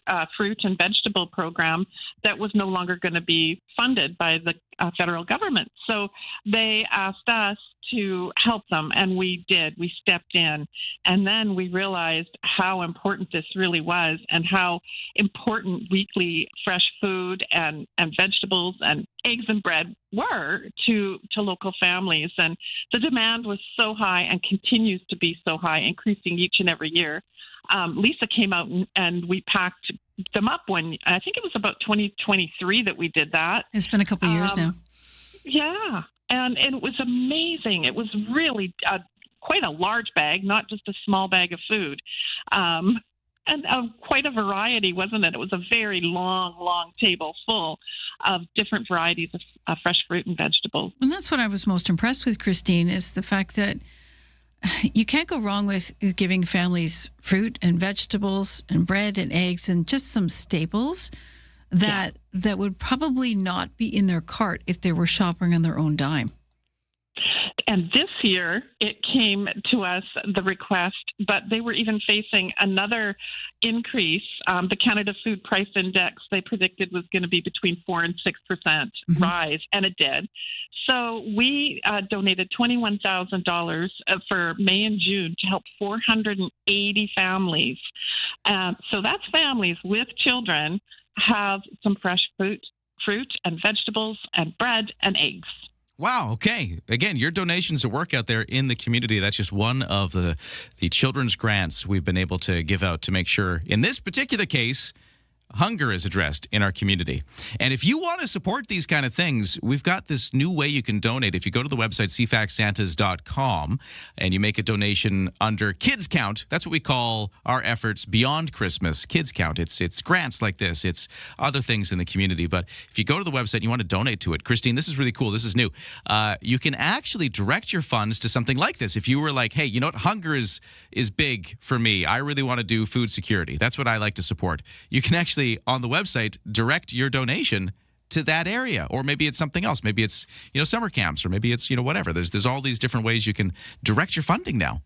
Speaker 14: and vegetable program that was no longer going to be funded by the federal government. So they asked us to help them, and we did. We stepped in, and then we realized how important this really was and how important weekly fresh food and vegetables and eggs and bread were to local families. And the demand was so high and continues to be so high, increasing each and every year. Lisa came out and we packed them up when, I think it was about 2023 that we did that.
Speaker 4: It's been a couple of years now.
Speaker 14: Yeah. And it was amazing. It was really quite a large bag, not just a small bag of food. And quite a variety, wasn't it? It was a very long table full of different varieties of fresh fruit and vegetables.
Speaker 4: And that's what I was most impressed with, Christine, is the fact that you can't go wrong with giving families fruit and vegetables and bread and eggs and just some staples that would probably not be in their cart if they were shopping on their own dime.
Speaker 14: And this year, it came to us, the request, but they were even facing another increase. The Canada Food Price Index, they predicted, was going to be between 4 and 6% rise, and it did. So we donated $21,000 for May and June to help 480 families. So that's families with children have some fresh fruit and vegetables and bread and eggs.
Speaker 3: Wow. Okay. Again, your donations to work out there in the community. That's just one of the children's grants we've been able to give out to make sure, in this particular case, hunger is addressed in our community. And if you want to support these kind of things, we've got this new way you can donate. If you go to the website cfaxsantas.com and you make a donation under Kids Count, that's what we call our efforts beyond Christmas. Kids Count. It's grants like this. It's other things in the community. But if you go to the website and you want to donate to it, Christine, this is really cool. This is new. You can actually direct your funds to something like this. If you were like, hey, you know what? Hunger is big for me. I really want to do food security. That's what I like to support. You can actually on the website direct your donation to that area, or maybe it's something else. Maybe it's summer camps, or maybe it's whatever. There's all these different ways you can direct your funding now.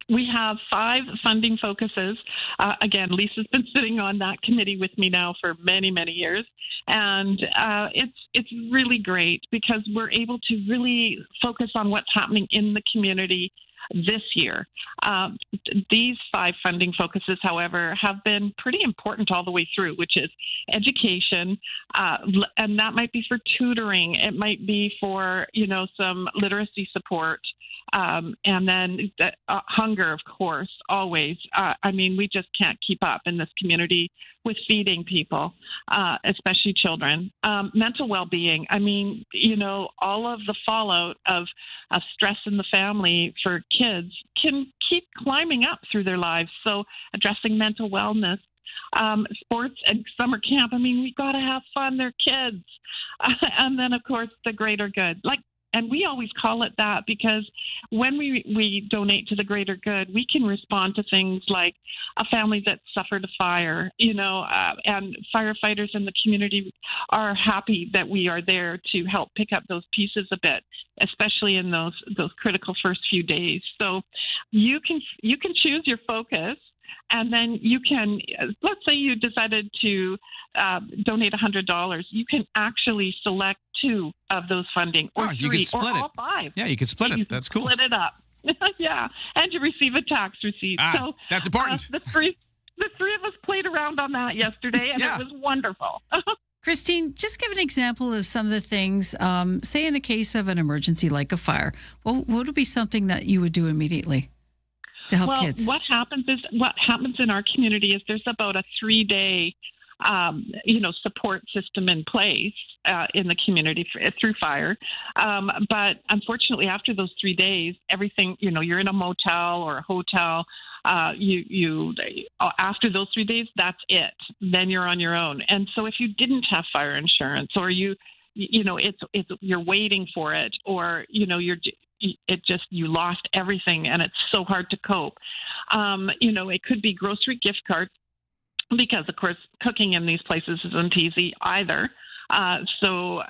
Speaker 14: We have 5 funding focuses. Again, Lisa's been sitting on that committee with me now for many, many years. And it's really great because we're able to really focus on what's happening in the community this year. These 5 funding focuses, however, have been pretty important all the way through, which is education, and that might be for tutoring. It might be for, some literacy support. And then hunger, of course, always. I mean, we just can't keep up in this community with feeding people, especially children. Mental well-being. I mean, all of the fallout of stress in the family for kids can keep climbing up through their lives. So addressing mental wellness, sports and summer camp. I mean, we got to have fun. They're kids. And then, of course, the greater good. And we always call it that because when we donate to the greater good, we can respond to things like a family that suffered a fire, and firefighters in the community are happy that we are there to help pick up those pieces a bit, especially in those critical first few days. So you can choose your focus. And then you can, let's say you decided to donate $100. You can actually select 2 of those funding, or 3,
Speaker 3: you can split
Speaker 14: or
Speaker 3: it.
Speaker 14: all 5.
Speaker 3: Yeah, you can split it. That's cool.
Speaker 14: Split it up. Yeah, and you receive a tax receipt. So
Speaker 3: that's important.
Speaker 14: The three of us played around on that yesterday, and it was wonderful.
Speaker 4: Christine, just give an example of some of the things, say in a case of an emergency like a fire. What would be something that you would do immediately to help kids?
Speaker 14: What happens in our community is there's about a 3-day, support system in place in the community through fire. But unfortunately, after those 3 days, everything, you're in a motel or a hotel. After those 3 days, that's it. Then you're on your own. And so if you didn't have fire insurance, or you're waiting for it, or you lost everything and it's so hard to cope. It could be grocery gift cards, because of course cooking in these places isn't easy either. So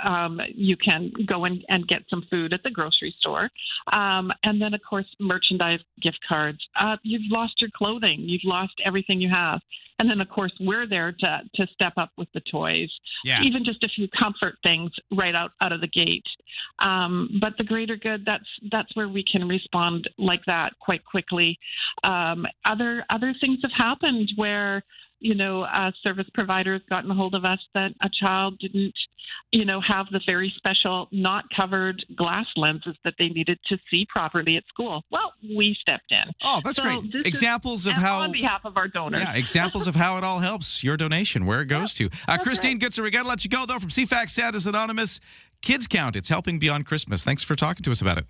Speaker 14: you can go and get some food at the grocery store. And then, of course, merchandise gift cards. You've lost your clothing. You've lost everything you have. And then, of course, we're there to step up with the toys, even just a few comfort things right out of the gate. But the greater good, that's where we can respond like that quite quickly. Other things have happened where service providers gotten a hold of us that a child didn't, have the very special not covered glass lenses that they needed to see properly at school. Well, we stepped in.
Speaker 3: Oh, that's great. Examples of how,
Speaker 14: on behalf of our donors.
Speaker 3: Yeah, examples of how it all helps your donation, where it goes to. Christine Goetzer, we got to let you go, though, from CFAX Santa's Anonymous. Kids Count, it's helping beyond Christmas. Thanks for talking to us about it.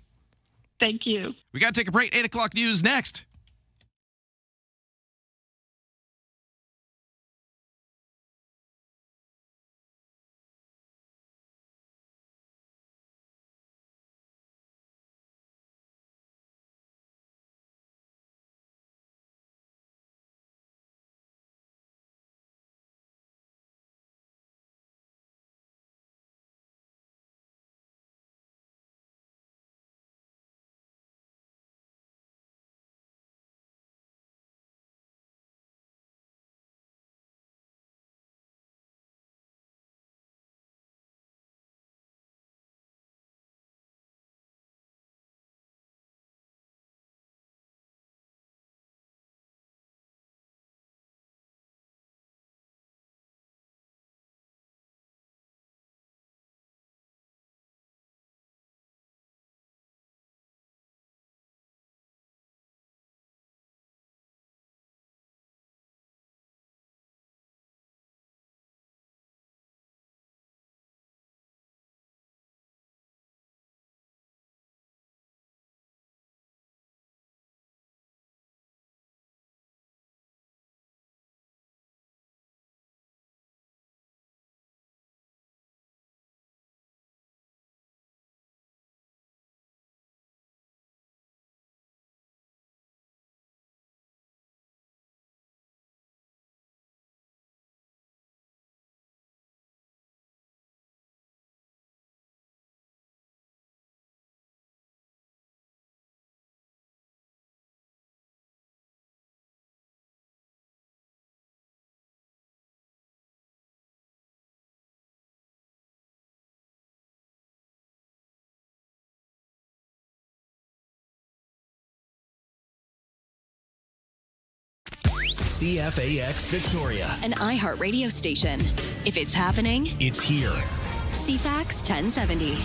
Speaker 14: Thank you.
Speaker 3: We got to take a break. 8 o'clock news next.
Speaker 1: CFAX Victoria,
Speaker 7: an iHeart radio station. If it's happening,
Speaker 1: it's here.
Speaker 7: CFAX 1070.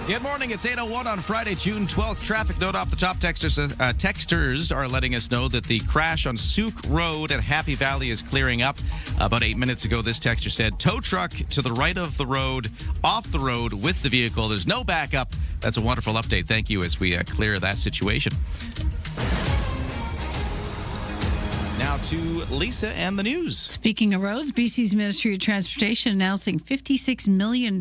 Speaker 3: Good morning. It's 8:01 on Friday, June 12th. Traffic note off the top. Texters are letting us know that the crash on Souk Road at Happy Valley is clearing up. About 8 minutes ago, this texter said, tow truck to the right of the road, off the road with the vehicle. There's no backup. That's a wonderful update. Thank you as we clear that situation. Now to Lisa and the news.
Speaker 4: Speaking of roads, BC's Ministry of Transportation announcing $56 million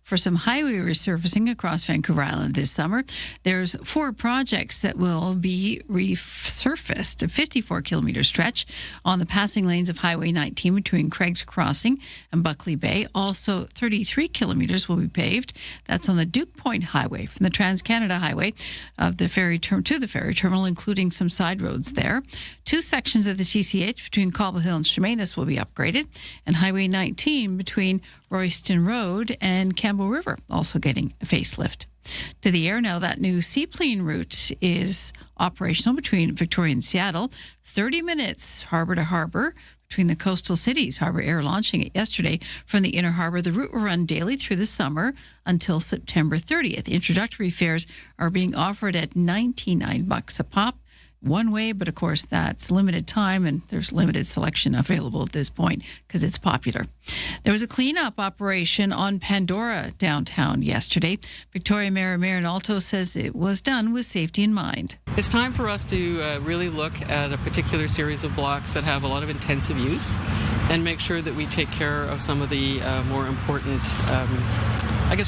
Speaker 4: for some highway resurfacing across Vancouver Island this summer. There's 4 projects that will be resurfaced, a 54-kilometer stretch on the passing lanes of Highway 19 between Craig's Crossing and Buckley Bay. Also, 33 kilometers will be paved. That's on the Duke Point Highway from the Trans-Canada Highway of the ferry to the ferry terminal, including some side roads there. 2 sections of the TCH between Cobble Hill and Chemainus will be upgraded, and Highway 19 between Royston Road and Campbell River also getting a facelift. To the air now, that new seaplane route is operational between Victoria and Seattle, 30 minutes harbor to harbor between the coastal cities. Harbour Air launching it yesterday from the inner harbor. The route will run daily through the summer until September 30th. Introductory fares are being offered at $99 a pop. One way, but of course that's limited time and there's limited selection available at this point because it's popular. There was a cleanup operation on Pandora downtown yesterday. Victoria Mayor Marin Alto says it was done with safety in mind.
Speaker 15: It's time for us to really look at a particular series of blocks that have a lot of intensive use and make sure that we take care of some of the more important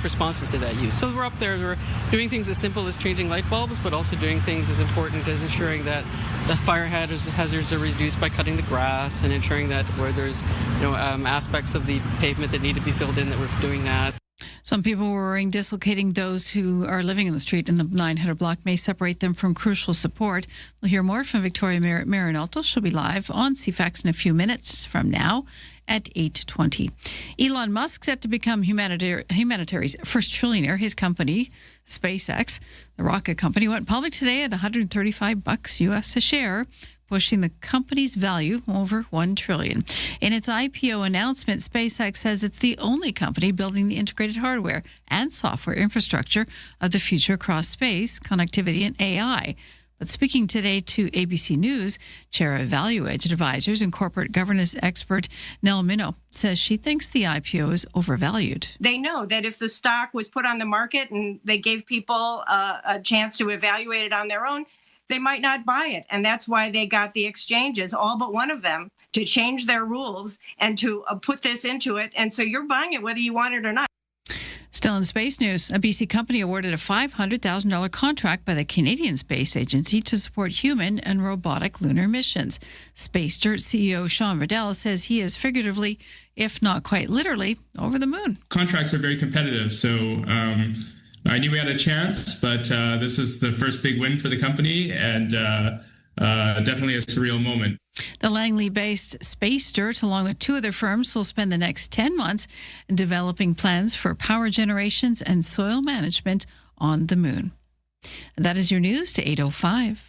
Speaker 15: responses to that use. So we're up there, we're doing things as simple as changing light bulbs, but also doing things as important as ensuring that the fire hazards are reduced by cutting the grass and ensuring that where there's aspects of the pavement that need to be filled in, that we're doing that.
Speaker 4: Some people were worrying dislocating those who are living in the street in the 900 block may separate them from crucial support. We'll hear more from Victoria Marin Alto. She'll be live on CFAX in a few minutes from now at 8:20. Elon Musk set to become humanity's first trillionaire. His company, SpaceX, the rocket company, went public today at $135 US a share, pushing the company's value over $1 trillion. In its IPO announcement, SpaceX says it's the only company building the integrated hardware and software infrastructure of the future across space, connectivity, and AI. But speaking today to ABC News, Chair of Value Edge Advisors and corporate governance expert Nell Minow says she thinks the IPO is overvalued.
Speaker 10: They know that if the stock was put on the market and they gave people a chance to evaluate it on their own, they might not buy it. And that's why they got the exchanges, all but one of them, to change their rules and to put this into it. And so you're buying it whether you want it or not.
Speaker 4: Still in space news, a BC company awarded a $500,000 contract by the Canadian Space Agency to support human and robotic lunar missions. Space Dirt CEO Sean Riddell says he is figuratively, if not quite literally, over the moon.
Speaker 23: Contracts are very competitive, so I knew we had a chance, but this was the first big win for the company and definitely a surreal moment.
Speaker 4: The Langley-based Space Dirt, along with 2 other firms, will spend the next 10 months developing plans for power generations and soil management on the moon. And that is your news to 8:05.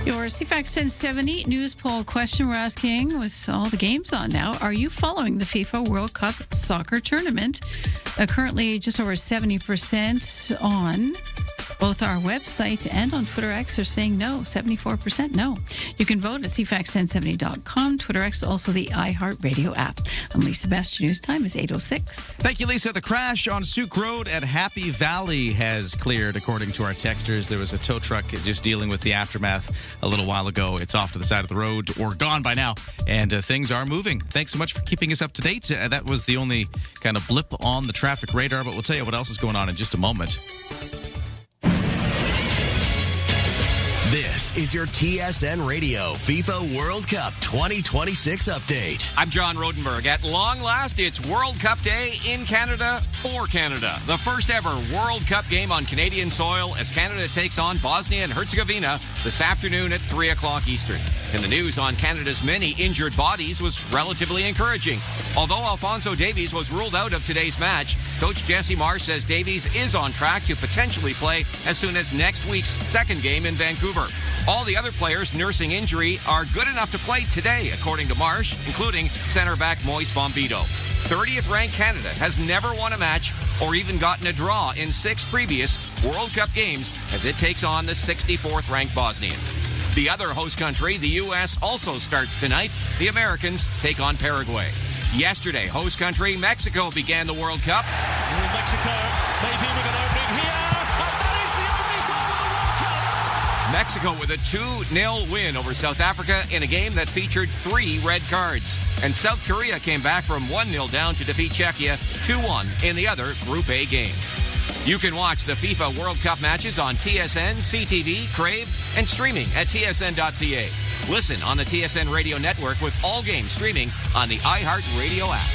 Speaker 4: Your CFAX 1070 news poll question we're asking, with all the games on now, are you following the FIFA World Cup soccer tournament? Currently just over 70% on Both our website and on Twitter X are saying no, 74% no. You can vote at CFAX1070.com. Twitter X, also the iHeartRadio app. I'm Lisa Best. Your news time is 8:06.
Speaker 3: Thank you, Lisa. The crash on Souk Road at Happy Valley has cleared, according to our texters. There was a tow truck just dealing with the aftermath a little while ago. It's off to the side of the road, or gone by now, and things are moving. Thanks so much for keeping us up to date. That was the only kind of blip on the traffic radar, but we'll tell you what else is going on in just a moment.
Speaker 1: This is your TSN Radio FIFA World Cup 2026 update.
Speaker 16: I'm John Rodenberg. At long last, it's World Cup Day in Canada for Canada. The first ever World Cup game on Canadian soil as Canada takes on Bosnia and Herzegovina this afternoon at 3 o'clock Eastern. And the news on Canada's many injured bodies was relatively encouraging. Although Alphonso Davies was ruled out of today's match, Coach Jesse Marsh says Davies is on track to potentially play as soon as next week's second game in Vancouver. All the other players nursing injury are good enough to play today, according to Marsh, including center back Moise Bombito. 30th ranked Canada has never won a match or even gotten a draw in 6 previous World Cup games as it takes on the 64th ranked Bosnians. The other host country, the U.S., also starts tonight. The Americans take on Paraguay. Yesterday, host country Mexico began the World Cup.
Speaker 17: Mexico, maybe with an opening here.
Speaker 16: Mexico with a 2-0 win over South Africa in a game that featured 3 red cards. And South Korea came back from 1-0 down to defeat Czechia 2-1 in the other Group A game. You can watch the FIFA World Cup matches on TSN, CTV, Crave, and streaming at tsn.ca. Listen on the TSN Radio Network with all games streaming on the iHeartRadio app.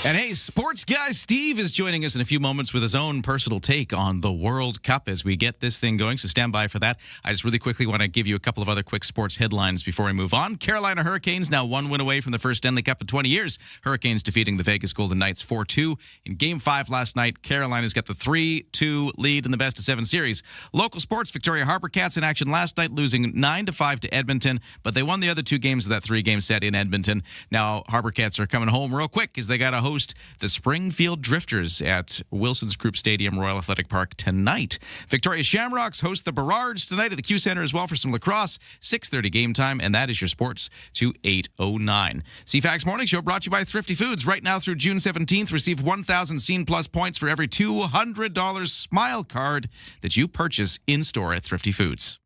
Speaker 3: And hey, sports guy Steve is joining us in a few moments with his own personal take on the World Cup as we get this thing going, so stand by for that. I just really quickly want to give you a couple of other quick sports headlines before we move on. Carolina Hurricanes now 1 win away from the first Stanley Cup in 20 years. Hurricanes defeating the Vegas Golden Knights 4-2. In Game 5 last night, Carolina's got the 3-2 lead in the best-of-7 series. Local sports, Victoria Harper Cats in action last night, losing 9-5 to Edmonton, but they won the other 2 games of that 3-game set in Edmonton. Now, Harper Cats are coming home real quick as they got to host the Springfield Drifters at Wilson's Group Stadium, Royal Athletic Park tonight. Victoria Shamrocks host the Burrards tonight at the Q Center as well for some lacrosse. 6:30 game time, and that is your sports to 8:09. CFAX Morning Show brought to you by Thrifty Foods. Right now through June 17th, receive 1,000 Scene Plus points for every $200 Smile card that you purchase in-store at Thrifty Foods.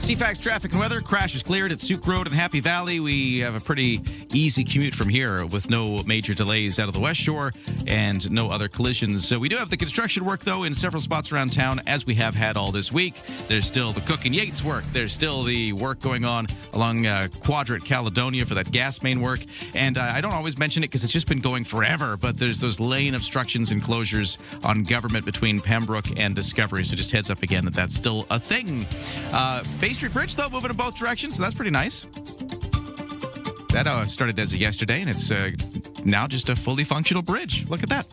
Speaker 3: CFAX traffic and weather. Crash is cleared at Souk Road and Happy Valley. We have a pretty easy commute from here with no major delays out of the West Shore and no other collisions. So we do have the construction work, though, in several spots around town, as we have had all this week. There's still the Cook and Yates work. There's still the work going on along Quadrant Caledonia for that gas main work. And I don't always mention it because it's just been going forever, but there's those lane obstructions and closures on Government between Pembroke and Discovery. So just heads up again that that's still a thing. Bay Street Bridge, though, moving in both directions, so that's pretty nice. That started as of yesterday, and it's now just a fully functional bridge. Look at that.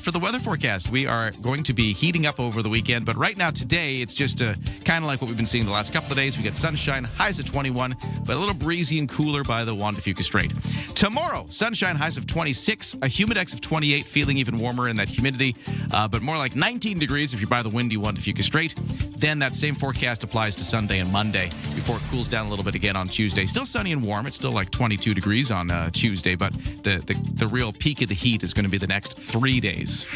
Speaker 3: For the weather forecast, we are going to be heating up over the weekend, but right now today, it's just kind of like what we've been seeing the last couple of days. We get sunshine, highs at 21, but a little breezy and cooler by the Juan de Fuca Strait. Tomorrow, sunshine, highs of 26, a humidex of 28, feeling even warmer in that humidity, but more like 19 degrees if you're by the windy Juan de Fuca Strait. Then that same forecast applies to Sunday and Monday before it cools down a little bit again on Tuesday. Still sunny and warm. It's still like 22 degrees on Tuesday, but the real peak of the heat is going to be the next 3 days.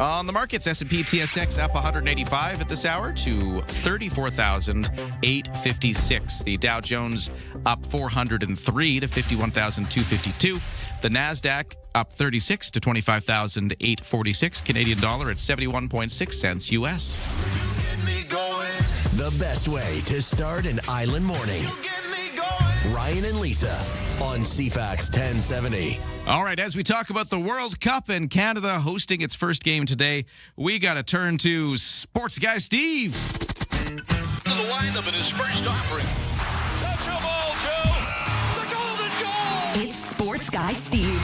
Speaker 3: On the markets, S&P TSX up 185 at this hour to 34,856. The Dow Jones up 403 to 51,252. The NASDAQ up 36 to 25,846. Canadian dollar at 71.6 cents U.S.
Speaker 1: The best way to start an island morning. Ryan and Lisa on CFAX 1070.
Speaker 3: All right, as we talk about the World Cup and Canada hosting its first game today, we got to turn to sports guy Steve.
Speaker 17: To the lineup in his first offering. Touch the ball, Joe. The golden goal.
Speaker 7: It's Sports Guy Steve.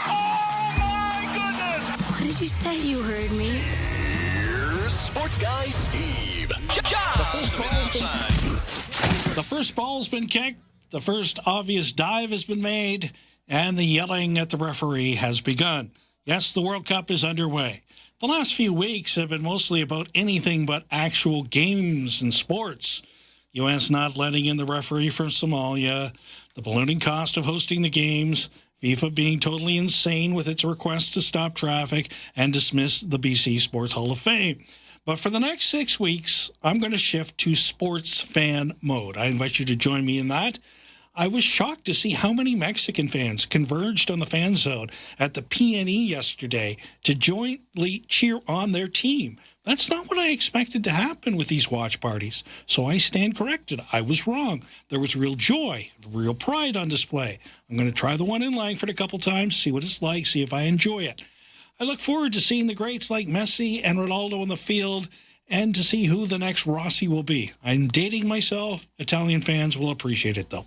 Speaker 17: Oh, my goodness.
Speaker 5: What did you say? You heard me.
Speaker 1: Here's sports guy Steve.
Speaker 8: The first ball's been kicked. The first obvious dive has been made. And the yelling at the referee has begun. Yes, the World Cup is underway. The last few weeks have been mostly about anything but actual games and sports. U.S. not letting in the referee from Somalia, the ballooning cost of hosting the games, FIFA being totally insane with its request to stop traffic and dismiss the BC Sports Hall of Fame. But for the next 6 weeks, I'm going to shift to sports fan mode. I invite you to join me in that. I was shocked to see how many Mexican fans converged on the fan zone at the PNE yesterday to jointly cheer on their team. That's not what I expected to happen with these watch parties. So I stand corrected. I was wrong. There was real joy, real pride on display. I'm going to try the one in Langford a couple times, see what it's like, see if I enjoy it. I look forward to seeing the greats like Messi and Ronaldo on the field and to see who the next Rossi will be. I'm dating myself. Italian fans will appreciate it, though.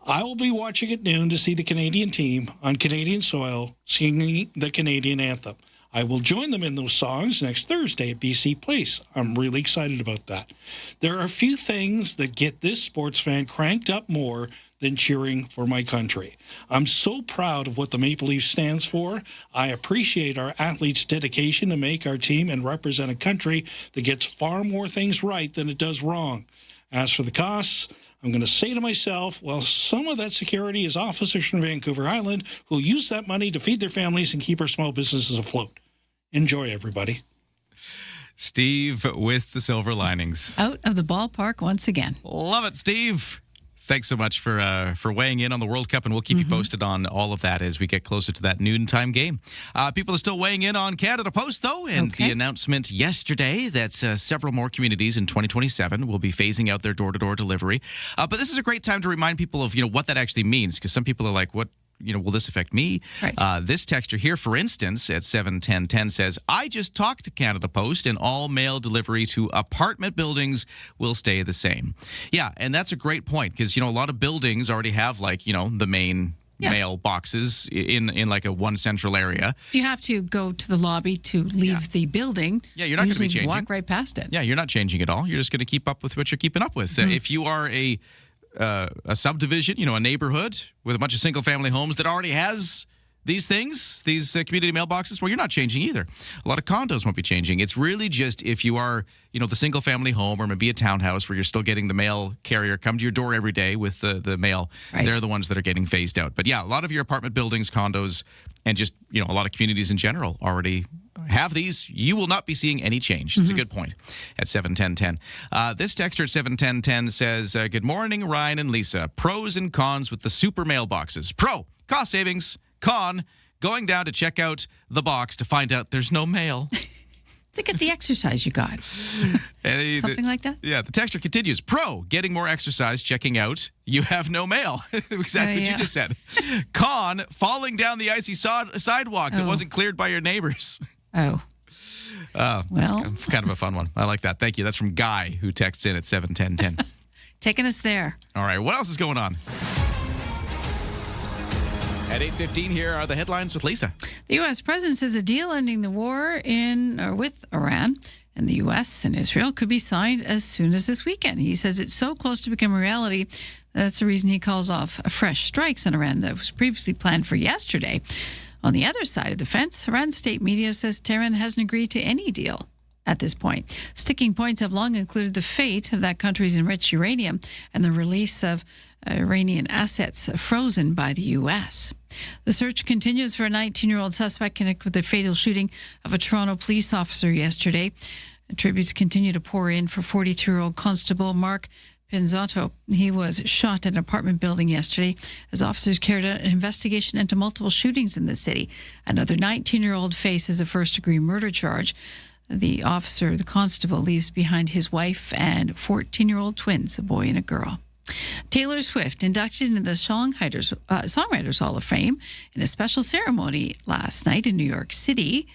Speaker 8: I will be watching at noon to see the Canadian team on Canadian soil singing the Canadian anthem. I will join them in those songs next Thursday at BC Place. I'm really excited about that. There are a few things that get this sports fan cranked up more than cheering for my country. I'm so proud of what the Maple Leafs stands for. I appreciate our athletes' dedication to make our team and represent a country that gets far more things right than it does wrong. As for the costs, I'm going to say to myself, well, some of that security is officers from Vancouver Island who use that money to feed their families and keep our small businesses afloat. Enjoy, everybody.
Speaker 3: Steve with the silver linings.
Speaker 4: Out of the ballpark once again.
Speaker 3: Love it, Steve. Thanks so much for weighing in on the World Cup, and we'll keep you posted on all of that as we get closer to that noontime game. People are still weighing in on Canada Post, though, and the announcement yesterday that several more communities in 2027 will be phasing out their door-to-door delivery. But this is a great time to remind people of what that actually means, because some people are like, what? Will this affect me?
Speaker 4: Right.
Speaker 3: This texter here, for instance, at 71010 says, I just talked to Canada Post and all mail delivery to apartment buildings will stay the same. Yeah, and that's a great point because, a lot of buildings already have the main mail boxes in like a one central area.
Speaker 4: You have to go to the lobby to leave the building.
Speaker 3: Yeah, you're not going to be changing.
Speaker 4: Walk right past it.
Speaker 3: Yeah, you're not changing at all. You're just going to keep up with what you're keeping up with. If you are a subdivision, a neighborhood with a bunch of single-family homes that already has these things, these community mailboxes, well, you're not changing either. A lot of condos won't be changing. It's really just if you are, the single-family home or maybe a townhouse where you're still getting the mail carrier come to your door every day with the mail. Right. They're the ones that are getting phased out. But yeah, a lot of your apartment buildings, condos, and just, a lot of communities in general already have these. You will not be seeing any change. It's a good point at 71010. This texter at 71010 says, good morning, Ryan and Lisa. Pros and cons with the super mailboxes. Pro, cost savings. Con, going down to check out the box to find out there's no mail.
Speaker 4: Think of the exercise you got. Something like that?
Speaker 3: Yeah, the texter continues. Pro, getting more exercise, checking out, you have no mail. Exactly what you just said. Con, falling down the icy sidewalk that wasn't cleared by your neighbors. That's kind of a fun one. I like that. Thank you. That's from Guy, who texts in at 71010.
Speaker 4: Taking us there.
Speaker 3: All right, what else is going on? At 8:15, here are the headlines with Lisa.
Speaker 4: The U.S. president says a deal ending the war with Iran and the U.S. and Israel could be signed as soon as this weekend. He says it's so close to becoming reality. That's the reason he calls off fresh strikes on Iran that was previously planned for yesterday. On the other side of the fence, Iran state media says Tehran hasn't agreed to any deal at this point. Sticking points have long included the fate of that country's enriched uranium and the release of Iranian assets frozen by the U.S. The search continues for a 19-year-old suspect connected with the fatal shooting of a Toronto police officer yesterday. Tributes continue to pour in for 43-year-old Constable Mark Pinzotto. He was shot at an apartment building yesterday as officers carried out an investigation into multiple shootings in the city. Another 19-year-old faces a first-degree murder charge. The constable, leaves behind his wife and 14-year-old twins, a boy and a girl. Taylor Swift inducted into the Songwriters Hall of Fame in a special ceremony last night in New York City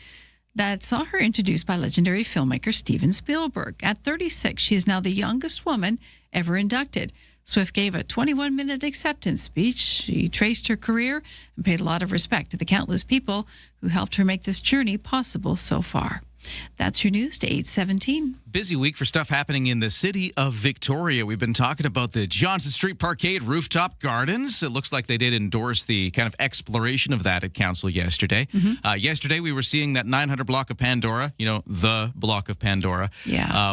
Speaker 4: that saw her introduced by legendary filmmaker Steven Spielberg. At 36, she is now the youngest woman ever inducted. Swift gave a 21-minute acceptance speech. She traced her career and paid a lot of respect to the countless people who helped her make this journey possible so far. That's your news to 8:17.
Speaker 3: Busy week for stuff happening in the city of Victoria. We've been talking about the Johnson Street Parkade rooftop gardens. It looks like they did endorse the kind of exploration of that at council yesterday. Yesterday, we were seeing that 900 block of Pandora, the block of Pandora,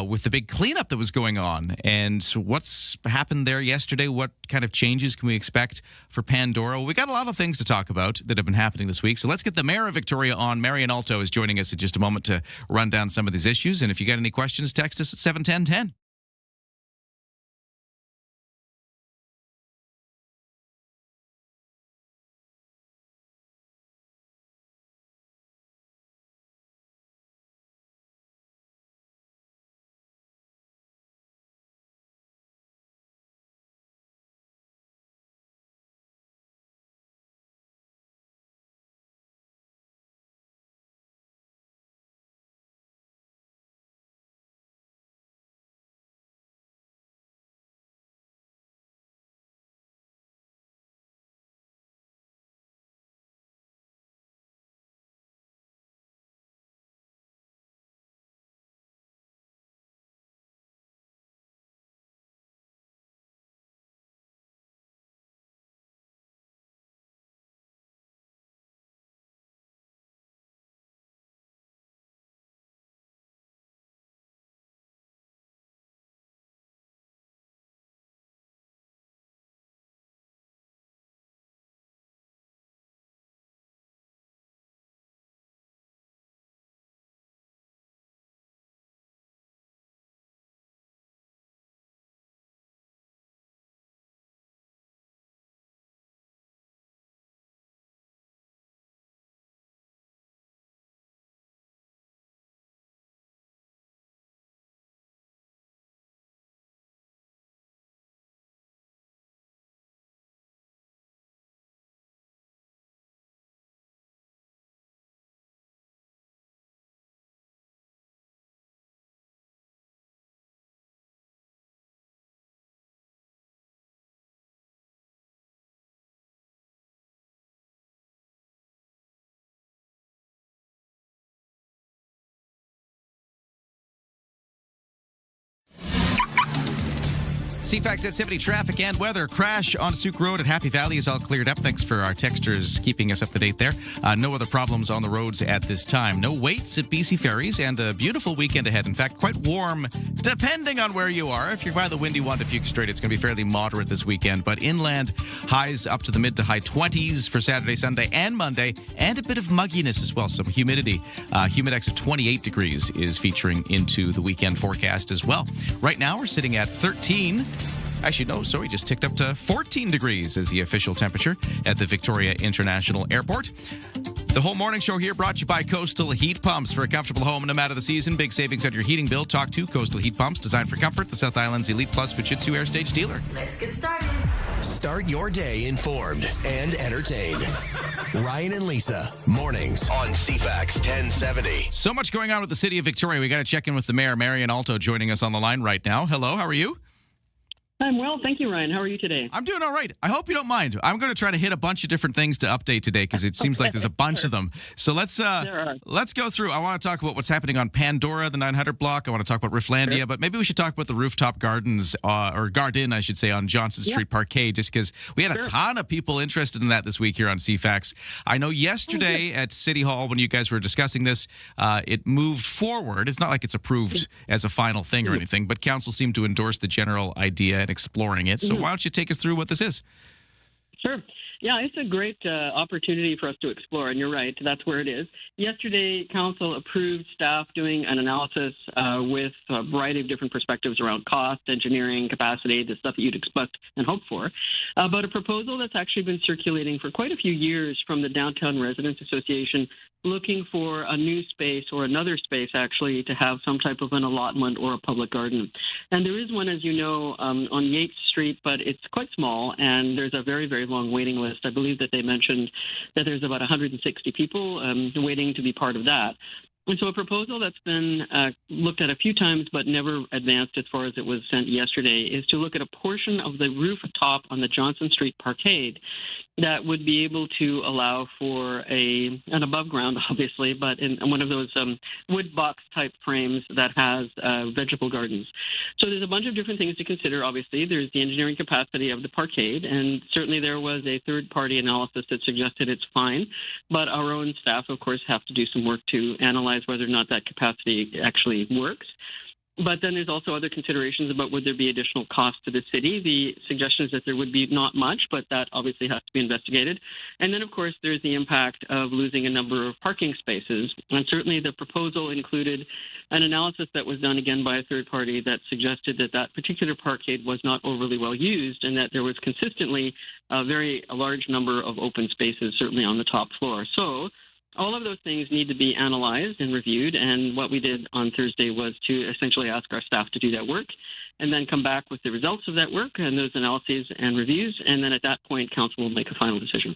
Speaker 3: with the big cleanup that was going on. And what's happened there yesterday? What kind of changes can we expect for Pandora? Well, we got a lot of things to talk about that have been happening this week. So let's get the Mayor of Victoria on. Marion Alto is joining us in just a moment to run down some of these issues. And if you got any questions, text us at 71010. CFAX 1070 traffic and weather. Crash on Souk Road at Happy Valley is all cleared up. Thanks for our texters keeping us up to date there. No other problems on the roads at this time. No waits at BC Ferries and a beautiful weekend ahead. In fact, quite warm depending on where you are. If you're by the windy one to Fuchs Strait, it's going to be fairly moderate this weekend. But inland, highs up to the mid to high 20s for Saturday, Sunday, and Monday. And a bit of mugginess as well. Some humidity. Humidex of 28 degrees is featuring into the weekend forecast as well. Right now, we're sitting at 13. Actually, no, sorry, just ticked up to 14 degrees as the official temperature at the Victoria International Airport. The whole morning show here brought to you by Coastal Heat Pumps. For a comfortable home no matter the season, big savings on your heating bill. Talk to Coastal Heat Pumps, designed for comfort, the South Island's Elite Plus Fujitsu Air Stage dealer.
Speaker 7: Let's get started.
Speaker 1: Start your day informed and entertained. Ryan and Lisa, mornings on CFAX 1070.
Speaker 3: So much going on with the city of Victoria. We got to check in with the mayor, Marion Alto, joining us on the line right now. Hello, how are you?
Speaker 18: I'm well, thank you, Ryan. How are you today?
Speaker 3: I'm doing all right. I hope you don't mind. I'm going to try to hit a bunch of different things to update today because it seems like there's a bunch of them. So let's go through. I want to talk about what's happening on Pandora, the 900 block. I want to talk about Rifflandia, but maybe we should talk about the rooftop gardens, or garden, I should say, on Johnson Street Parkade, just because we had a ton of people interested in that this week here on CFAX. I know yesterday at City Hall, when you guys were discussing this, it moved forward. It's not like it's approved as a final thing or anything, but council seemed to endorse the general idea and exploring it. So why don't you take us through what this is?
Speaker 18: Sure. Yeah, it's a great opportunity for us to explore, and you're right, that's where it is. Yesterday, Council approved staff doing an analysis with a variety of different perspectives around cost, engineering, capacity, the stuff that you'd expect and hope for, about a proposal that's actually been circulating for quite a few years from the Downtown Residents Association, looking for a new space or another space, actually, to have some type of an allotment or a public garden. And there is one, as you know, on Yates Street, but it's quite small, and there's a very, very long waiting list. I believe that they mentioned that there's about 160 people waiting to be part of that. And so a proposal that's been looked at a few times but never advanced as far as it was sent yesterday is to look at a portion of the rooftop on the Johnson Street Parkade that would be able to allow for an above ground, obviously, but in one of those wood box type frames that has vegetable gardens. So there's a bunch of different things to consider, obviously. There's the engineering capacity of the parkade, and certainly there was a third-party analysis that suggested it's fine, but our own staff, of course, have to do some work to analyze whether or not that capacity actually works. But then there's also other considerations about would there be additional cost to the city. The suggestion is that there would be not much, but that obviously has to be investigated. And then, of course, there's the impact of losing a number of parking spaces. And certainly the proposal included an analysis that was done again by a third party that suggested that that particular parkade was not overly well used and that there was consistently a very large number of open spaces, certainly on the top floor. So all of those things need to be analyzed and reviewed, and what we did on Thursday was to essentially ask our staff to do that work and then come back with the results of that work and those analyses and reviews, and then at that point, Council will make a final decision.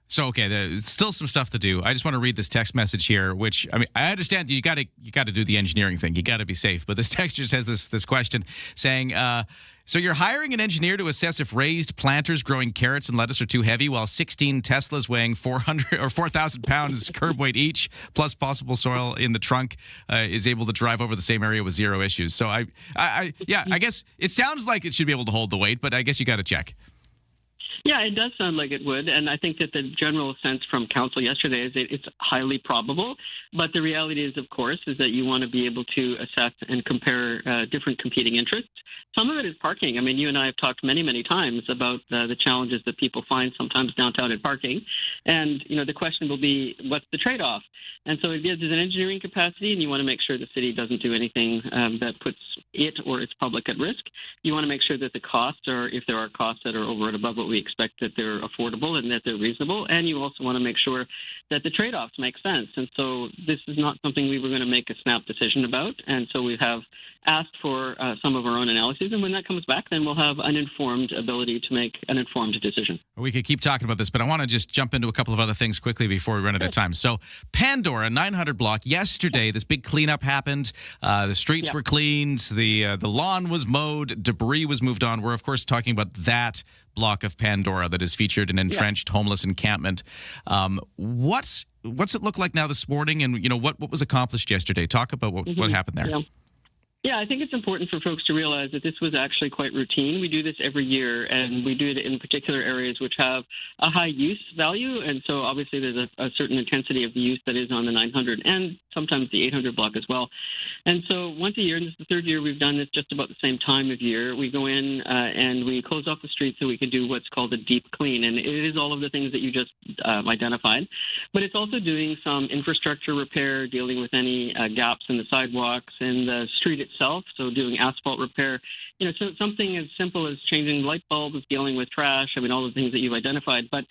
Speaker 3: So, okay, there's still some stuff to do. I just want to read this text message here, which, I mean, I understand you got to do the engineering thing. You got to be safe. But this text just has this question saying, so you're hiring an engineer to assess if raised planters growing carrots and lettuce are too heavy, while 16 Teslas weighing 400 or 4,000 pounds curb weight each, plus possible soil in the trunk, is able to drive over the same area with zero issues. So I guess it sounds like it should be able to hold the weight, but I guess you got to check.
Speaker 18: Yeah, it does sound like it would, and I think that the general sense from Council yesterday is that it's highly probable, but the reality is, of course, is that you want to be able to assess and compare different competing interests. Some of it is parking. I mean, you and I have talked many, many times about the challenges that people find sometimes downtown in parking, and, you know, the question will be, what's the trade-off? And so it gives an engineering capacity, and you want to make sure the city doesn't do anything that puts it or its public at risk. You want to make sure that the costs are, if there are costs that are over and above what we expect, that they're affordable and that they're reasonable. And you also want to make sure that the trade-offs make sense. And so this is not something we were going to make a snap decision about. And so we have asked for some of our own analyses. And when that comes back, then we'll have an informed ability to make an informed decision.
Speaker 3: We could keep talking about this, but I want to just jump into a couple of other things quickly before we run out of time. So Pandora, 900 block, yesterday, this big cleanup happened. The streets were cleaned. The lawn was mowed. Debris was moved on. We're, of course, talking about that block of Pandora that is featured an entrenched homeless encampment. What's it look like now this morning, and, you know, what was accomplished yesterday? Talk about what happened there.
Speaker 18: Yeah, I think it's important for folks to realize that this was actually quite routine. We do this every year, and we do it in particular areas which have a high use value. And so obviously there's a certain intensity of the use that is on the 900 and sometimes the 800 block as well. And so once a year, and this is the third year we've done this just about the same time of year, we go in and we close off the street so we can do what's called a deep clean. And it is all of the things that you just identified. But it's also doing some infrastructure repair, dealing with any gaps in the sidewalks and the street itself, so doing asphalt repair, you know, so something as simple as changing light bulbs, dealing with trash, I mean, all the things that you've identified. But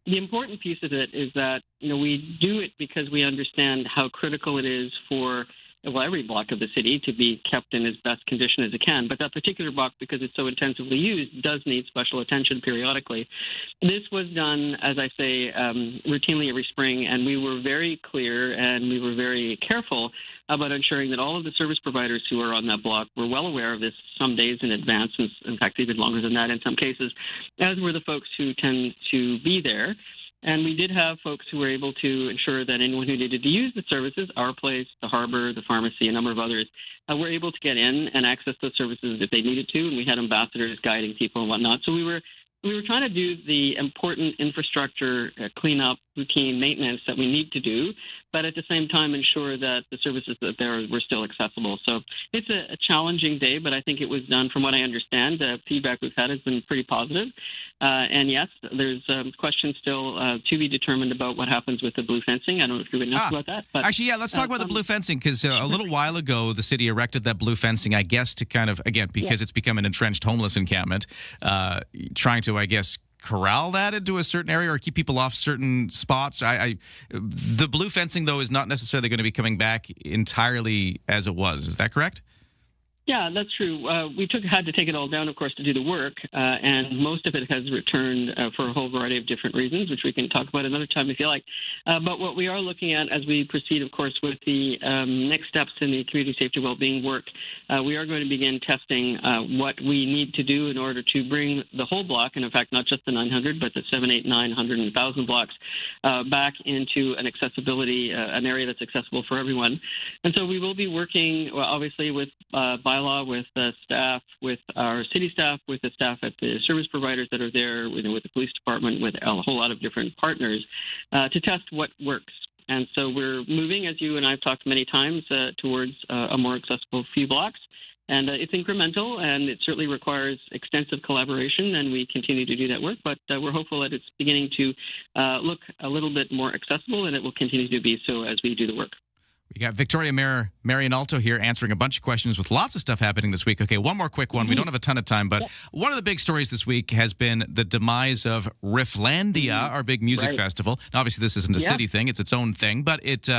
Speaker 18: the important piece of it is that, you know, we do it because we understand how critical it is for, well, every block of the city to be kept in as best condition as it can. But that particular block, because it's so intensively used, does need special attention periodically. This was done, as I say, routinely every spring, and we were very clear and we were very careful about ensuring that all of the service providers who are on that block were well aware of this some days in advance, and in fact, even longer than that in some cases, as were the folks who tend to be there. And we did have folks who were able to ensure that anyone who needed to use the services, our place, the harbor, the pharmacy, a number of others, were able to get in and access those services if they needed to. And we had ambassadors guiding people and whatnot. So we were trying to do the important infrastructure cleanup routine maintenance that we need to do, but at the same time ensure that the services that there were still accessible. So it's a challenging day, but I think it was done, from what I understand. Feedback we've had has been pretty positive. And yes, there's questions still to be determined about what happens with the blue fencing. I don't know if you're going to ask about that. But,
Speaker 3: actually, yeah, let's talk about the blue fencing, because a little while ago, the city erected that blue fencing, I guess, to kind of, again, because it's become an entrenched homeless encampment, trying to, I guess, corral that into a certain area or keep people off certain spots. The blue fencing, though, is not necessarily going to be coming back entirely as it was. Is that correct?
Speaker 18: Yeah, that's true. We had to take it all down, of course, to do the work, and most of it has returned for a whole variety of different reasons, which we can talk about another time if you like. But what we are looking at as we proceed, of course, with the next steps in the community safety wellbeing work, we are going to begin testing what we need to do in order to bring the whole block, and in fact, not just the 900, but the 7, 8, 900, and 1,000 blocks back into an accessibility, an area that's accessible for everyone. And so we will be working, obviously, with bylaw, with staff, with our city staff, with the staff at the service providers that are there, with the police department, with a whole lot of different partners to test what works. And so we're moving, as you and I have talked many times, towards a more accessible few blocks. And it's incremental, and it certainly requires extensive collaboration, and we continue to do that work. But we're hopeful that it's beginning to look a little bit more accessible, and it will continue to be so as we do the work.
Speaker 3: We got Victoria Mayor Marion Alto here answering a bunch of questions with lots of stuff happening this week. Okay, one more quick one. We don't have a ton of time, but one of the big stories this week has been the demise of Rifflandia, our big music festival. Now, obviously, this isn't a city thing; it's its own thing, but it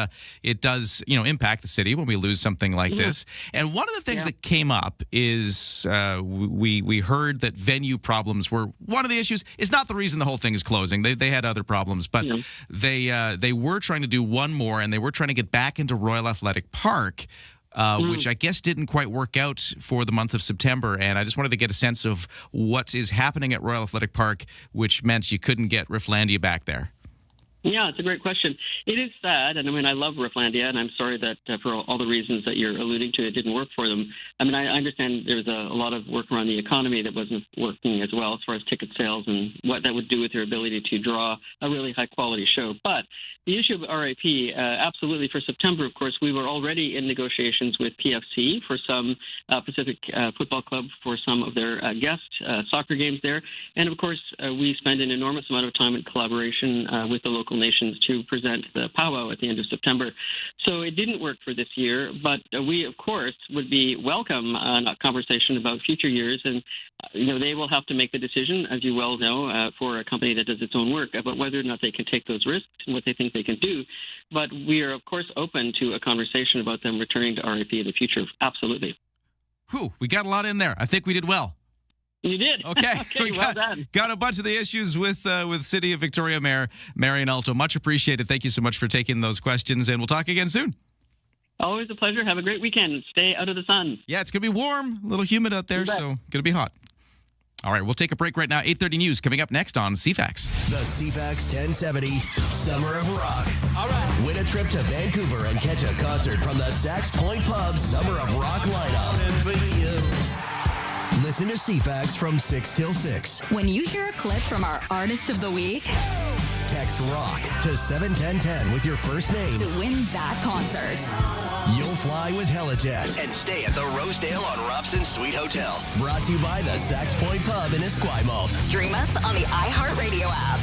Speaker 3: does impact the city when we lose something like this. And one of the things that came up is we heard that venue problems were one of the issues. It's not the reason the whole thing is closing. They had other problems, but they were trying to do one more, and they were trying to get back into Royal Athletic Park, which I guess didn't quite work out for the month of September. And I just wanted to get a sense of what is happening at Royal Athletic Park, which meant you couldn't get Rifflandia back there.
Speaker 18: Yeah, it's a great question. It is sad, and I mean, I love Rifflandia, and I'm sorry that for all the reasons that you're alluding to, it didn't work for them. I mean, I understand there's a lot of work around the economy that wasn't working as well as far as ticket sales and what that would do with their ability to draw a really high-quality show. But the issue of RIP, absolutely, for September, of course, we were already in negotiations with PFC for some Pacific Football Club for some of their guest soccer games there. And, of course, we spend an enormous amount of time in collaboration with the local nations to present the powwow at the end of September. So it didn't work for this year, but we, of course, would be welcome on a conversation about future years. And, they will have to make the decision, as you well know, for a company that does its own work, about whether or not they can take those risks and what they think they can do. But we are, of course, open to a conversation about them returning to RIP in the future. Absolutely.
Speaker 3: Whew, we got a lot in there. I think we did well.
Speaker 18: You did.
Speaker 3: Okay.
Speaker 18: Okay, well done.
Speaker 3: Got a bunch of the issues with City of Victoria Mayor Marion Alto. Much appreciated. Thank you so much for taking those questions, and we'll talk again soon.
Speaker 18: Always a pleasure. Have a great weekend. Stay out of the sun.
Speaker 3: Yeah, it's going to be warm, a little humid out there, so going to be hot. All right, we'll take a break right now. 8:30 news coming up next on CFAX.
Speaker 1: The CFAX 1070 Summer of Rock. All right. Win a trip to Vancouver and catch a concert from the Sax Point Pub Summer of Rock lineup. Listen to CFAX from 6 till 6.
Speaker 7: When you hear a clip from our Artist of the Week,
Speaker 1: text ROCK to 71010 with your first name
Speaker 7: to win that concert.
Speaker 1: You'll fly with Helijet and stay at the Rosedale on Robson Suite Hotel. Brought to you by the Sax Point Pub in Esquimalt.
Speaker 7: Stream us on the iHeartRadio app.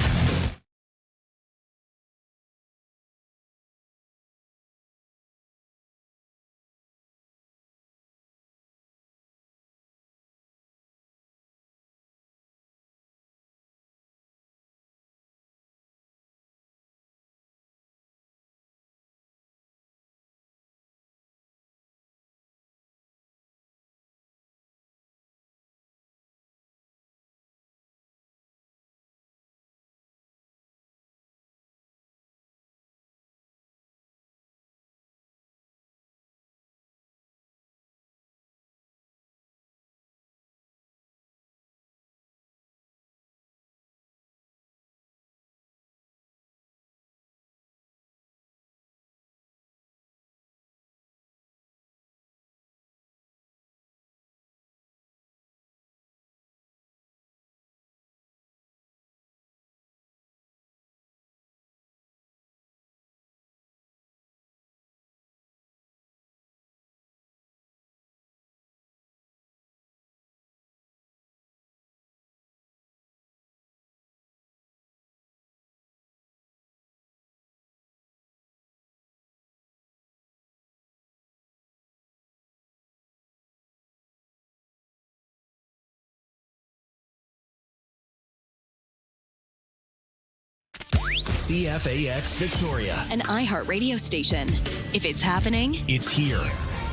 Speaker 1: CFAX Victoria.
Speaker 7: An iHeart radio station. If it's happening,
Speaker 1: It's here.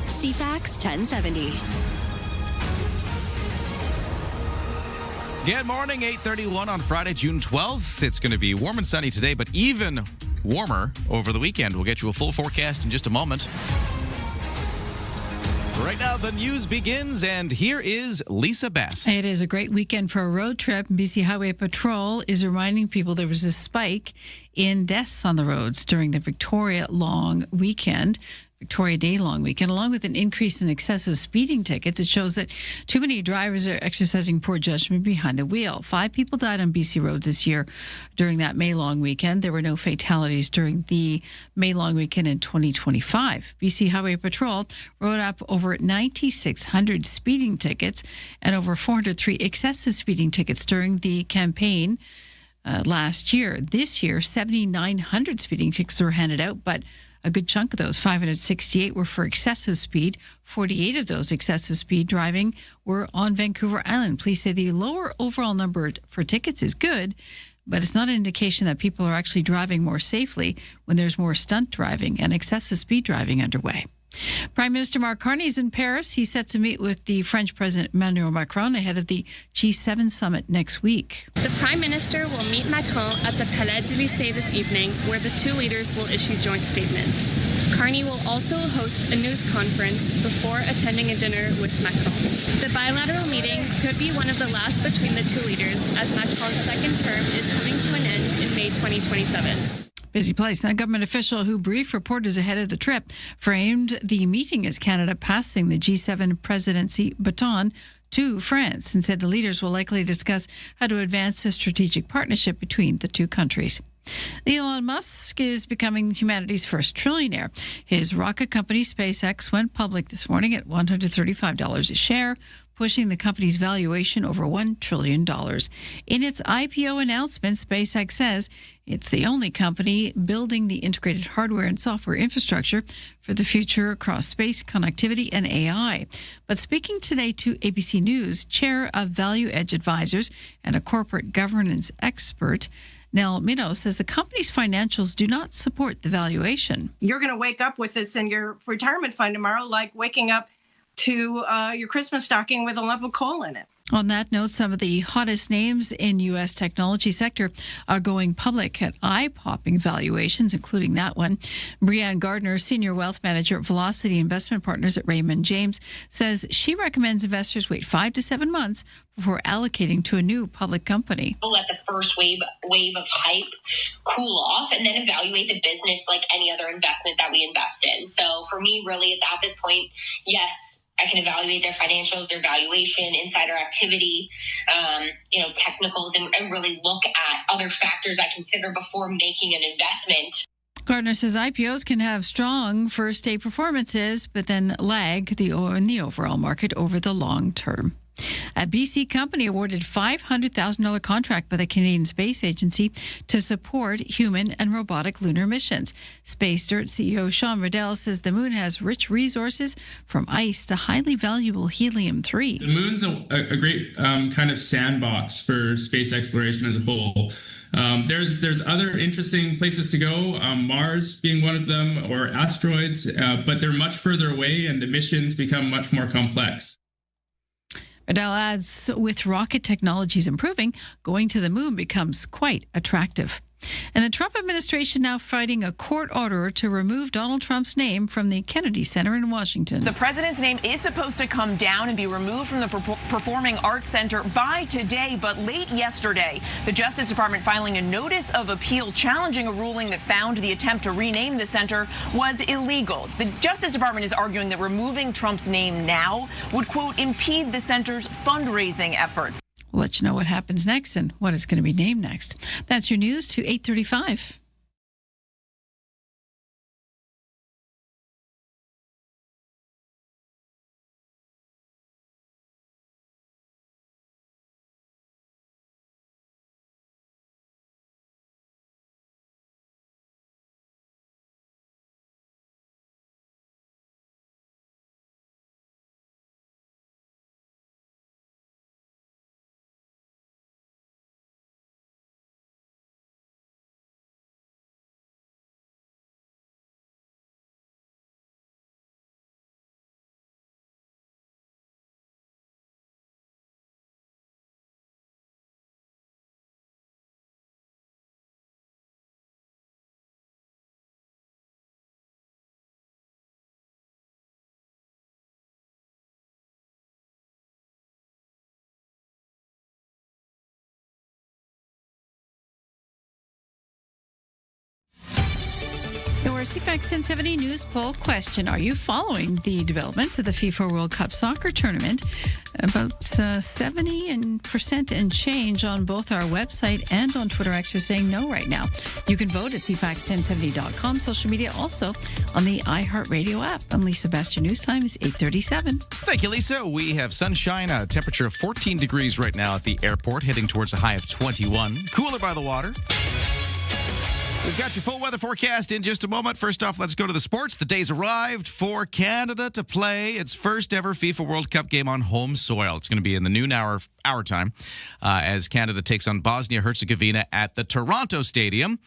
Speaker 7: CFAX 1070.
Speaker 3: Good morning, 8:31 on Friday, June 12th. It's going to be warm and sunny today, but even warmer over the weekend. We'll get you a full forecast in just a moment. Right now, the news begins, and here is Lisa Best.
Speaker 4: It is a great weekend for a road trip. BC Highway Patrol is reminding people there was a spike in deaths on the roads during the Victoria Day long weekend, along with an increase in excessive speeding tickets. It shows that too many drivers are exercising poor judgment behind the wheel. 5 people died on BC roads this year during that May long weekend. There were no fatalities during the May long weekend in 2025. BC Highway Patrol wrote up over 9,600 speeding tickets and over 403 excessive speeding tickets during the campaign last year. This year, 7,900 speeding tickets were handed out, but a good chunk of those, 568, were for excessive speed. 48 of those excessive speed driving were on Vancouver Island. Police say the lower overall number for tickets is good, but it's not an indication that people are actually driving more safely when there's more stunt driving and excessive speed driving underway. Prime Minister Mark Carney is in Paris. He's set to meet with the French President Emmanuel Macron ahead of the G7 summit next week.
Speaker 9: The Prime Minister will meet Macron at the Palais d'Élysée this evening, where the two leaders will issue joint statements. Carney will also host a news conference before attending a dinner with Macron. The bilateral meeting could be one of the last between the two leaders, as Macron's second term is coming to an end in May 2027.
Speaker 4: Busy place. Now, a government official who briefed reporters ahead of the trip framed the meeting as Canada passing the G7 presidency baton to France and said the leaders will likely discuss how to advance the strategic partnership between the two countries. Elon Musk is becoming humanity's first trillionaire. His rocket company, SpaceX, went public this morning at $135 a share, pushing the company's valuation over $1 trillion. In its IPO announcement, SpaceX says it's the only company building the integrated hardware and software infrastructure for the future across space, connectivity, and AI. But speaking today to ABC News, chair of Value Edge Advisors and a corporate governance expert, Nell Minow, says the company's financials do not support the valuation.
Speaker 10: You're going to wake up with this in your retirement fund tomorrow, like waking up to your Christmas stocking with a lump of coal in it.
Speaker 4: On that note, some of the hottest names in U.S. technology sector are going public at eye-popping valuations, including that one. Brianne Gardner, Senior Wealth Manager at Velocity Investment Partners at Raymond James, says she recommends investors wait 5 to 7 months before allocating to a new public company.
Speaker 19: We'll let the first wave of hype cool off and then evaluate the business like any other investment that we invest in. So for me, really, it's at this point, yes, I can evaluate their financials, their valuation, insider activity, technicals, and really look at other factors I consider before making an investment.
Speaker 4: Gardner says IPOs can have strong first-day performances, but then lag in the overall market over the long term. A BC company awarded $500,000 contract by the Canadian Space Agency to support human and robotic lunar missions. Space Dirt CEO Sean Riddell says the moon has rich resources from ice to highly valuable helium-3.
Speaker 23: The moon's a great kind of sandbox for space exploration as a whole. There's other interesting places to go, Mars being one of them, or asteroids, but they're much further away and the missions become much more complex.
Speaker 4: Riddell adds, with rocket technologies improving, going to the moon becomes quite attractive. And the Trump administration now fighting a court order to remove Donald Trump's name from the Kennedy Center in Washington.
Speaker 24: The president's name is supposed to come down and be removed from the Performing Arts Center by today, but late yesterday, the Justice Department filing a notice of appeal challenging a ruling that found the attempt to rename the center was illegal. The Justice Department is arguing that removing Trump's name now would, quote, impede the center's fundraising efforts.
Speaker 4: We'll let you know what happens next and what is going to be named next. That's your news to 8:35. Your CFAX 1070 news poll question. Are you following the developments of the FIFA World Cup soccer tournament? About 70% and change on both our website and on Twitter X are saying no right now. You can vote at CFAX1070.com, social media, also on the iHeartRadio app. I'm Lisa Bastian. News time is 8:37.
Speaker 3: Thank you, Lisa. We have sunshine, a temperature of 14 degrees right now at the airport, heading towards a high of 21. Cooler by the water. We've got your full weather forecast in just a moment. First off, let's go to the sports. The day's arrived for Canada to play its first ever FIFA World Cup game on home soil. It's going to be in the noon hour time as Canada takes on Bosnia-Herzegovina at the Toronto Stadium.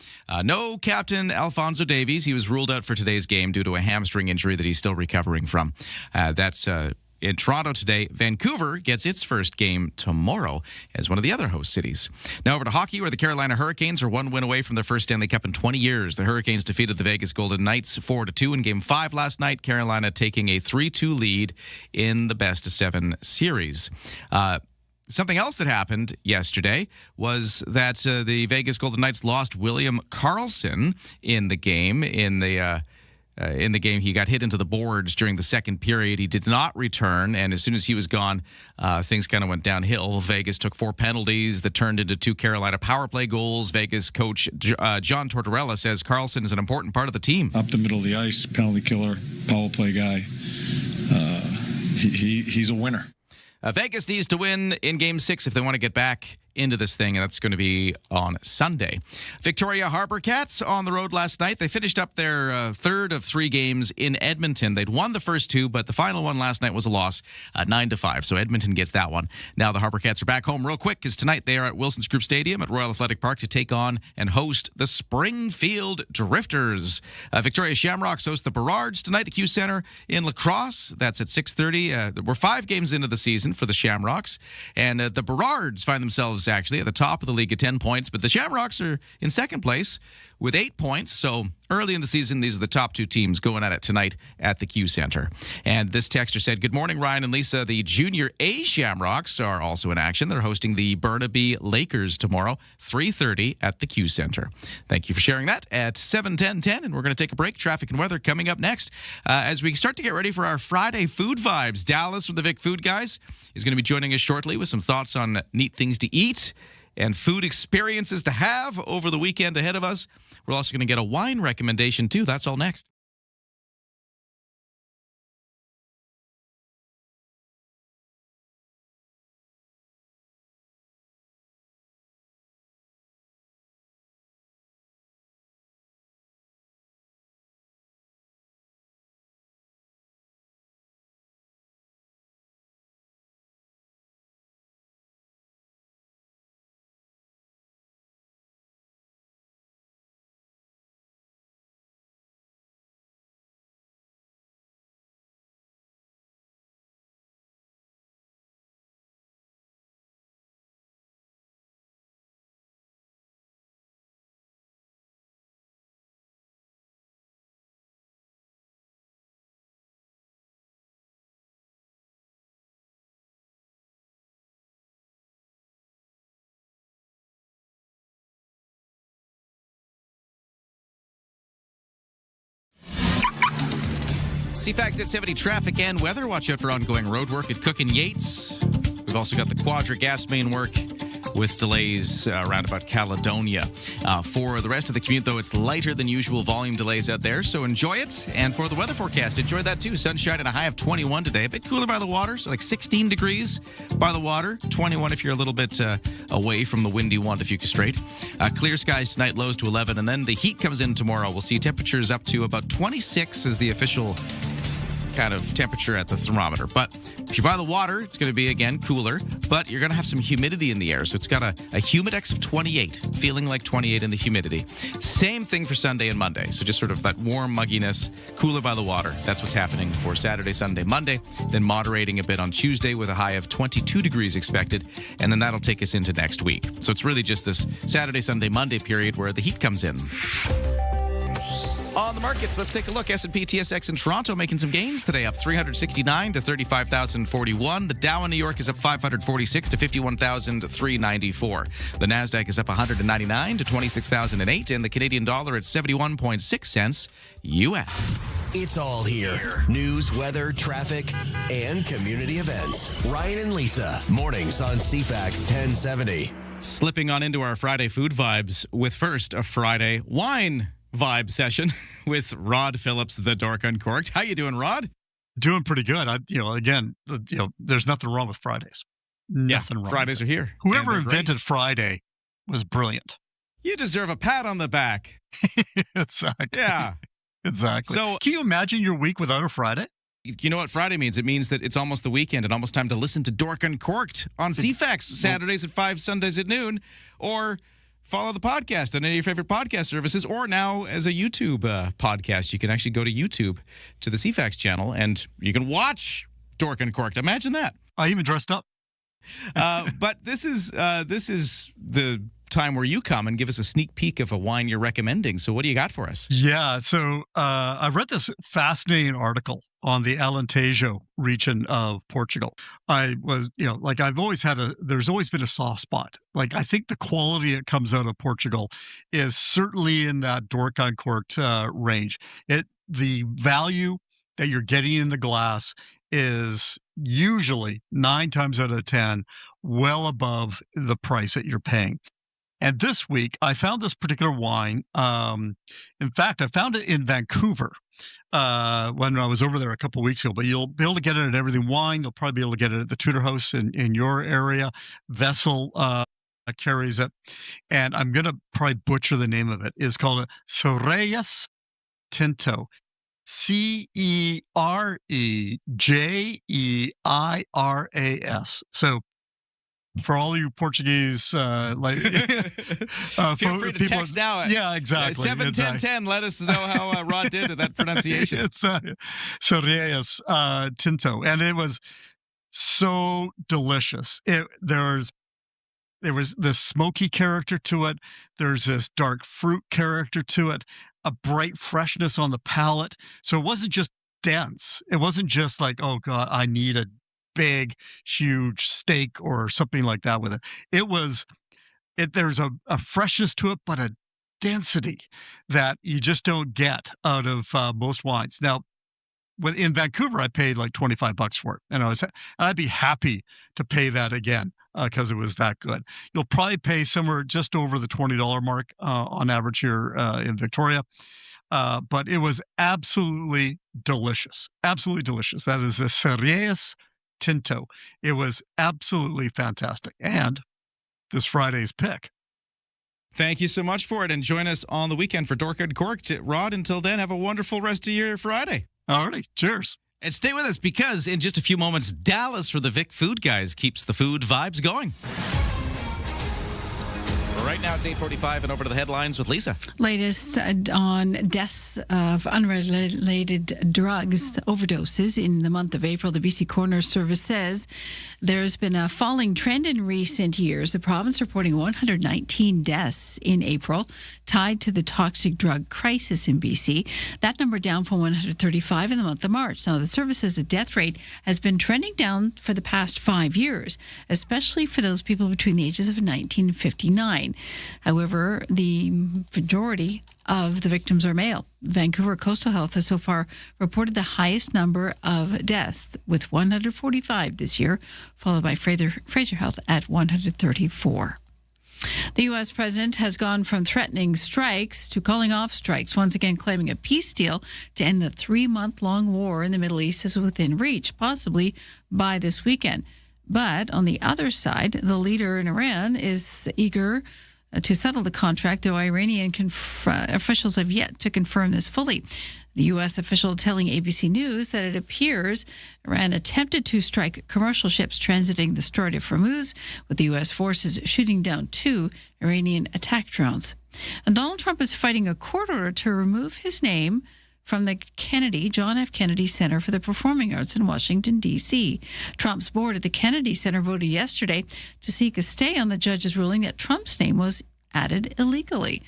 Speaker 3: No captain Alphonso Davies. He was ruled out for today's game due to a hamstring injury that he's still recovering from. That's in Toronto today. Vancouver gets its first game tomorrow as one of the other host cities. Now over to hockey, where the Carolina Hurricanes are one win away from their first Stanley Cup in 20 years. The Hurricanes defeated the Vegas Golden Knights 4-2 in Game 5 last night. Carolina taking a 3-2 lead in the best-of-7 series. Something else that happened yesterday was that the Vegas Golden Knights lost William Karlsson in the game. In the game, he got hit into the boards during the second period. He did not return, and as soon as he was gone, things kind of went downhill. Vegas took 4 penalties that turned into 2 Carolina power play goals. Vegas coach John Tortorella says Karlsson is an important part of the team.
Speaker 12: Up the middle of the ice, penalty killer, power play guy. He's a winner.
Speaker 3: Vegas needs to win in Game 6 if they want to get back into this thing, and that's going to be on Sunday. Victoria Harbour Cats on the road last night. They finished up their third of 3 games in Edmonton. They'd won the first 2, but the final one last night was a loss, 9-5. So Edmonton gets that one. Now the Harbour Cats are back home real quick because tonight they are at Wilson's Group Stadium at Royal Athletic Park to take on and host the Springfield Drifters. Victoria Shamrocks host the Burrards tonight at Q Center in La Crosse. That's at 6:30. We're 5 games into the season for the Shamrocks, and the Burrards find themselves actually at the top of the league at 10 points, but the Shamrocks are in second place with 8 points. So early in the season, these are the top 2 teams going at it tonight at the Q Center. And this texter said, "Good morning, Ryan and Lisa. The Junior A Shamrocks are also in action. They're hosting the Burnaby Lakers tomorrow, 3:30 at the Q Center." Thank you for sharing that at 7:10, and we're going to take a break. Traffic and weather coming up next as we start to get ready for our Friday food vibes. Dallas from the Vic Food Guys is going to be joining us shortly with some thoughts on neat things to eat and food experiences to have over the weekend ahead of us. We're also going to get a wine recommendation, too. That's all next. CFAX 1070 traffic and weather. Watch out for ongoing road work at Cook and Yates. We've also got the Quadra gas main work with delays around about Caledonia. For the rest of the commute, though, it's lighter than usual volume delays out there, so enjoy it. And for the weather forecast, enjoy that too. Sunshine and a high of 21 today. A bit cooler by the water, so like 16 degrees by the water. 21 if you're a little bit away from the windy one to Fuca Strait. Clear skies tonight, lows to 11, and then the heat comes in tomorrow. We'll see temperatures up to about 26 as the official kind of temperature at the thermometer. But if you're by the water, it's going to be, again, cooler, but you're going to have some humidity in the air. So it's got a humidex of 28, feeling like 28 in the humidity. Same thing for Sunday and Monday. So just sort of that warm mugginess, cooler by the water. That's what's happening for Saturday, Sunday, Monday. Then moderating a bit on Tuesday with a high of 22 degrees expected. And then that'll take us into next week. So it's really just this Saturday, Sunday, Monday period where the heat comes in. On the markets, let's take a look. S&P TSX in Toronto making some gains today, up 369 to 35,041. The Dow in New York is up 546 to 51,394. The Nasdaq is up 199 to 26,008, and the Canadian dollar at 71.6 cents US.
Speaker 1: It's all here. News, weather, traffic, and community events. Ryan and Lisa, mornings on CFAX 1070.
Speaker 3: Slipping on into our Friday food vibes with first a Friday wine vibe session with Rod Phillips, the Dork Uncorked. How you doing, Rod?
Speaker 6: Doing pretty good. There's nothing wrong with Fridays. Nothing wrong.
Speaker 3: Fridays are here.
Speaker 6: Whoever invented Friday was brilliant.
Speaker 3: You deserve a pat on the back.
Speaker 6: Exactly.
Speaker 3: Yeah.
Speaker 6: Exactly.
Speaker 3: So,
Speaker 6: can you imagine your week without a Friday?
Speaker 3: You know what Friday means? It means that it's almost the weekend and almost time to listen to Dork Uncorked on CFAX, Saturdays at 5, Sundays at noon, or follow the podcast on any of your favorite podcast services, or now as a YouTube podcast. You can actually go to YouTube to the CFAX channel, and you can watch Dork Uncorked. Imagine that.
Speaker 6: I even dressed up.
Speaker 3: But this is the time where you come and give us a sneak peek of a wine you're recommending. So what do you got for us?
Speaker 6: Yeah. So I read this fascinating article on the Alentejo region of Portugal. I was, I've always there's always been a soft spot. Like, I think the quality that comes out of Portugal is certainly in that Dork Uncorked range. The value that you're getting in the glass is usually 9 times out of 10 well above the price that you're paying. And this week, I found this particular wine. In fact, I found it in Vancouver when I was over there a couple of weeks ago. But you'll be able to get it at Everything Wine. You'll probably be able to get it at the Tudor House in your area. Vessel carries it. And I'm going to probably butcher the name of it. It's called Cerejas Tinto. Cerejeeiras. So, for all you Portuguese,
Speaker 3: feel free to text now.
Speaker 6: Yeah, exactly.
Speaker 3: 71010. Let us know how Rod did with that pronunciation.
Speaker 6: It's Cerejas Tinto, and it was so delicious. There was this smoky character to it. There's this dark fruit character to it. A bright freshness on the palate. So it wasn't just dense. It wasn't just like, oh God, I need a big, huge steak or something like that with it. There's a freshness to it, but a density that you just don't get out of most wines. Now, in Vancouver, I paid like $25 for it, and I'd be happy to pay that again because it was that good. You'll probably pay somewhere just over the $20 mark on average here in Victoria. But it was absolutely delicious. Absolutely delicious. That is the Cerejas Tinto. It was absolutely fantastic. And this Friday's pick.
Speaker 3: Thank you so much for it. And join us on the weekend for Dork Uncorked. Rod, until then, have a wonderful rest of your Friday.
Speaker 6: Alrighty. Cheers.
Speaker 3: And stay with us because in just a few moments, Dallas for the Vic Food Guys keeps the food vibes going. Right now it's 8:45 and over to the headlines with Lisa.
Speaker 4: Latest on deaths of unrelated drugs overdoses in the month of April. The BC Coroner Service says there's been a falling trend in recent years. The province reporting 119 deaths in April tied to the toxic drug crisis in BC. That number down from 135 in the month of March. Now, the service says the death rate has been trending down for the past 5 years, especially for those people between the ages of 19 and 59. However, the majority of the victims are male. Vancouver Coastal Health has so far reported the highest number of deaths, with 145 this year, followed by Fraser Health at 134. The U.S. president has gone from threatening strikes to calling off strikes, once again claiming a peace deal to end the 3-month-long war in the Middle East is within reach, possibly by this weekend. But on the other side, the leader in Iran is eager to settle the contract, though Iranian officials have yet to confirm this fully. The U.S. official telling ABC News that it appears Iran attempted to strike commercial ships transiting the Strait of Hormuz, with the U.S. forces shooting down 2 Iranian attack drones. And Donald Trump is fighting a court order to remove his name from the John F. Kennedy Center for the Performing Arts in Washington, D.C. Trump's board at the Kennedy Center voted yesterday to seek a stay on the judge's ruling that Trump's name was added illegally.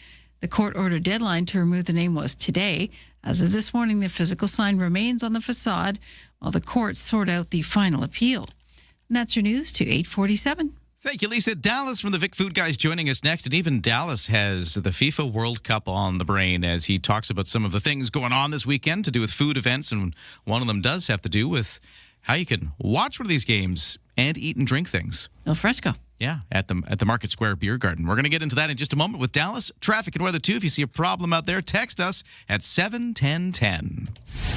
Speaker 4: The court-ordered deadline to remove the name was today. As of this morning, the physical sign remains on the facade while the courts sort out the final appeal. And that's your news to 8:47.
Speaker 3: Thank you, Lisa. Dallas from the Vic Food Guys joining us next. And even Dallas has the FIFA World Cup on the brain as he talks about some of the things going on this weekend to do with food events. And one of them does have to do with how you can watch one of these games and eat and drink things.
Speaker 4: El Fresco.
Speaker 3: Yeah, at the Market Square Beer Garden. We're going to get into that in just a moment with Dallas. Traffic and weather, too. If you see a problem out there, text us at 71010.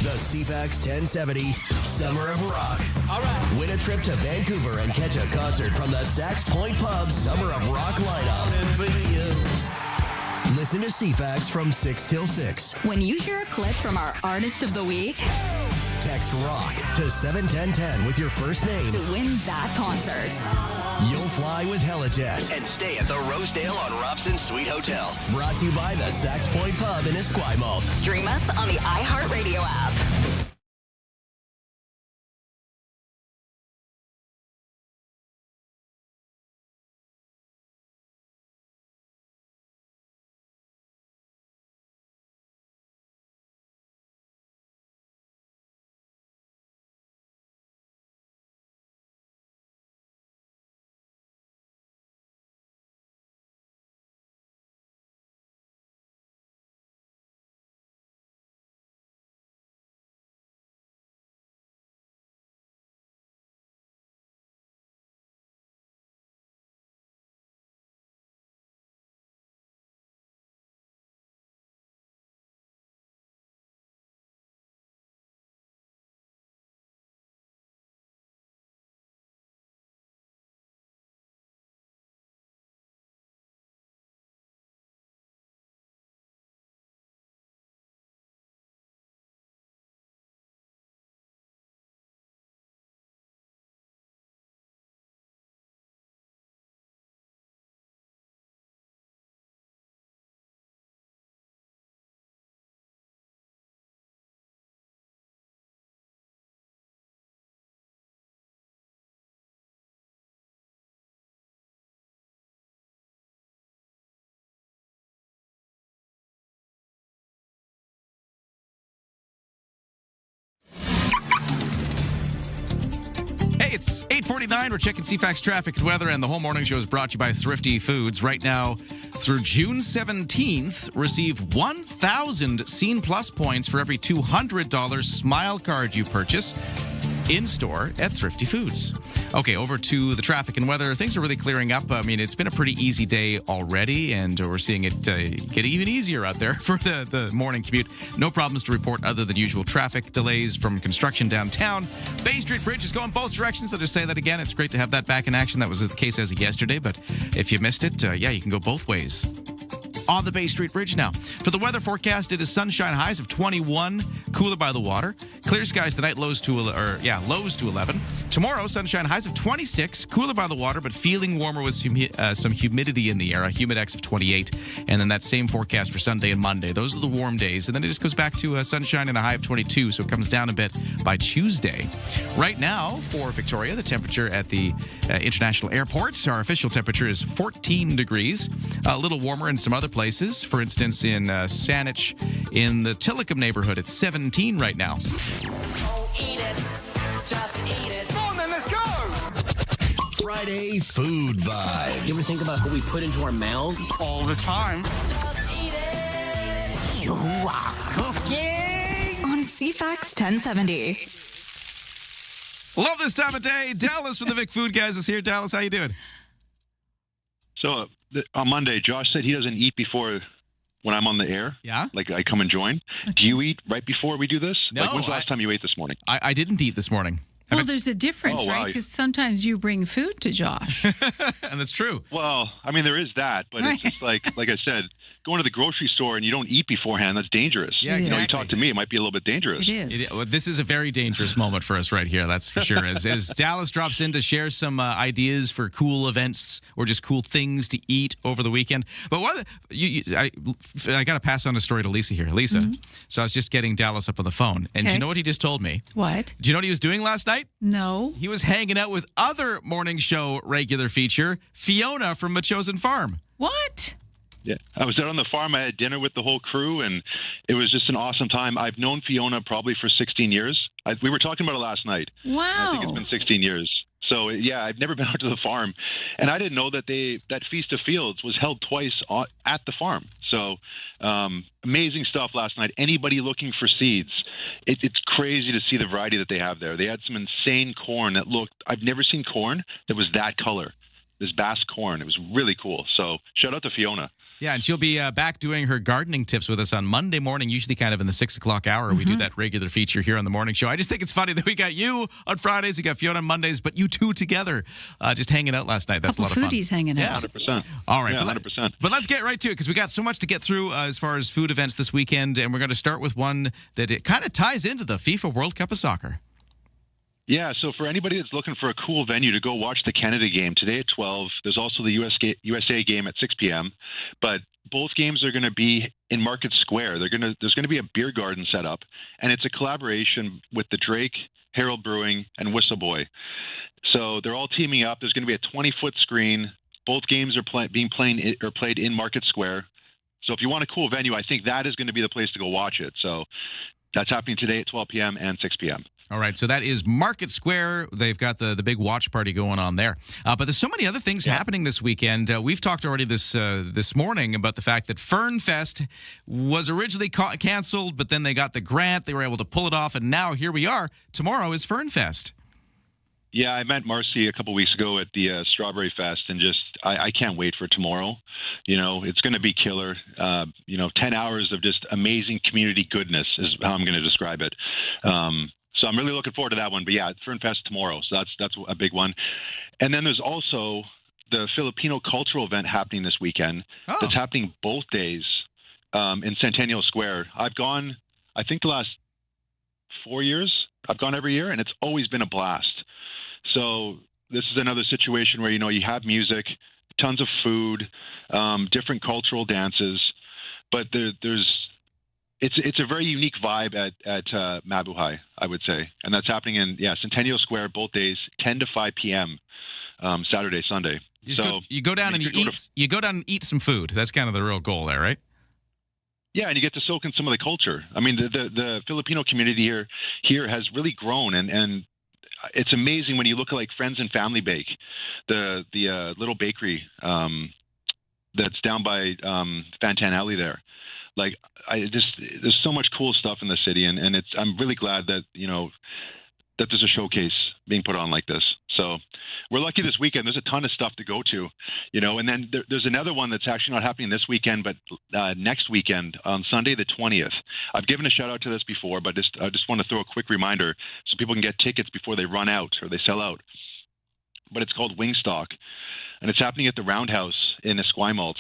Speaker 1: The CFAX 1070 Summer of Rock. All right. Win a trip to Vancouver and catch a concert from the Sax Point Pub Summer of Rock lineup. Listen to CFAX from 6 till 6.
Speaker 7: When you hear a clip from our Artist of the Week,
Speaker 1: text ROCK to 71010 with your first name
Speaker 7: to win that concert.
Speaker 1: You'll fly with Helijet and stay at the Rosedale on Robson Suite Hotel. Brought to you by the Sax Point Pub in Esquimalt.
Speaker 7: Stream us on the iHeartRadio app.
Speaker 3: Hey, it's 8:49. We're checking CFAX traffic and weather, and the whole morning show is brought to you by Thrifty Foods. Right now, through June 17th, receive 1,000 Scene Plus points for every $200 Smile card you purchase in-store at Thrifty Foods. Okay, over to the traffic and weather. Things are really clearing up. I mean, it's been a pretty easy day already, and we're seeing it get even easier out there for the morning commute. No problems to report other than usual traffic delays from construction downtown. Bay Street Bridge is going both directions. I'll just say that again. It's great to have that back in action. That was the case as of yesterday, but if you missed it, you can go both ways on the Bay Street Bridge now. For the weather forecast, it is sunshine, highs of 21, cooler by the water. Clear skies tonight, lows to 11. Tomorrow, sunshine, highs of 26, cooler by the water, but feeling warmer with some humidity in the air, a humidex of 28. And then that same forecast for Sunday and Monday. Those are the warm days. And then it just goes back to sunshine and a high of 22, so it comes down a bit by Tuesday. Right now, for Victoria, the temperature at the International Airport, our official temperature is 14 degrees. A little warmer in some other places. For instance, in Saanich, in the Tillicum neighborhood, it's 17 right now.
Speaker 13: Eat it. Just eat it. Come on, then, let's go.
Speaker 1: Friday food vibes.
Speaker 11: You ever think about what we put into our mouths?
Speaker 13: All the time.
Speaker 11: You are cooking
Speaker 7: on CFAX 1070.
Speaker 3: Love this time of day. Dallas from the Vic Food Guys is here. Dallas, how you doing?
Speaker 20: So on Monday, Josh said he doesn't eat before when I'm on the air.
Speaker 3: Yeah?
Speaker 20: Like I come and join. Do you eat right before we do this?
Speaker 3: No.
Speaker 20: Like when's the last time you ate this morning?
Speaker 3: I didn't eat this morning.
Speaker 4: Well, there's a difference, right? Because sometimes you bring food to Josh.
Speaker 3: And that's true.
Speaker 20: Well, I mean, there is that, but it's just like I said, going to the grocery store and you don't eat beforehand, that's dangerous.
Speaker 3: Yeah, exactly.
Speaker 20: You talk to me, it might be a little bit dangerous.
Speaker 4: It is.
Speaker 3: Well, this is a very dangerous moment for us right here, that's for sure. As Dallas drops in to share some ideas for cool events or just cool things to eat over the weekend. But I got to pass on a story to Lisa here. Lisa, so I was just getting Dallas up on the phone, and do you know what he just told me?
Speaker 4: What?
Speaker 3: Do you know what he was doing last night?
Speaker 4: No.
Speaker 3: He was hanging out with other morning show regular feature, Fiona from Machosen Farm.
Speaker 4: What?
Speaker 20: Yeah, I was out on the farm. I had dinner with the whole crew, and it was just an awesome time. I've known Fiona probably for 16 years. We were talking about it last night.
Speaker 4: Wow.
Speaker 20: I think it's been 16 years. So, yeah, I've never been out to the farm. And I didn't know that that Feast of Fields was held twice at the farm. So, amazing stuff last night. Anybody looking for seeds, it's crazy to see the variety that they have there. They had some insane corn that I've never seen corn that was that color. This Basque corn. It was really cool. So, shout out to Fiona.
Speaker 3: Yeah, and she'll be back doing her gardening tips with us on Monday morning, usually kind of in the 6 o'clock hour. We do that regular feature here on the morning show. I just think it's funny that we got you on Fridays, we got Fiona on Mondays, but you two together just hanging out last night. That's a lot of fun.
Speaker 4: Foodies hanging out.
Speaker 20: 100%.
Speaker 3: All right.
Speaker 20: Yeah,
Speaker 3: but
Speaker 20: 100%.
Speaker 3: But let's get right to it because we got so much to get through as far as food events this weekend, and we're going to start with one that it kind of ties into the FIFA World Cup of Soccer.
Speaker 20: Yeah, so for anybody that's looking for a cool venue to go watch the Canada game today at 12, there's also the USA game at 6 p.m., but both games are going to be in Market Square. There's going to be a beer garden set up, and it's a collaboration with the Drake, Herald Brewing, and Whistle Boy. So they're all teaming up. There's going to be a 20-foot screen. Both games are played in Market Square. So if you want a cool venue, I think that is going to be the place to go watch it. So that's happening today at 12 p.m. and 6 p.m.
Speaker 3: All right, so that is Market Square. They've got the big watch party going on there. But there's so many other things happening this weekend. We've talked already this morning about the fact that Fern Fest was originally canceled, but then they got the grant. They were able to pull it off, and now here we are. Tomorrow is Fern Fest.
Speaker 20: Yeah, I met Marcy a couple weeks ago at the Strawberry Fest, and I can't wait for tomorrow. It's going to be killer. 10 hours of just amazing community goodness is how I'm going to describe it. So I'm really looking forward to that one. But yeah, Fern Fest tomorrow. So that's a big one. And then there's also the Filipino cultural event happening this weekend. That's happening both days in Centennial Square. I've gone, I think the last 4 years, I've gone every year, and it's always been a blast. So this is another situation where, you have music, tons of food, different cultural dances, but it's a very unique vibe at Mabuhay, I would say. And that's happening in Centennial Square both days, 10 to 5 p.m. Saturday, Sunday.
Speaker 3: You go down and eat some food. That's kind of the real goal there, right?
Speaker 20: Yeah, and you get to soak in some of the culture. I mean, the Filipino community here has really grown, and it's amazing when you look at like Friends and Family Bake, the little bakery that's down by Fantan Alley there. Like, there's so much cool stuff in the city, and I'm really glad that that there's a showcase being put on like this. So we're lucky this weekend. There's a ton of stuff to go to, and then there's another one that's actually not happening this weekend, but next weekend on Sunday the 20th. I've given a shout out to this before, but I just want to throw a quick reminder so people can get tickets before they run out or they sell out. But it's called Wingstock, and it's happening at the Roundhouse in Esquimalt.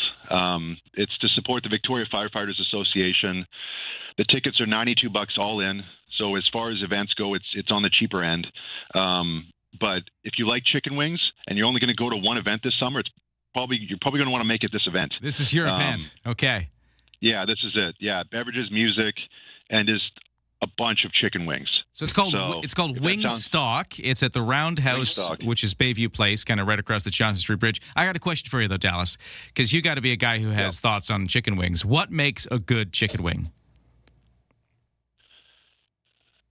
Speaker 20: It's to support the Victoria Firefighters Association. The tickets are $92 all in. So as far as events go, it's on the cheaper end. But if you like chicken wings and you're only going to go to one event this summer, you're probably going to want to make it this event.
Speaker 3: This is your event. Okay.
Speaker 20: Yeah, this is it. Yeah, beverages, music, and just a bunch of chicken wings.
Speaker 3: So it's called Wingstock. It's at the Roundhouse, which is Bayview Place, kind of right across the Johnson Street Bridge. I got a question for you, though, Dallas, because you got to be a guy who has thoughts on chicken wings. What makes a good chicken wing?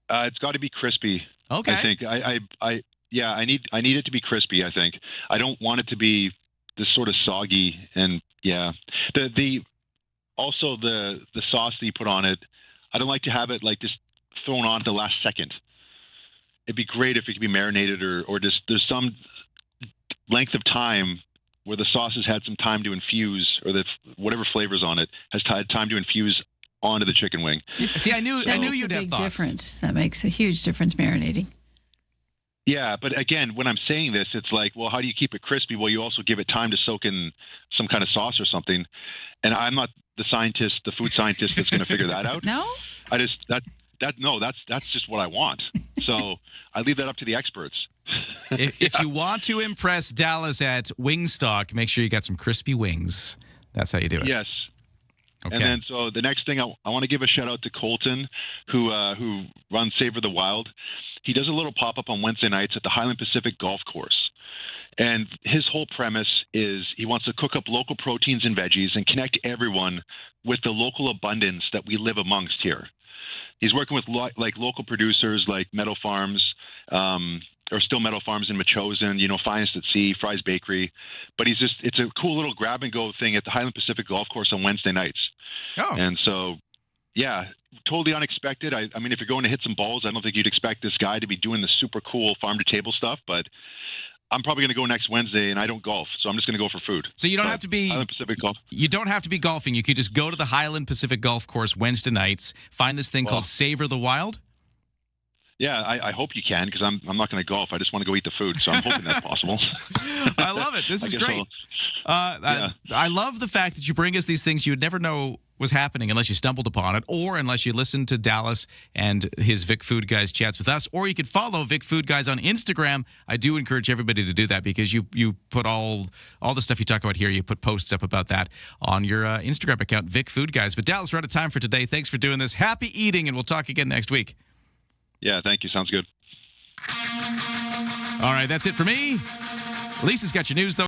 Speaker 20: It's got to be crispy.
Speaker 3: Okay.
Speaker 20: I think I need it to be crispy. I think I don't want it to be this sort of soggy, and also the sauce that you put on it. I don't like to have it like just thrown on at the last second. It'd be great if it could be marinated or just there's some length of time where the sauce has had some time to infuse, or whatever flavors on it has had time to infuse onto the chicken wing.
Speaker 3: See, I knew you'd have thoughts. That makes a big
Speaker 4: difference. That makes a huge difference marinating.
Speaker 20: Yeah, but again, when I'm saying this, it's like, well, how do you keep it crispy? Well, you also give it time to soak in some kind of sauce or something. And I'm not the food scientist that's going to figure that out.
Speaker 4: No?
Speaker 20: That's just what I want. So I leave that up to the experts.
Speaker 3: If you want to impress Dallas at Wingstock, make sure you got some crispy wings. That's how you do it.
Speaker 20: Yes. Okay. And then, so the next thing, I want to give a shout out to Colton, who runs Savor the Wild. He does a little pop up on Wednesday nights at the Highland Pacific Golf Course, And his whole premise is he wants to cook up local proteins and veggies and connect everyone with the local abundance that we live amongst here. He's working with local producers like Meadow Farms, or Still Meadow Farms in Machosen, Finest at Sea, Fry's Bakery. But it's a cool little grab and go thing at the Highland Pacific Golf Course on Wednesday nights.
Speaker 3: Oh.
Speaker 20: And so, yeah, totally unexpected. I mean, if you're going to hit some balls, I don't think you'd expect this guy to be doing the super cool farm to table stuff, but I'm probably going to go next Wednesday, and I don't golf, so I'm just going to go for food.
Speaker 3: So you don't have to be
Speaker 20: Highland Pacific Golf.
Speaker 3: You don't have to be golfing. You could just go to the Highland Pacific Golf Course Wednesday nights, find this thing called Savor the Wild.
Speaker 20: Yeah, I hope you can, because I'm not going to golf. I just want to go eat the food, so I'm hoping that's possible.
Speaker 3: I love it. This is great. I love the fact that you bring us these things you would never know was happening unless you stumbled upon it, or unless you listened to Dallas and his Vic Food Guys chats with us, or you could follow Vic Food Guys on Instagram. I do encourage everybody to do that, because you put all the stuff you talk about here, you put posts up about that on your Instagram account, Vic Food Guys. But Dallas, we're out of time for today. Thanks for doing this. Happy eating, and we'll talk again next week.
Speaker 20: Yeah, thank you. Sounds good.
Speaker 3: All right, that's it for me. Lisa's got your news, though.